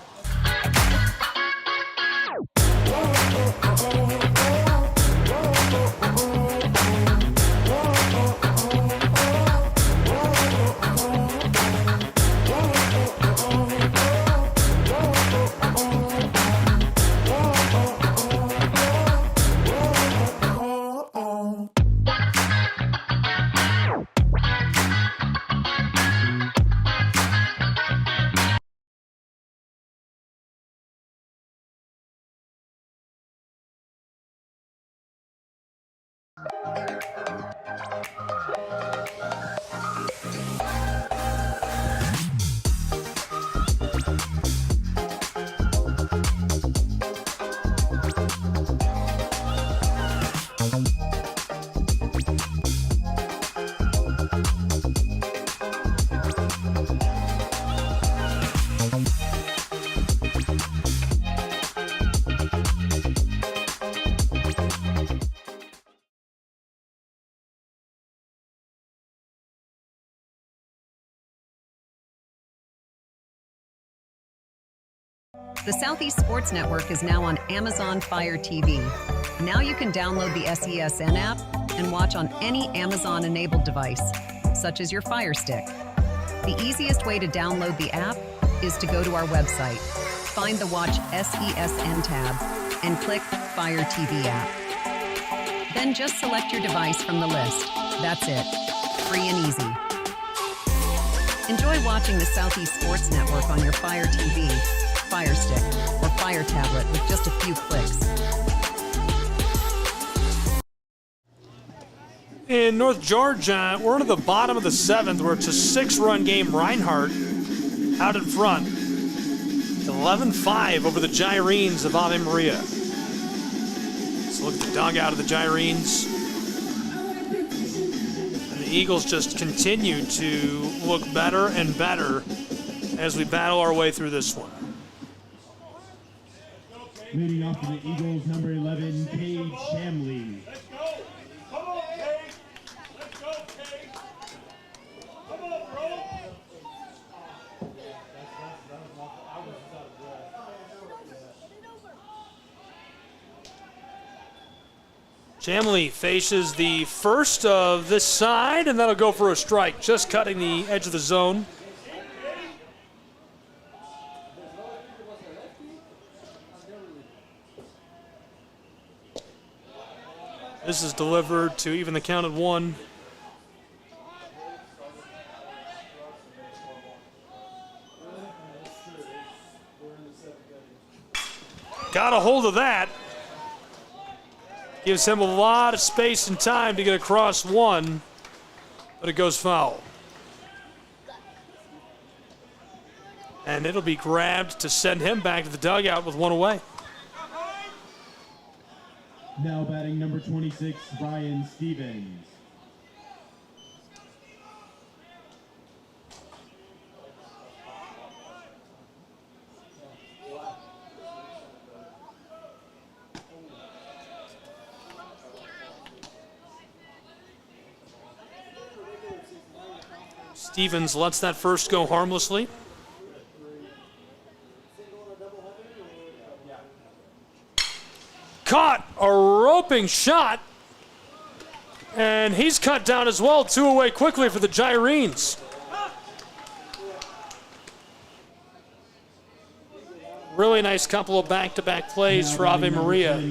The Southeast Sports Network is now on Amazon Fire TV. Now you can download the SESN app and watch on any Amazon-enabled device, such as your Fire Stick. The easiest way to download the app is to go to our website, find the Watch SESN tab, and click Fire TV app. Then just select your device from the list. That's it. Free and easy. Enjoy watching the Southeast Sports Network on your Fire TV, Fire Stick, or Fire Tablet with just a few clicks. In North Georgia, we're into the bottom of the 7th, where it's a 6-run game. Reinhardt out in front. 11-5 over the Gyrenes of Ave Maria. Let's look at the dugout of the Gyrenes. And the Eagles just continue to look better and better as we battle our way through this one. Leading off for the Eagles, number 11, Cade Shamley. Let's go. Come on, Cade. Let's go, Cade. Come on, bro. Chamley faces the first of this side, and that'll go for a strike, just cutting the edge of the zone. This is delivered to even the count at 1. Got a hold of that. Gives him a lot of space and time to get across 1, but it goes foul. And it'll be grabbed to send him back to the dugout with 1 away. Now batting number 26, Ryan Stevens. Stevens lets that first go harmlessly. Caught a roping shot, and he's cut down as well. 2 away quickly for the Gyrenes. Really nice couple of back-to-back plays for Ave Maria.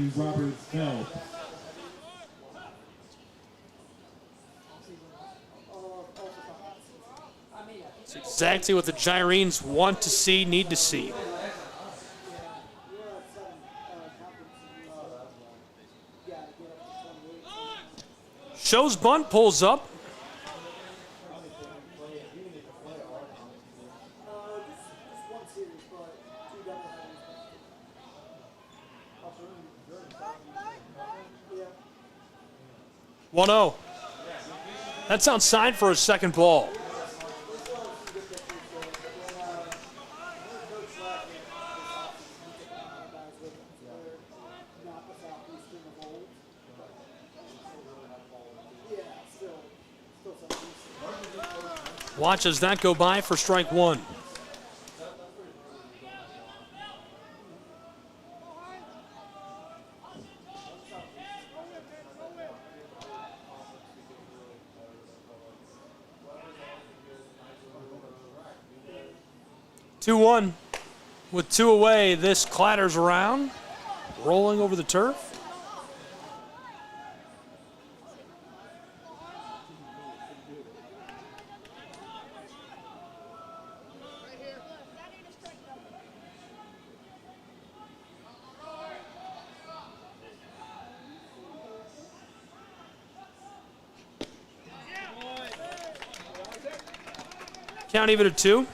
It's exactly what the Gyrenes want to see, need to see. Shows bunt, pulls up. One-0. That's outside for a second ball. Watches that go by for strike 1. Two-one. With 2 away, this clatters around, rolling over the turf. Count even at 2.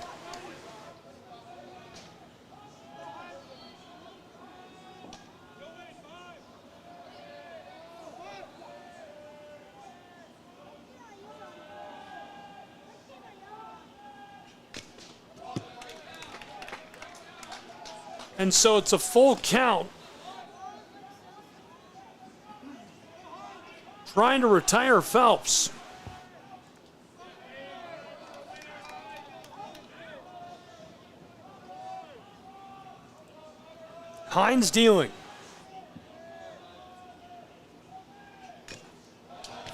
And so it's a full count. Trying to retire Phelps. Hines dealing.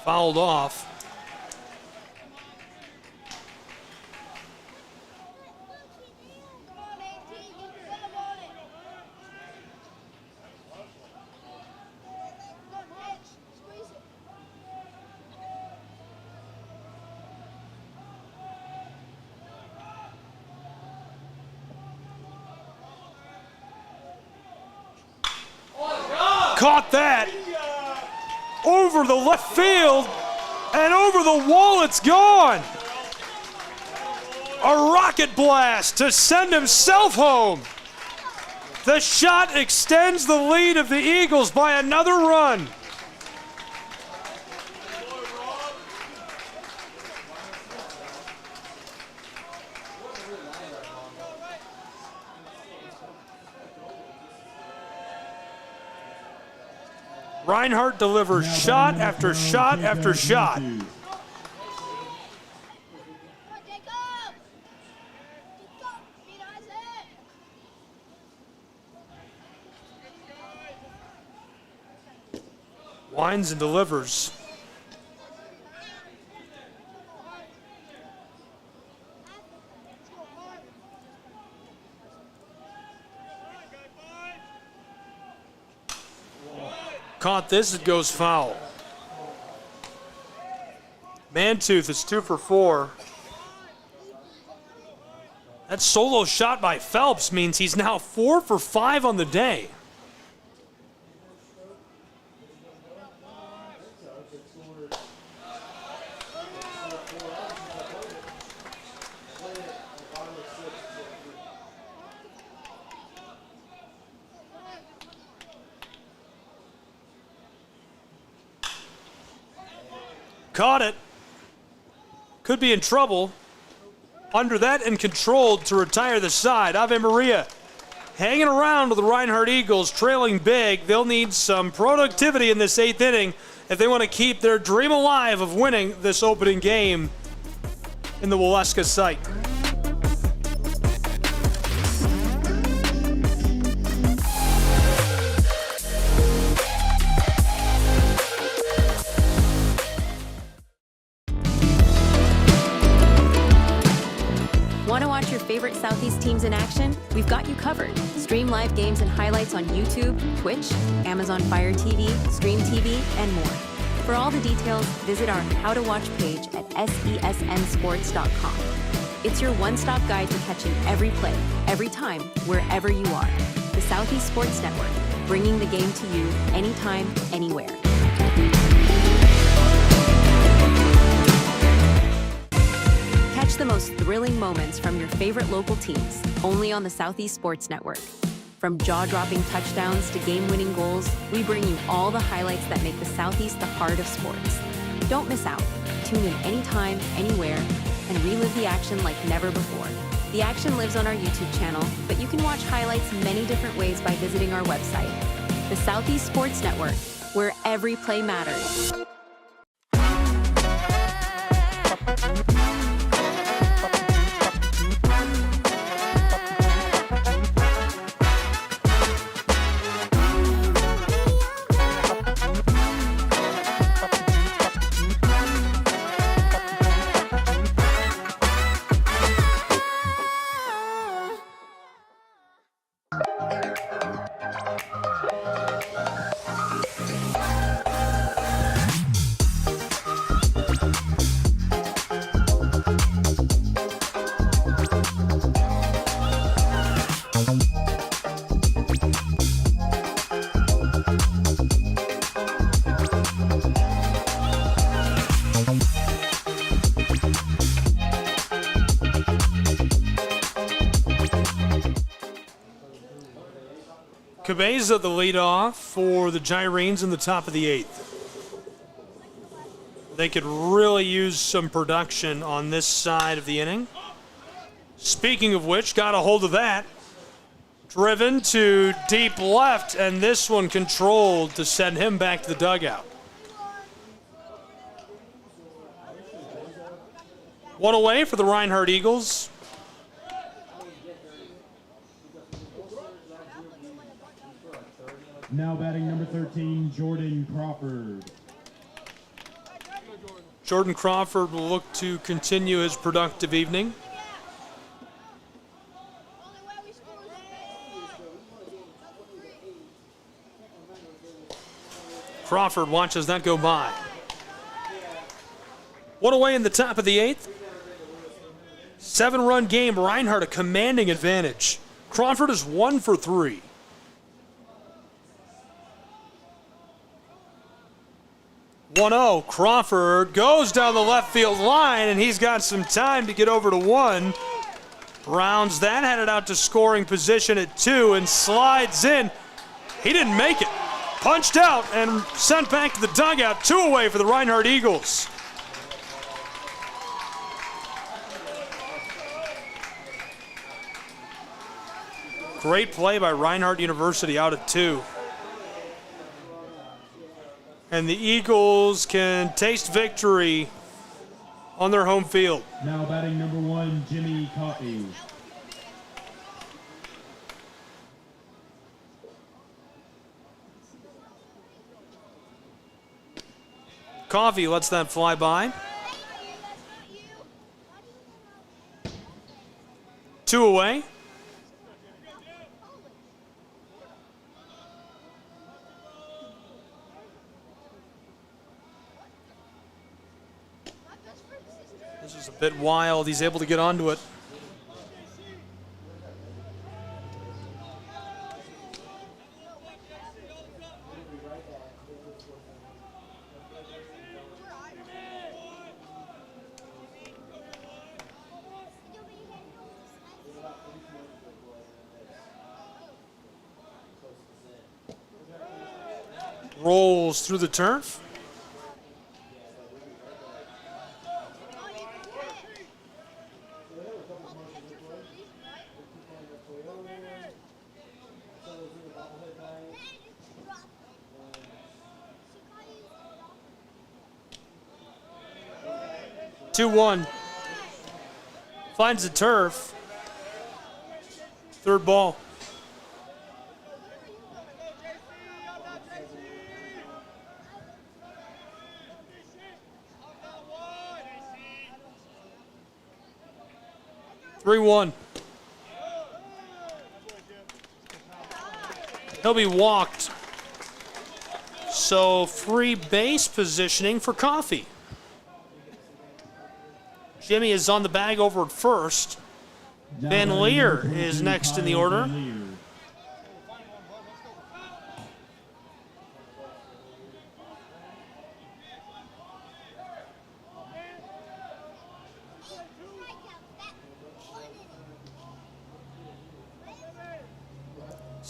Fouled off. Caught that over the left field and over the wall. It's gone. A rocket blast to send himself home. The shot extends the lead of the Eagles by another run. Reinhardt delivers shot after shot after shot. Winds and delivers. Caught this, it goes foul. Mantooth is 2 for 4. That solo shot by Phelps means he's now 4 for 5 on the day. Caught it. Could be in trouble. Under that and controlled to retire the side. Ave Maria hanging around with the Reinhardt Eagles, trailing big. They'll need some productivity in this 8th inning if they want to keep their dream alive of winning this opening game in the Waleska site. Want to watch your favorite Southeast teams in action? We've got you covered. Stream live games and highlights on YouTube, Twitch, Amazon Fire TV, Stream TV, and more. For all the details, visit our How to Watch page at sesnsports.com. It's your one-stop guide to catching every play, every time, wherever you are. The Southeast Sports Network, bringing the game to you anytime, anywhere. Catch the most thrilling moments from your favorite local teams, only on the Southeast Sports Network. From jaw-dropping touchdowns to game-winning goals, we bring you all the highlights that make the Southeast the heart of sports. Don't miss out. Tune in anytime, anywhere, and relive the action like never before. The action lives on our YouTube channel, but you can watch highlights many different ways by visiting our website. The Southeast Sports Network, where every play matters. Cabeza the leadoff for the Gyrenes in the top of the 8th. They could really use some production on this side of the inning. Speaking of which, got a hold of that. Driven to deep left, and this one controlled to send him back to the dugout. One away for the Reinhardt Eagles. Now batting number 13, Jordan Crawford. Jordan Crawford will look to continue his productive evening. Crawford watches that go by. One away in the top of the 8th. 7-run game, Reinhardt a commanding advantage. Crawford is 1 for 3. 1-0, Crawford goes down the left field line, and he's got some time to get over to 1. Rounds that, headed out to scoring position at 2, and slides in. He didn't make it. Punched out and sent back to the dugout. 2 away for the Reinhardt Eagles. Great play by Reinhardt University out at 2. And the Eagles can taste victory on their home field. Now batting number 1, Jimmy Coffey. Coffee lets that fly by. 2 away. This is a bit wild. He's able to get onto it. Rolls through the turf. Two one. Finds the turf. Third ball. 3-1. He'll be walked. So free base positioning for Coffee. Jimmy is on the bag over at first. Van Leer is next in the order.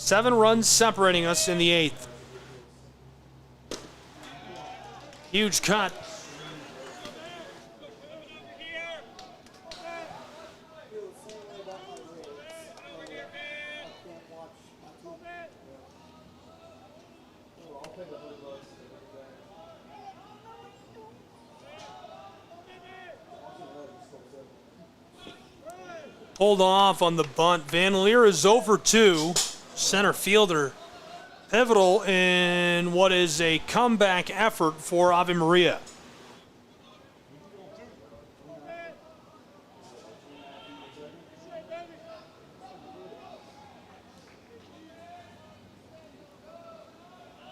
Seven runs separating us in the 8th. Huge cut. Pulled off on the bunt. Van Leer is over 2. Center fielder. Pivotal in what is a comeback effort for Ave Maria.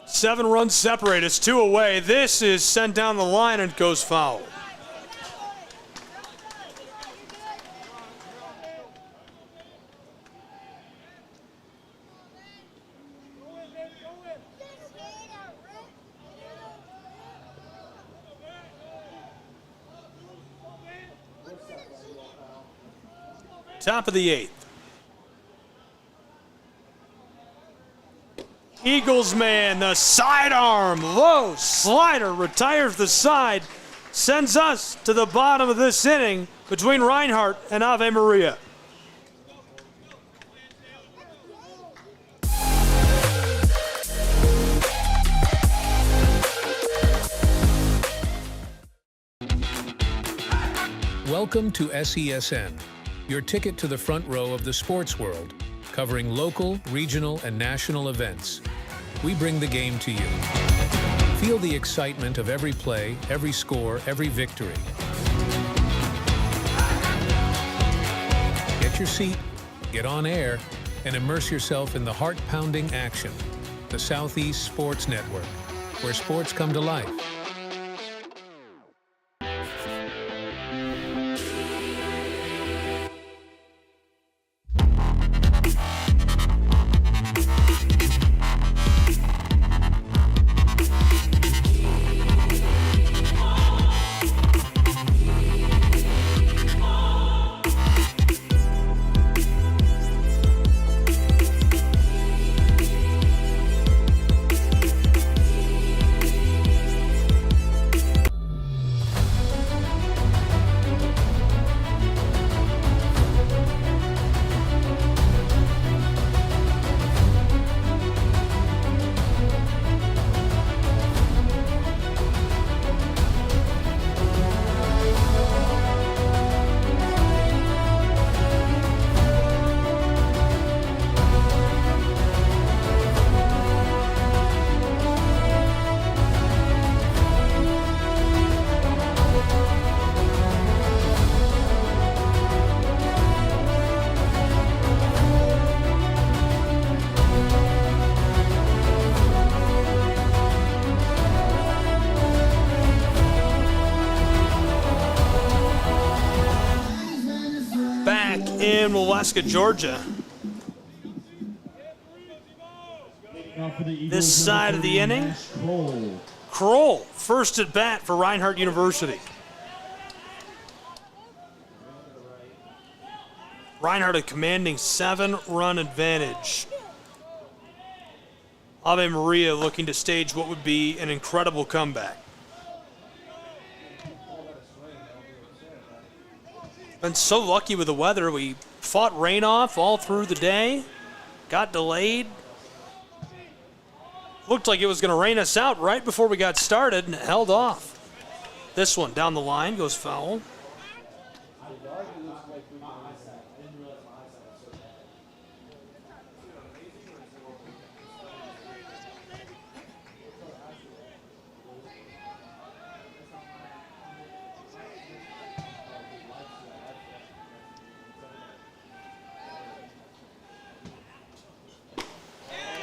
Seven runs separate. It's 2 away. This is sent down the line and goes foul. Top of the 8th. Eagles man, the sidearm, low slider, retires the side, sends us to the bottom of this inning between Reinhardt and Ave Maria. Welcome to SESN, your ticket to the front row of the sports world, covering local, regional, and national events. We bring the game to you. Feel the excitement of every play, every score, every victory. Get your seat, get on air, and immerse yourself in the heart-pounding action. The Southeast Sports Network, where sports come to life. Alaska, Georgia. Now for the Eagles, This side of the inning, Nash Kroll. Kroll, first at bat for Reinhardt University. Reinhardt a commanding 7-run advantage. Ave Maria looking to stage what would be an incredible comeback. Been so lucky with the weather. We fought rain off all through the day, got delayed. Looked like it was going to rain us out right before we got started and it held off. This one down the line goes foul.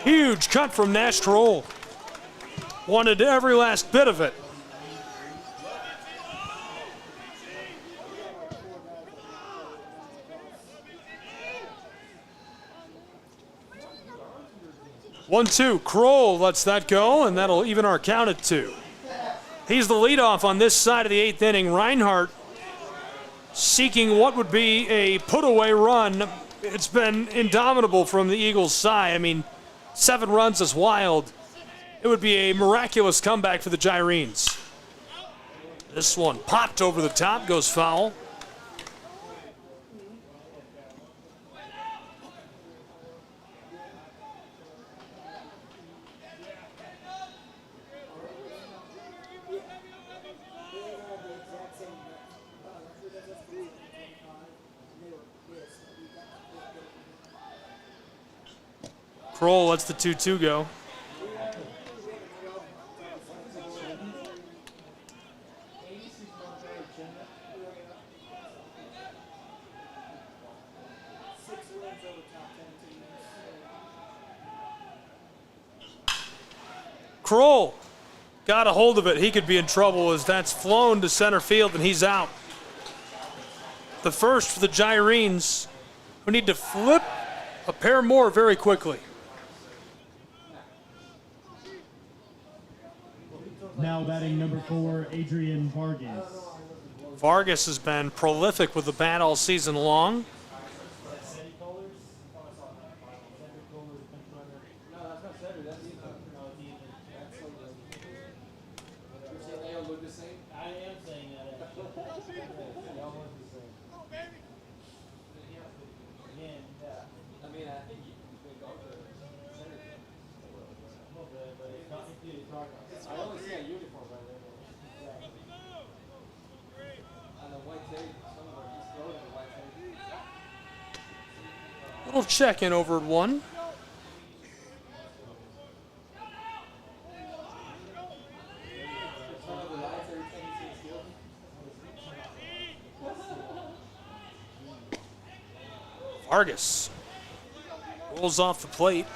Huge cut from Nash Kroll. Wanted every last bit of it. One-two. Kroll lets that go, and that'll even our count at 2. He's the leadoff on this side of the 8th inning. Reinhardt seeking what would be a put-away run. It's been indomitable from the Eagles' side. I mean, 7 runs is wild. It would be a miraculous comeback for the Gyrenes. This one popped over the top, goes foul. Kroll lets the 2-2 go. Kroll got a hold of it. He could be in trouble as that's flown to center field and he's out. The first for the Gyrenes, who need to flip a pair more very quickly. Now batting number 4, Adrian Vargas. Vargas has been prolific with the bat all season long. Little check-in over at 1. Vargas rolls off the plate.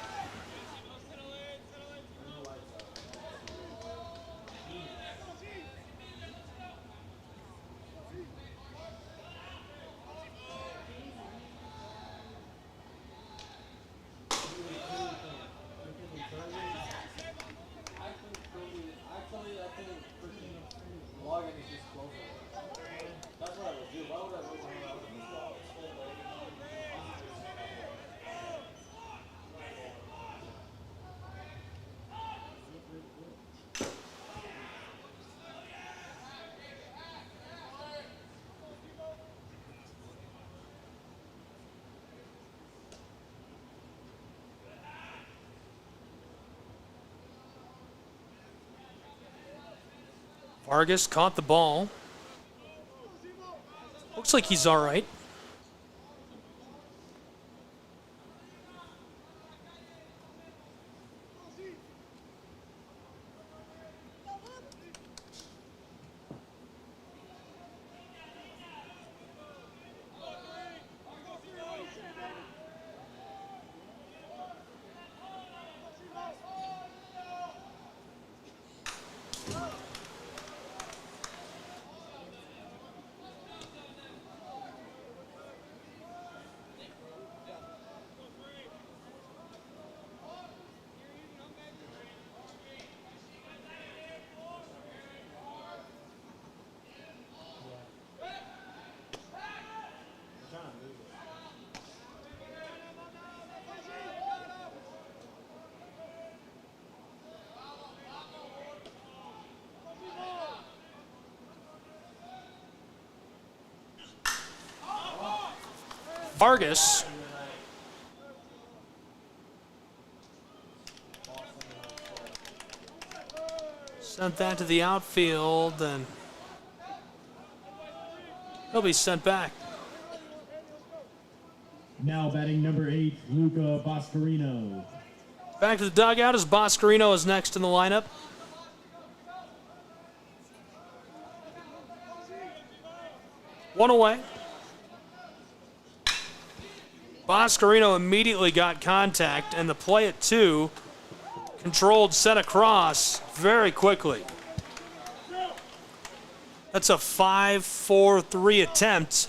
Vargas caught the ball. Looks like he's all right. Vargas. Sent that to the outfield, and he'll be sent back. Now batting number 8, Luca Boscarino. Back to the dugout as Boscarino is next in the lineup. One away. Boscarino immediately got contact, and the play at 2, controlled set across very quickly. That's a 5-4-3 attempt.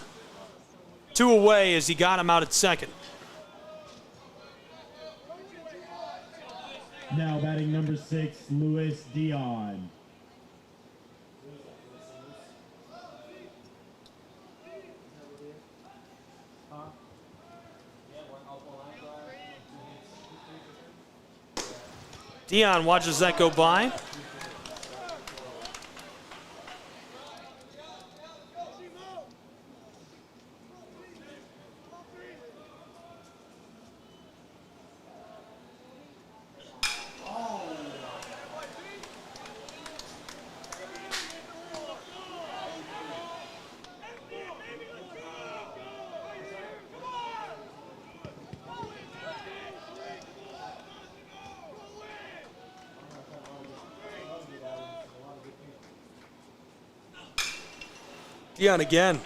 2 away as he got him out at second. Now batting number 6, Luis Dion. Dion watches that go by. Dion again.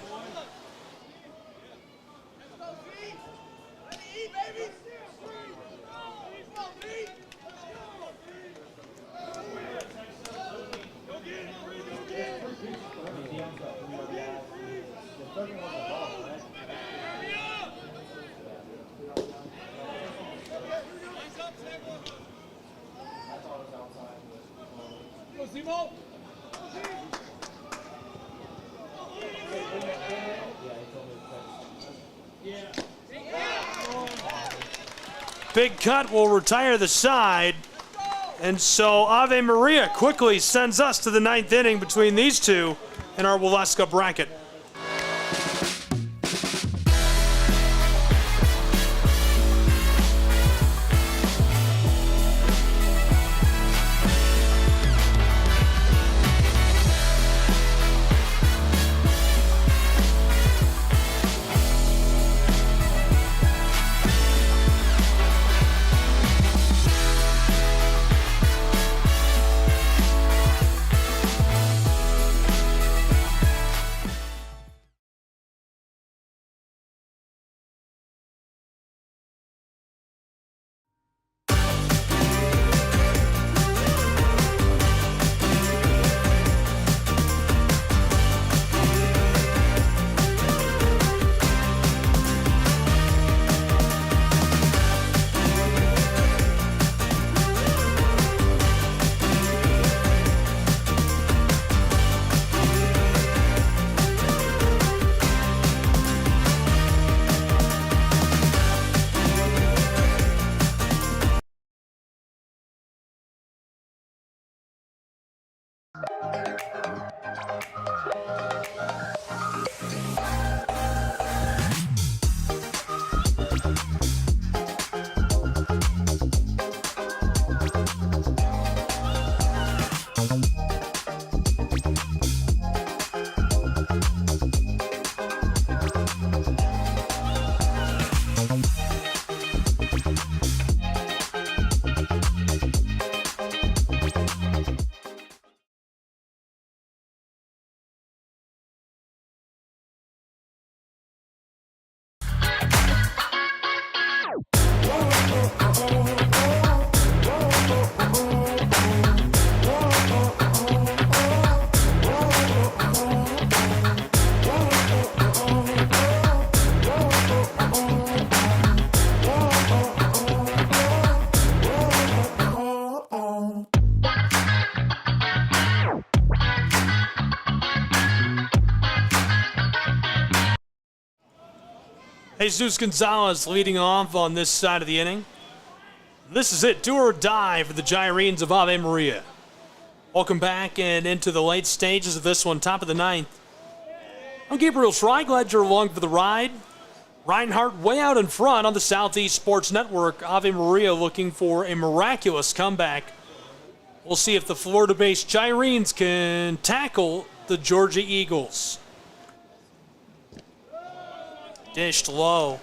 Big cut will retire the side. And so Ave Maria quickly sends us to the 9th inning between these two in our Waleska bracket. Jesus Gonzalez leading off on this side of the inning. This is it, do or die for the Gyrenes of Ave Maria. Welcome back and into the late stages of this one, top of the 9th. I'm Gabriel Schrei, glad you're along for the ride. Reinhardt way out in front on the Southeast Sports Network. Ave Maria looking for a miraculous comeback. We'll see if the Florida-based Gyrenes can tackle the Georgia Eagles. Dished low.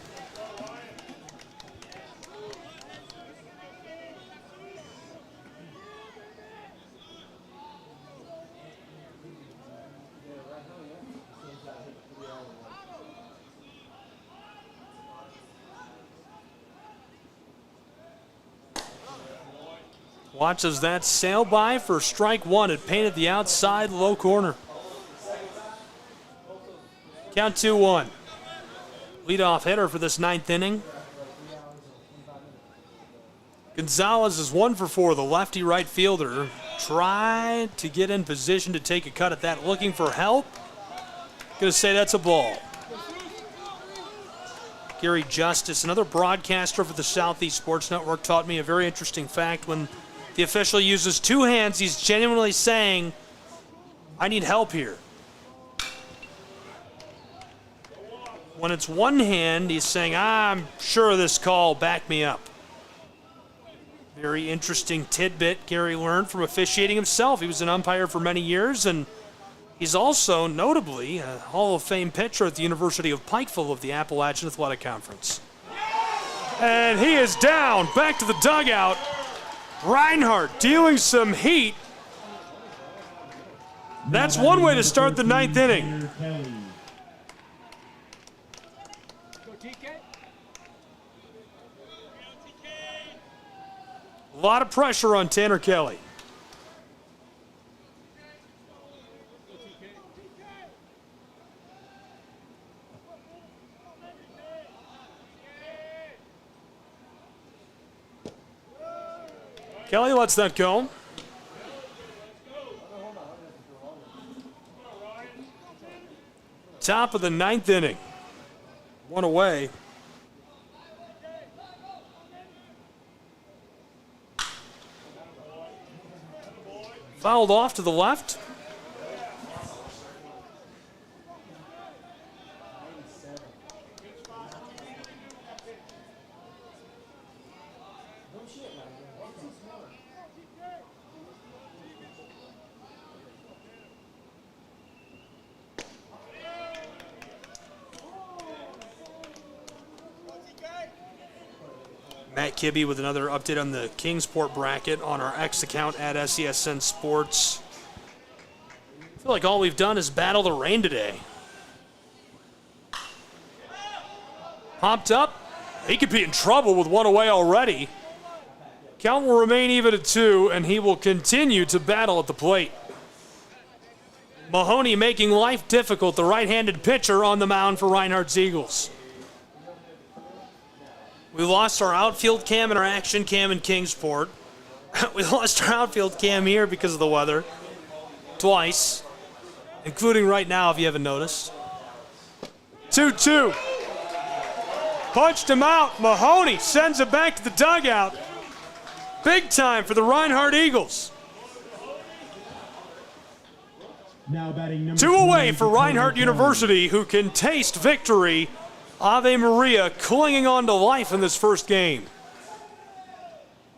Watch as that sail by for strike one. It painted the outside low corner. Count 2-1. Leadoff hitter for this ninth inning. Gonzalez is 1 for 4, the lefty right fielder. Tried to get in position to take a cut at that, looking for help. Gonna say that's a ball. Gary Justice, another broadcaster for the Southeast Sports Network, taught me a very interesting fact. When the official uses two hands, he's genuinely saying, I need help here. When it's one hand, he's saying, I'm sure of this call, back me up. Very interesting tidbit Gary learned from officiating himself. He was an umpire for many years, and he's also, notably, a Hall of Fame pitcher at the University of Pikeville of the Appalachian Athletic Conference. And he is down, back to the dugout. Reinhardt dealing some heat. That's one way to start the ninth inning. A lot of pressure on Tanner Kelly. Kelly lets that go. Top of the ninth inning. One away. Fouled off to the left. Matt Kibbe with another update on the Kingsport bracket on our X account at SESN Sports. I feel like all we've done is battle the rain today. Popped up. He could be in trouble with one away already. Count will remain even at 2, and he will continue to battle at the plate. Mahoney making life difficult, the right-handed pitcher on the mound for Reinhardt's Eagles. We lost our outfield cam and our action cam in Kingsport. We lost our outfield cam here because of the weather. Twice. Including right now, if you haven't noticed. 2-2. Punched him out. Mahoney sends it back to the dugout. Big time for the Reinhardt Eagles. Now batting number 2 away for Reinhardt University, who can taste victory. Ave Maria clinging on to life in this first game.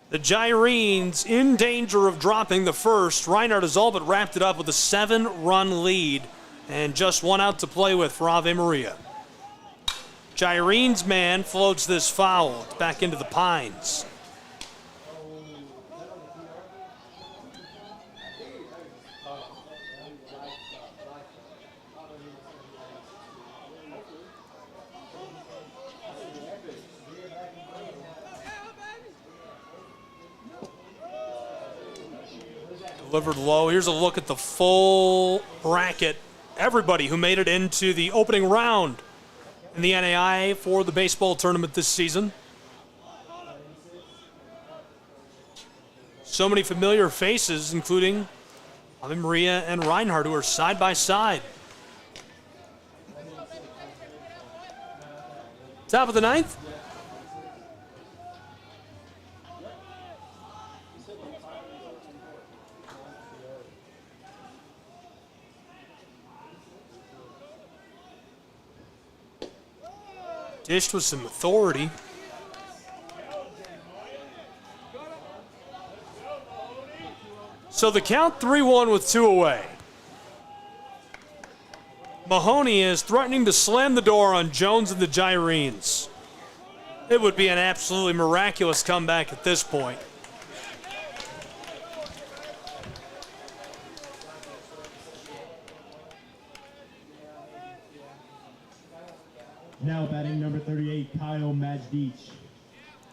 The Gyrenes in danger of dropping the first. Reinhardt has all but wrapped it up with a 7-run lead and just one out to play with for Ave Maria. Gyrenes man floats this foul back into the pines. Delivered low. Here's a look at the full bracket. Everybody who made it into the opening round in the NAIA for the baseball tournament this season. So many familiar faces, including Ave Maria and Reinhardt, who are side by side. Top of the ninth. Dished with some authority. So the count 3-1 with 2 away. Mahoney is threatening to slam the door on Jones and the Gyrenes. It would be an absolutely miraculous comeback at this point. Now batting number 38, Kyle Majdich.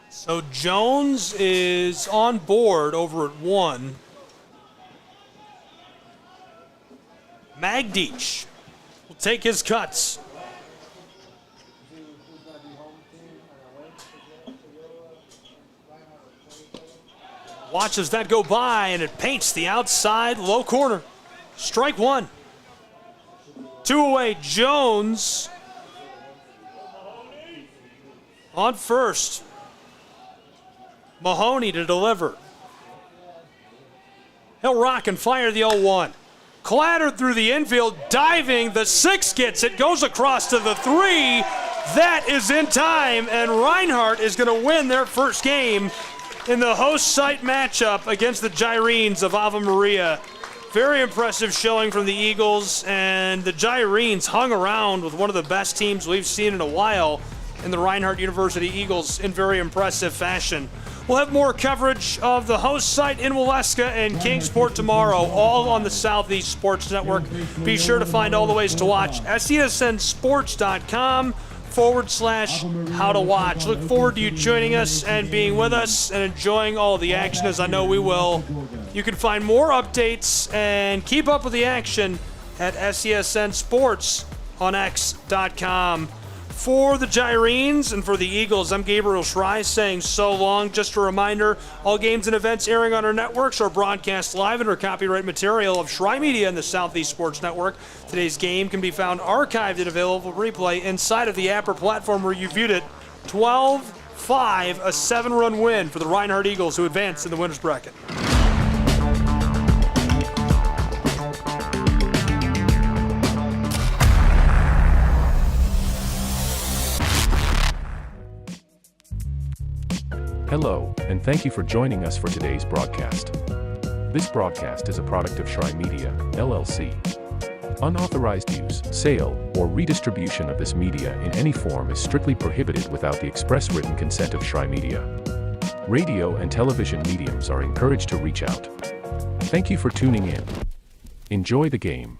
So Jones is on board over at 1. Magdich will take his cuts. Watches that go by, and it paints the outside low corner. Strike 1. 2 away, Jones on first. Mahoney to deliver. He'll rock and fire the 0-1. Clattered through the infield, diving, the 6 gets it, goes across to the 3. That is in time, and Reinhardt is going to win their first game in the host site matchup against the Gyrenes of Ave Maria. Very impressive showing from the Eagles, and the Gyrenes hung around with one of the best teams we've seen in a while in the Reinhardt University Eagles in very impressive fashion. We'll have more coverage of the host site in Waleska and Kingsport tomorrow, all on the Southeast Sports Network. Be sure to find all the ways to watch. SESNsports.com/how to watch. Look forward to you joining us and being with us and enjoying all of the action, as I know we will. You can find more updates and keep up with the action at SESN Sports on X.com. For the Gyrenes and for the Eagles, I'm Gabriel Schrei saying so long. Just a reminder, all games and events airing on our networks are broadcast live under copyright material of Schrei Media and the Southeast Sports Network. Today's game can be found archived and available for replay inside of the app or platform where you viewed it. 12-5, a 7-run win for the Reinhardt Eagles, who advanced in the winner's bracket. Hello, and thank you for joining us for today's broadcast. This broadcast is a product of Schrei Media, LLC. Unauthorized use, sale, or redistribution of this media in any form is strictly prohibited without the express written consent of Schrei Media. Radio and television mediums are encouraged to reach out. Thank you for tuning in. Enjoy the game.